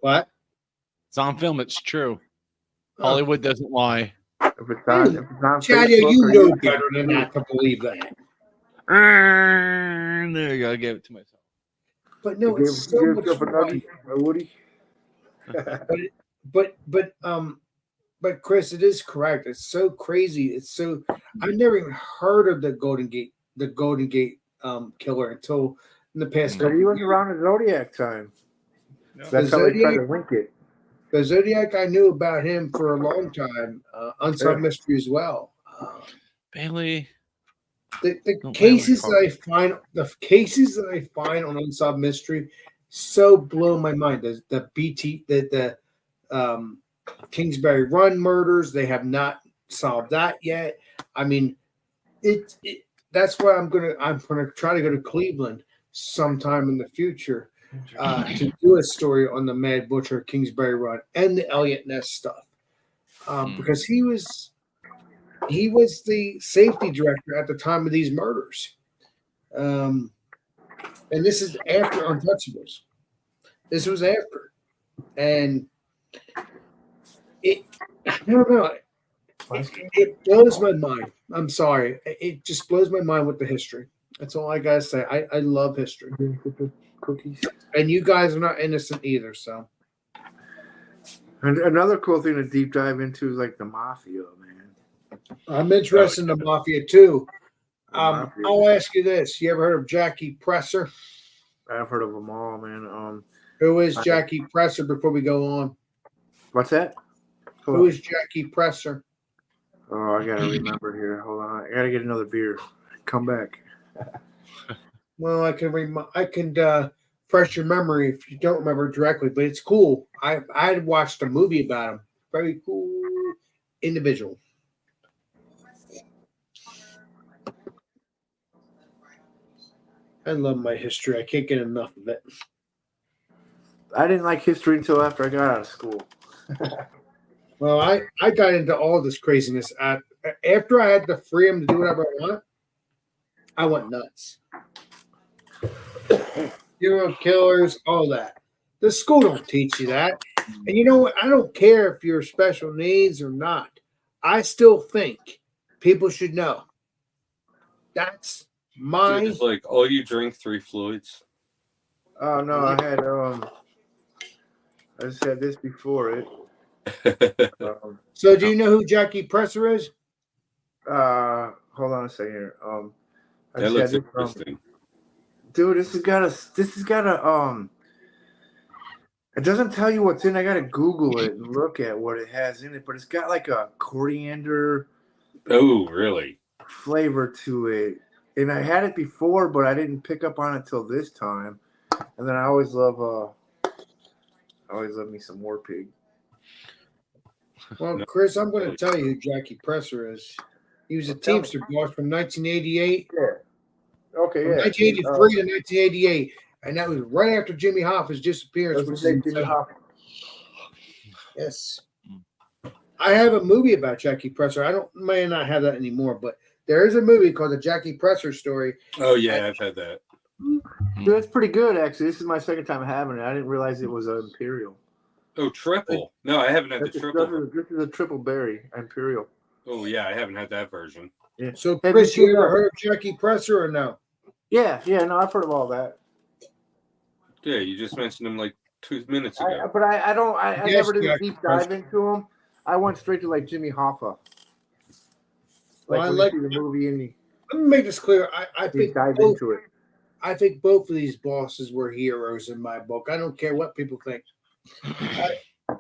S1: What?
S5: It's on film. It's true. Hollywood doesn't lie.
S7: If it's on
S1: Chadio,
S7: Facebook
S1: you
S7: or
S1: know
S7: YouTube,
S1: better than that to believe that.
S5: There you go. I gave it to myself.
S1: But no,
S7: give
S1: it's so much
S7: yourself a
S1: fun.
S7: nugget, Woody.
S1: But Chris, it is correct. It's so crazy. It's so I've never even heard of the Golden Gate killer until in the past
S7: So
S1: couple
S7: he
S1: of
S7: was
S1: years.
S7: around the Zodiac time.
S5: No.
S7: That's
S1: The
S7: how they try
S1: Zodiac?
S7: to link it.
S1: The Zodiac, I knew about him for a long time. Unsolved
S7: Yeah.
S1: Mystery as well.
S5: Bailey.
S1: The
S5: Don't
S1: cases
S5: mind
S1: that I find on Unsolved Mystery so blow my mind. The Kingsbury Run murders, they have not solved that yet. I mean, that's why I'm gonna try to go to Cleveland sometime in the future to do a story on the Mad Butcher Kingsbury Run and the Elliot Ness stuff, because he was the safety director at the time of these murders, and this is after Untouchables. This was after, and I don't know. It blows my mind. I'm sorry. It just blows my mind with the history. That's all I gotta say. I love history,
S7: Cookies.
S1: and you guys are not innocent either. So
S7: And another cool thing to deep dive into is like the mafia, man.
S1: I'm interested in the mafia too.
S7: The mafia.
S1: I'll ask you this: you ever heard of Jackie Presser?
S7: I've heard of them all, man.
S1: Who is Jackie Presser? Before we go on,
S7: What's that? Hold
S1: who
S7: on.
S1: is Jackie Presser?
S7: Oh, I gotta remember here. Hold on. I gotta get another beer. Come back.
S1: Well, I can fresh your memory if you don't remember directly, but it's cool. I had watched a movie about him. Very cool individual. I love my history. I can't get enough of it.
S7: I didn't like history until after I got out of school.
S1: Well, I got into all this craziness after I had the freedom to do whatever I want. I went nuts. Serial killers, all that. The school don't teach you that. And you know what? I don't care if you're special needs or not. I still think people should know. That's my.
S2: It's like, oh, you drink 3 Floyds.
S7: Oh no, I had I said this before it.
S1: So do you know who Jackie Presser is?
S7: Hold on a second here. I
S2: That
S7: just
S2: looks
S7: had this,
S2: interesting.
S7: dude, this has got a it doesn't tell you what's in. I gotta Google it and look at what it has in it, but it's got like a coriander
S2: Oh, really?
S7: flavor to it. And I had it before, but I didn't pick up on it till this time. And then I always love me some War Pig.
S1: Well, Chris, I'm going to tell you who Jackie Presser is. He was a
S7: Tell me.
S1: Teamster boss from 1988,
S7: Yeah. Okay,
S1: from
S7: yeah.
S1: 1983 to 1988, and that was right after Jimmy Hoffa's disappearance.
S7: Let's
S1: Which
S7: say
S1: is
S7: Jimmy
S1: insane.
S7: Hoffa.
S1: Yes, I have a movie about Jackie Presser. May not have that anymore, but there is a movie called The Jackie Presser Story.
S2: Oh, yeah, I've had that.
S7: Dude, that's pretty good, actually. This is my second time having it. I didn't realize it was an Imperial.
S2: Oh, triple. No, I haven't had the triple.
S7: This is a triple berry Imperial.
S2: Oh, yeah, I haven't had that version.
S7: Yeah.
S1: So,
S7: Have
S1: Chris,
S7: you
S1: you
S7: seen
S1: ever
S7: that?
S1: heard of Jackie Presser or no?
S7: Yeah, no, I've heard of all that.
S2: Yeah, you just mentioned him like 2 minutes ago.
S7: I
S1: Yes,
S7: never did a
S1: Jackie
S7: deep dive
S1: Presser.
S7: into him. I went straight to like Jimmy Hoffa.
S1: Well, I
S7: when
S1: like-
S7: you see the movie and
S1: Let me make this clear. I
S7: you
S1: think
S7: dive
S1: both,
S7: into it.
S1: I think both of these bosses were heroes in my book. I don't care what people think,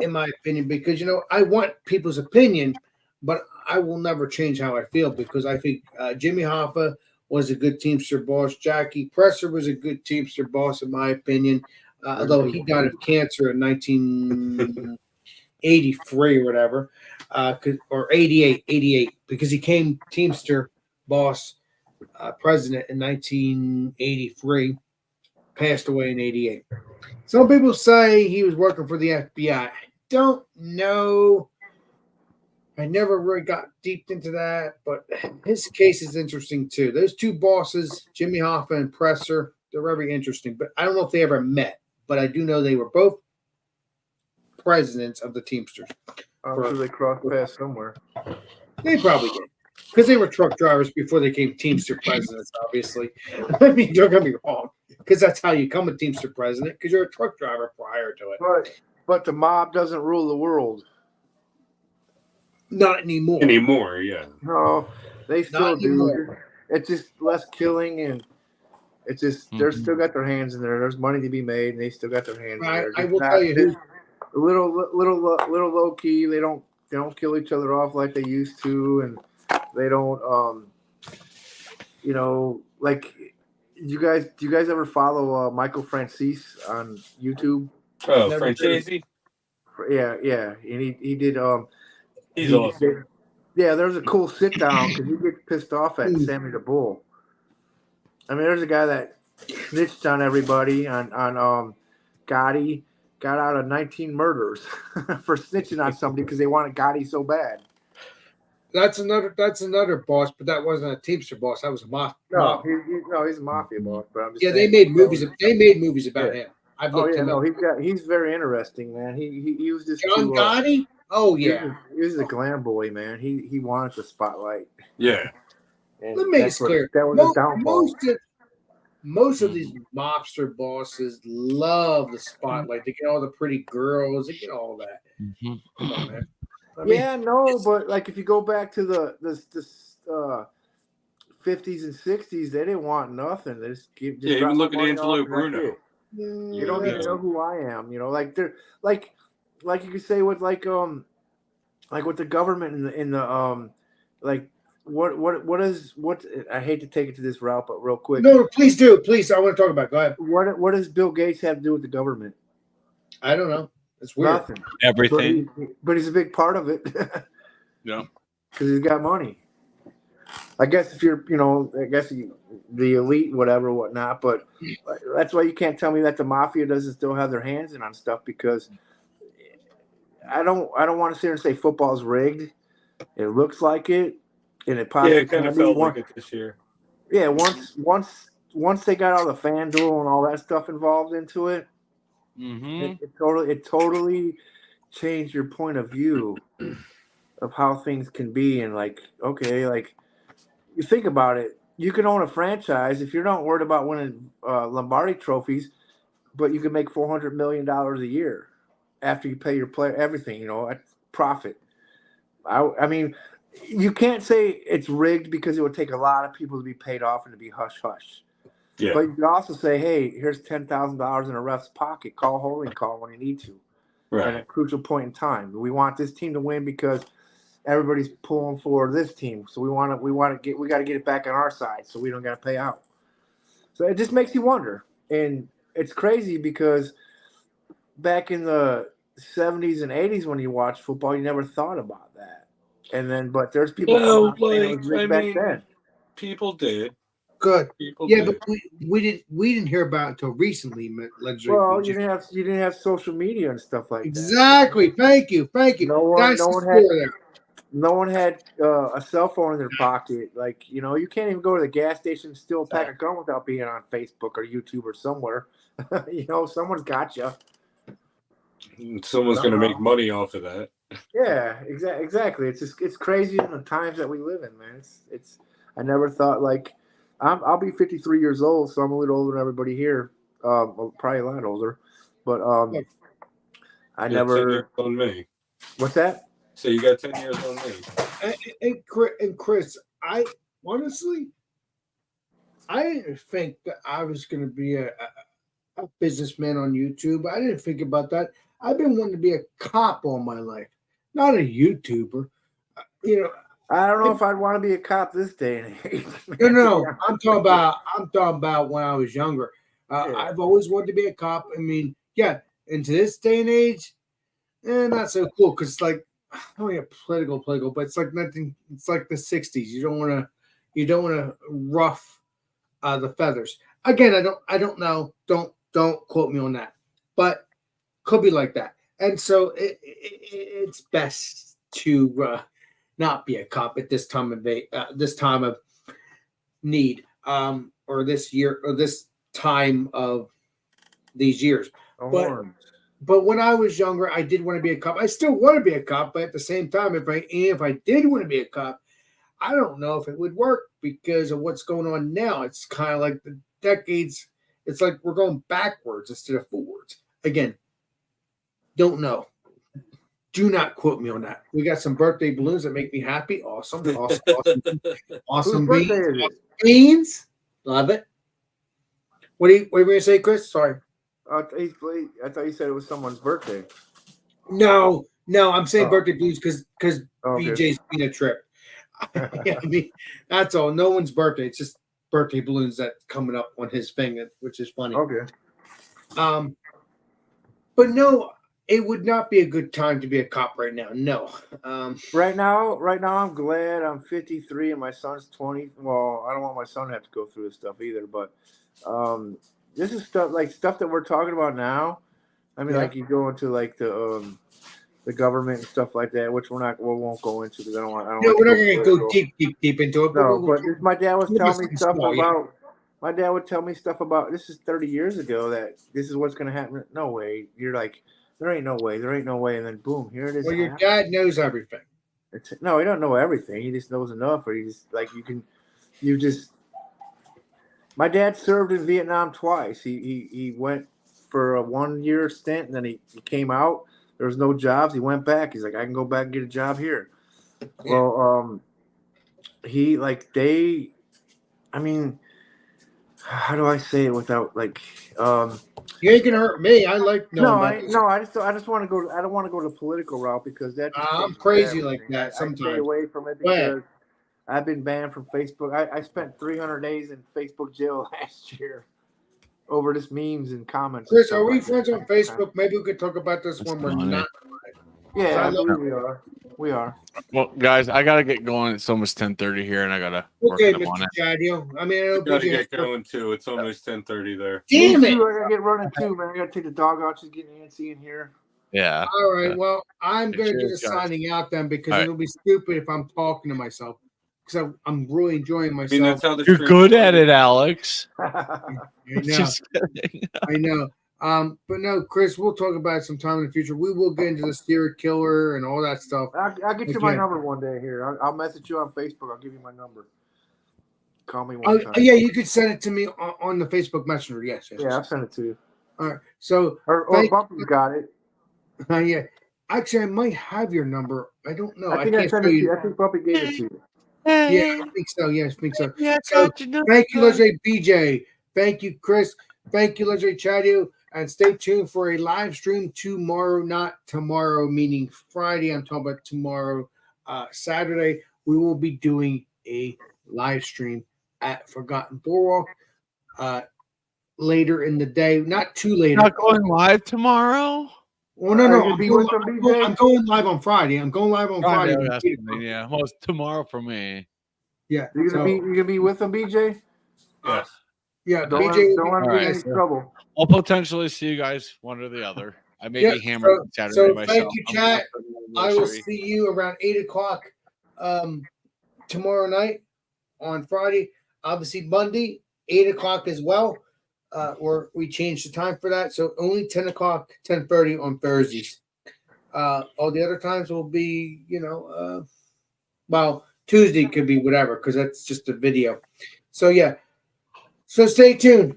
S1: in my opinion, because I want people's opinion, but I will never change how I feel because I think Jimmy Hoffa was a good Teamster boss. Jackie Presser was a good Teamster boss, in my opinion, although he died of cancer in 1983 or whatever, or 88, because he came Teamster boss president in 1983, passed away in 88. Some people say he was working for the FBI. I don't know. I never really got deep into that, but his case is interesting too. Those two bosses, Jimmy Hoffa and Presser, they're very interesting, but I don't know if they ever met, but I do know they were both presidents of the Teamsters.
S7: I'm sure they crossed paths somewhere.
S1: They probably did. Because they were truck drivers before they became Teamster presidents, obviously. I mean, don't get me wrong. Because that's how you become a Teamster president, because you're a truck driver prior to it.
S7: But the mob doesn't rule the world.
S1: Not anymore.
S2: Anymore, yeah.
S7: No, they still
S1: Not
S7: do.
S1: anymore.
S7: It's just less killing, and it's just they're still got their hands in there. There's money to be made, and they still got their hands in there.
S1: I will tell you who.
S7: A little low key. They don't kill each other off like they used to, and they don't like you guys. Do you guys ever follow Michael Francis on YouTube?
S2: Oh,
S1: Never
S2: Francesi?
S7: Yeah, and he did
S2: He's
S7: he
S2: awesome.
S7: did- yeah, there's a cool sit down because he gets pissed off at Sammy the Bull. I mean, there's a guy that snitched on everybody on Gotti, got out of 19 murders for snitching on somebody because they wanted Gotti so bad.
S1: That's another boss, but that wasn't a Teamster boss. That was a mob.
S7: No, he's a mafia boss. But I'm just
S1: Yeah,
S7: saying,
S1: they made movies. They made movies about him. I've
S7: Oh
S1: looked
S7: yeah,
S1: him
S7: no,
S1: up.
S7: he's very interesting, man. He used this
S1: John Gotti? Oh yeah.
S7: He was a glam boy, man. He wanted the spotlight.
S2: Yeah.
S7: And
S1: Let me make
S7: that's
S1: this
S7: what-
S1: clear.
S7: That was his downfall.
S1: Most of these mobster bosses love the spotlight. They get all the pretty girls. They get all that.
S4: Mhm.
S1: Come on, man. I mean,
S7: Yeah, no, but like if you go back to the 50s and 60s, they didn't want nothing. They just
S2: Yeah,
S7: drop
S2: even look
S7: the
S2: at
S7: money
S2: Angelo
S7: off and that's
S2: Bruno.
S7: it. You don't
S1: yeah.
S7: even know who I am. Like they're like you could say with like with the government in the like what I hate to take it to this route, but real quick.
S1: No, please do. Please, I want to talk about it. Go ahead.
S7: What does Bill Gates have to do with the government?
S1: I don't know. It's weird.
S7: Nothing.
S5: Everything.
S7: But he's a big part of it.
S5: Yeah.
S7: Because he's got money. I guess if you're, the elite, whatever, whatnot. But that's why you can't tell me that the mafia doesn't still have their hands in on stuff, because I don't want to sit here and say football's rigged. It looks like it, and it possibly
S2: Yeah, it kind of felt like it this year.
S7: Yeah, once they got all the FanDuel and all that stuff involved into it,
S5: Mm-hmm.
S7: it totally changed your point of view of how things can be. And you think about it, you can own a franchise if you're not worried about winning Lombardi trophies, but you can make $400 million a year after you pay your player everything, at profit. I mean, you can't say it's rigged, because it would take a lot of people to be paid off and to be hush hush.
S2: Yeah.
S7: But you can also say, hey, here's $10,000 in a ref's pocket. Call holding call when you need to. At a
S2: Right.
S7: crucial point in time. We want this team to win because everybody's pulling for this team. So we got to get it back on our side, so we don't got to pay out. So it just makes you wonder. And it's crazy because back in the 70s and 80s when you watched football, you never thought about that. And then, but there's people
S2: No,
S7: saying it was rigged back then.
S2: People did.
S1: Good.
S2: People
S1: Yeah,
S2: did.
S1: but we didn't hear about it until recently. Legendary.
S7: Well, you didn't have social media and stuff like that.
S1: Exactly. Thank you. That's the story there.
S7: No one had a cell phone in their pocket. Like, you can't even go to the gas station and steal a pack of gum without being on Facebook or YouTube or somewhere. Someone's got you.
S2: Someone's going to make money off of that.
S7: Yeah, exactly. It's crazy in the times that we live in, man. It's I never thought, like, I'll be 53 years old, so I'm a little older than everybody here. Well, probably a lot older, but I
S2: You got 10
S7: never.
S2: years on me.
S7: What's that?
S2: So you got 10 years on me.
S1: And Chris, I honestly, I didn't think that I was going to be a businessman on YouTube. I didn't think about that. I've been wanting to be a cop all my life, not a YouTuber. You know,
S7: I don't know if I'd want to be a cop this day and age.
S1: no. I'm talking about when I was younger.
S7: Yeah.
S1: I've always wanted to be a cop. I mean, yeah, into this day and age, not so cool because it's like not really a political, but it's like nothing. It's like the '60s. You don't want to rough the feathers. Again, I don't know. Don't quote me on that, but could be like that. And so it's best to not be a cop at this time of need, or this year, or this time of these years. But when I was younger, I did want to be a cop. I still want to be a cop, but at the same time, if I did want to be a cop, I don't know if it would work because of what's going on now. It's kind of like the decades. It's like we're going backwards instead of forwards. Again, don't know. Do not quote me on that. We got some birthday balloons that make me happy. Awesome.
S7: Whose
S1: Awesome
S7: birthday
S1: beans.
S7: is it?
S1: Beans. Love it. What are you going to say, Chris? Sorry.
S7: I thought you said it was someone's birthday.
S1: No, I'm saying birthday blues because
S7: Okay.
S1: BJ's been a trip. Yeah, I mean, that's all. No one's birthday. It's just birthday balloons that's coming up on his thing, which is funny.
S7: Okay.
S1: But no, it would not be a good time to be a cop right now. No.
S7: Right now, I'm glad I'm 53 and my son's 20. Well, I don't want my son to have to go through this stuff either, but this is stuff that we're talking about now. I mean,
S1: Yeah.
S7: like you go into like the government and stuff like that, which we won't go into because I don't want.
S1: No,
S7: like
S1: we're not
S7: to
S1: going to go deep into it.
S7: No,
S1: we'll-
S7: but my dad was
S1: we'll
S7: telling me
S1: listen
S7: stuff
S1: small, yeah.
S7: about. My dad would tell me stuff about. This is 30 years ago that this is what's going to happen. No way. You're like, there ain't no way. There ain't no way. And then boom, here it is.
S1: Well, your
S7: happening.
S1: dad knows everything.
S7: No, he don't know everything. He just knows enough, or he just like you just. My dad served in Vietnam twice. He went for a 1-year stint, and then he came out. There was no jobs. He went back. He's like, I can go back and get a job here.
S1: Yeah.
S7: Well, I mean, how do I say it without like?
S1: You ain't gonna hurt me. I like knowing that.
S7: I just want to go. I don't want to go the political route because that. just
S1: I'm
S7: takes
S1: crazy
S7: everything.
S1: like that
S7: I stay
S1: sometimes.
S7: away from it
S1: Go ahead.
S7: because I've been banned from Facebook. I spent 300 days in Facebook jail last year over just memes and comments. and
S1: Chris,
S7: stuff
S1: are we
S7: like that.
S1: friends on Facebook? Maybe we could talk about this
S5: That's
S1: when we're
S5: funny.
S1: not.
S7: Yeah,
S1: I
S7: I
S1: love-
S7: believe we are. We are.
S5: Well, guys, I gotta get going. It's almost 10:30 here, and I gotta work
S1: Okay,
S5: in the morning.
S1: Mr. Chadio. I mean, I know
S2: Gotta
S1: BJ
S2: get going too. It's almost 10:30 there.
S1: Damn
S7: Me
S1: it!
S7: too, I gotta get running too, man. I gotta take the dog out. She's getting antsy in here.
S5: Yeah.
S1: All right. Well, I'm going to do the
S5: Cheers, guys.
S1: signing out then because
S5: All right.
S1: it'll be stupid if I'm talking to myself because I'm really enjoying
S2: I
S1: myself.
S2: mean, that's how the
S5: You're
S2: stream
S5: good at
S2: started.
S5: it, Alex.
S1: I know.
S5: Just kidding.
S1: I know. But no, Chris, we'll talk about it sometime in the future. We will get into the serial killer and all that stuff.
S7: I'll get you my
S1: Again.
S7: number one day here. I'll message you on Facebook. I'll give you my number. Call me
S1: Oh,
S7: one time.
S1: yeah, you could send it to me on the Facebook Messenger. Yes.
S7: Yeah, I'll send it to you.
S1: All right. So,
S7: Or
S1: Thank-
S7: Bumpy's got it.
S1: yeah. Actually, I might have your number. I don't know.
S7: I think I
S1: can't
S7: sent
S1: show
S7: it to
S1: you.
S7: you. I think Bumpy gave it to you.
S1: Yeah, I think so. Yes, I think so.
S5: Yeah,
S1: So, thank you, Legendary BJ. Thank you, Chris. Thank you, Legendary Chadio. And stay tuned for a live stream tomorrow, not tomorrow, meaning Friday. I'm talking about tomorrow, Saturday. We will be doing a live stream at Forgotten Boardwalk later in the day. Not too late.
S5: Not going live tomorrow.
S1: Well, no.
S7: Are you
S1: I'm
S7: gonna be
S1: going,
S7: with them,
S1: I'm
S7: BJ?
S1: going- I'm going live on Friday. I'm going live on Friday.
S5: Friday, that's what I mean, yeah. Well, it's tomorrow for me.
S1: Yeah.
S7: You
S1: So,
S7: gonna be with them, BJ?
S2: Yes.
S1: yeah,
S7: Don't
S1: BJ.
S7: let,
S1: will
S7: don't
S1: be-
S7: let him
S5: All
S7: get
S5: right,
S7: any
S5: so-
S7: trouble.
S5: I'll potentially see you guys one or the other. I may
S1: Yeah,
S5: be hammered on Saturday
S1: so
S5: myself.
S1: thank you,
S5: I'm
S1: chat.
S5: up for the
S1: I will
S5: anniversary.
S1: see you around 8:00 tomorrow night on Friday. Obviously, Monday, 8:00 as well. Or we changed the time for that. So only 10:00, 10:30 on Thursdays. All the other times will be, well, Tuesday could be whatever because that's just a video. So, yeah. So stay tuned.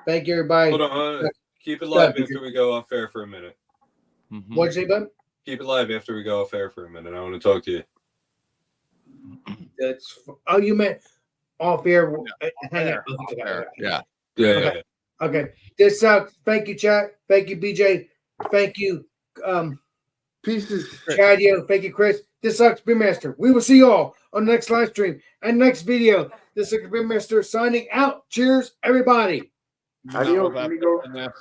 S1: Thank you, everybody.
S2: Hold on. Keep it live after we go off air for a minute.
S5: Mhm.
S1: What'd you say, bud?
S2: Keep it live after we go off air for a minute. I want to talk to you.
S1: That's oh, you meant off air. Hang
S5: air,
S1: out. Okay,
S5: There,
S1: okay.
S5: yeah.
S2: Yeah.
S1: Okay. Okay. This sucks. Thank you, chat. Thank you, BJ. Thank you,
S7: Pieces.
S1: Chadio. Thank you, Chris. This sucks, Brewmaster. We will see you all on the next live stream and next video. This is Brewmaster signing out. Cheers, everybody.
S7: Adios,
S5: Not without
S7: amigo.
S5: putting that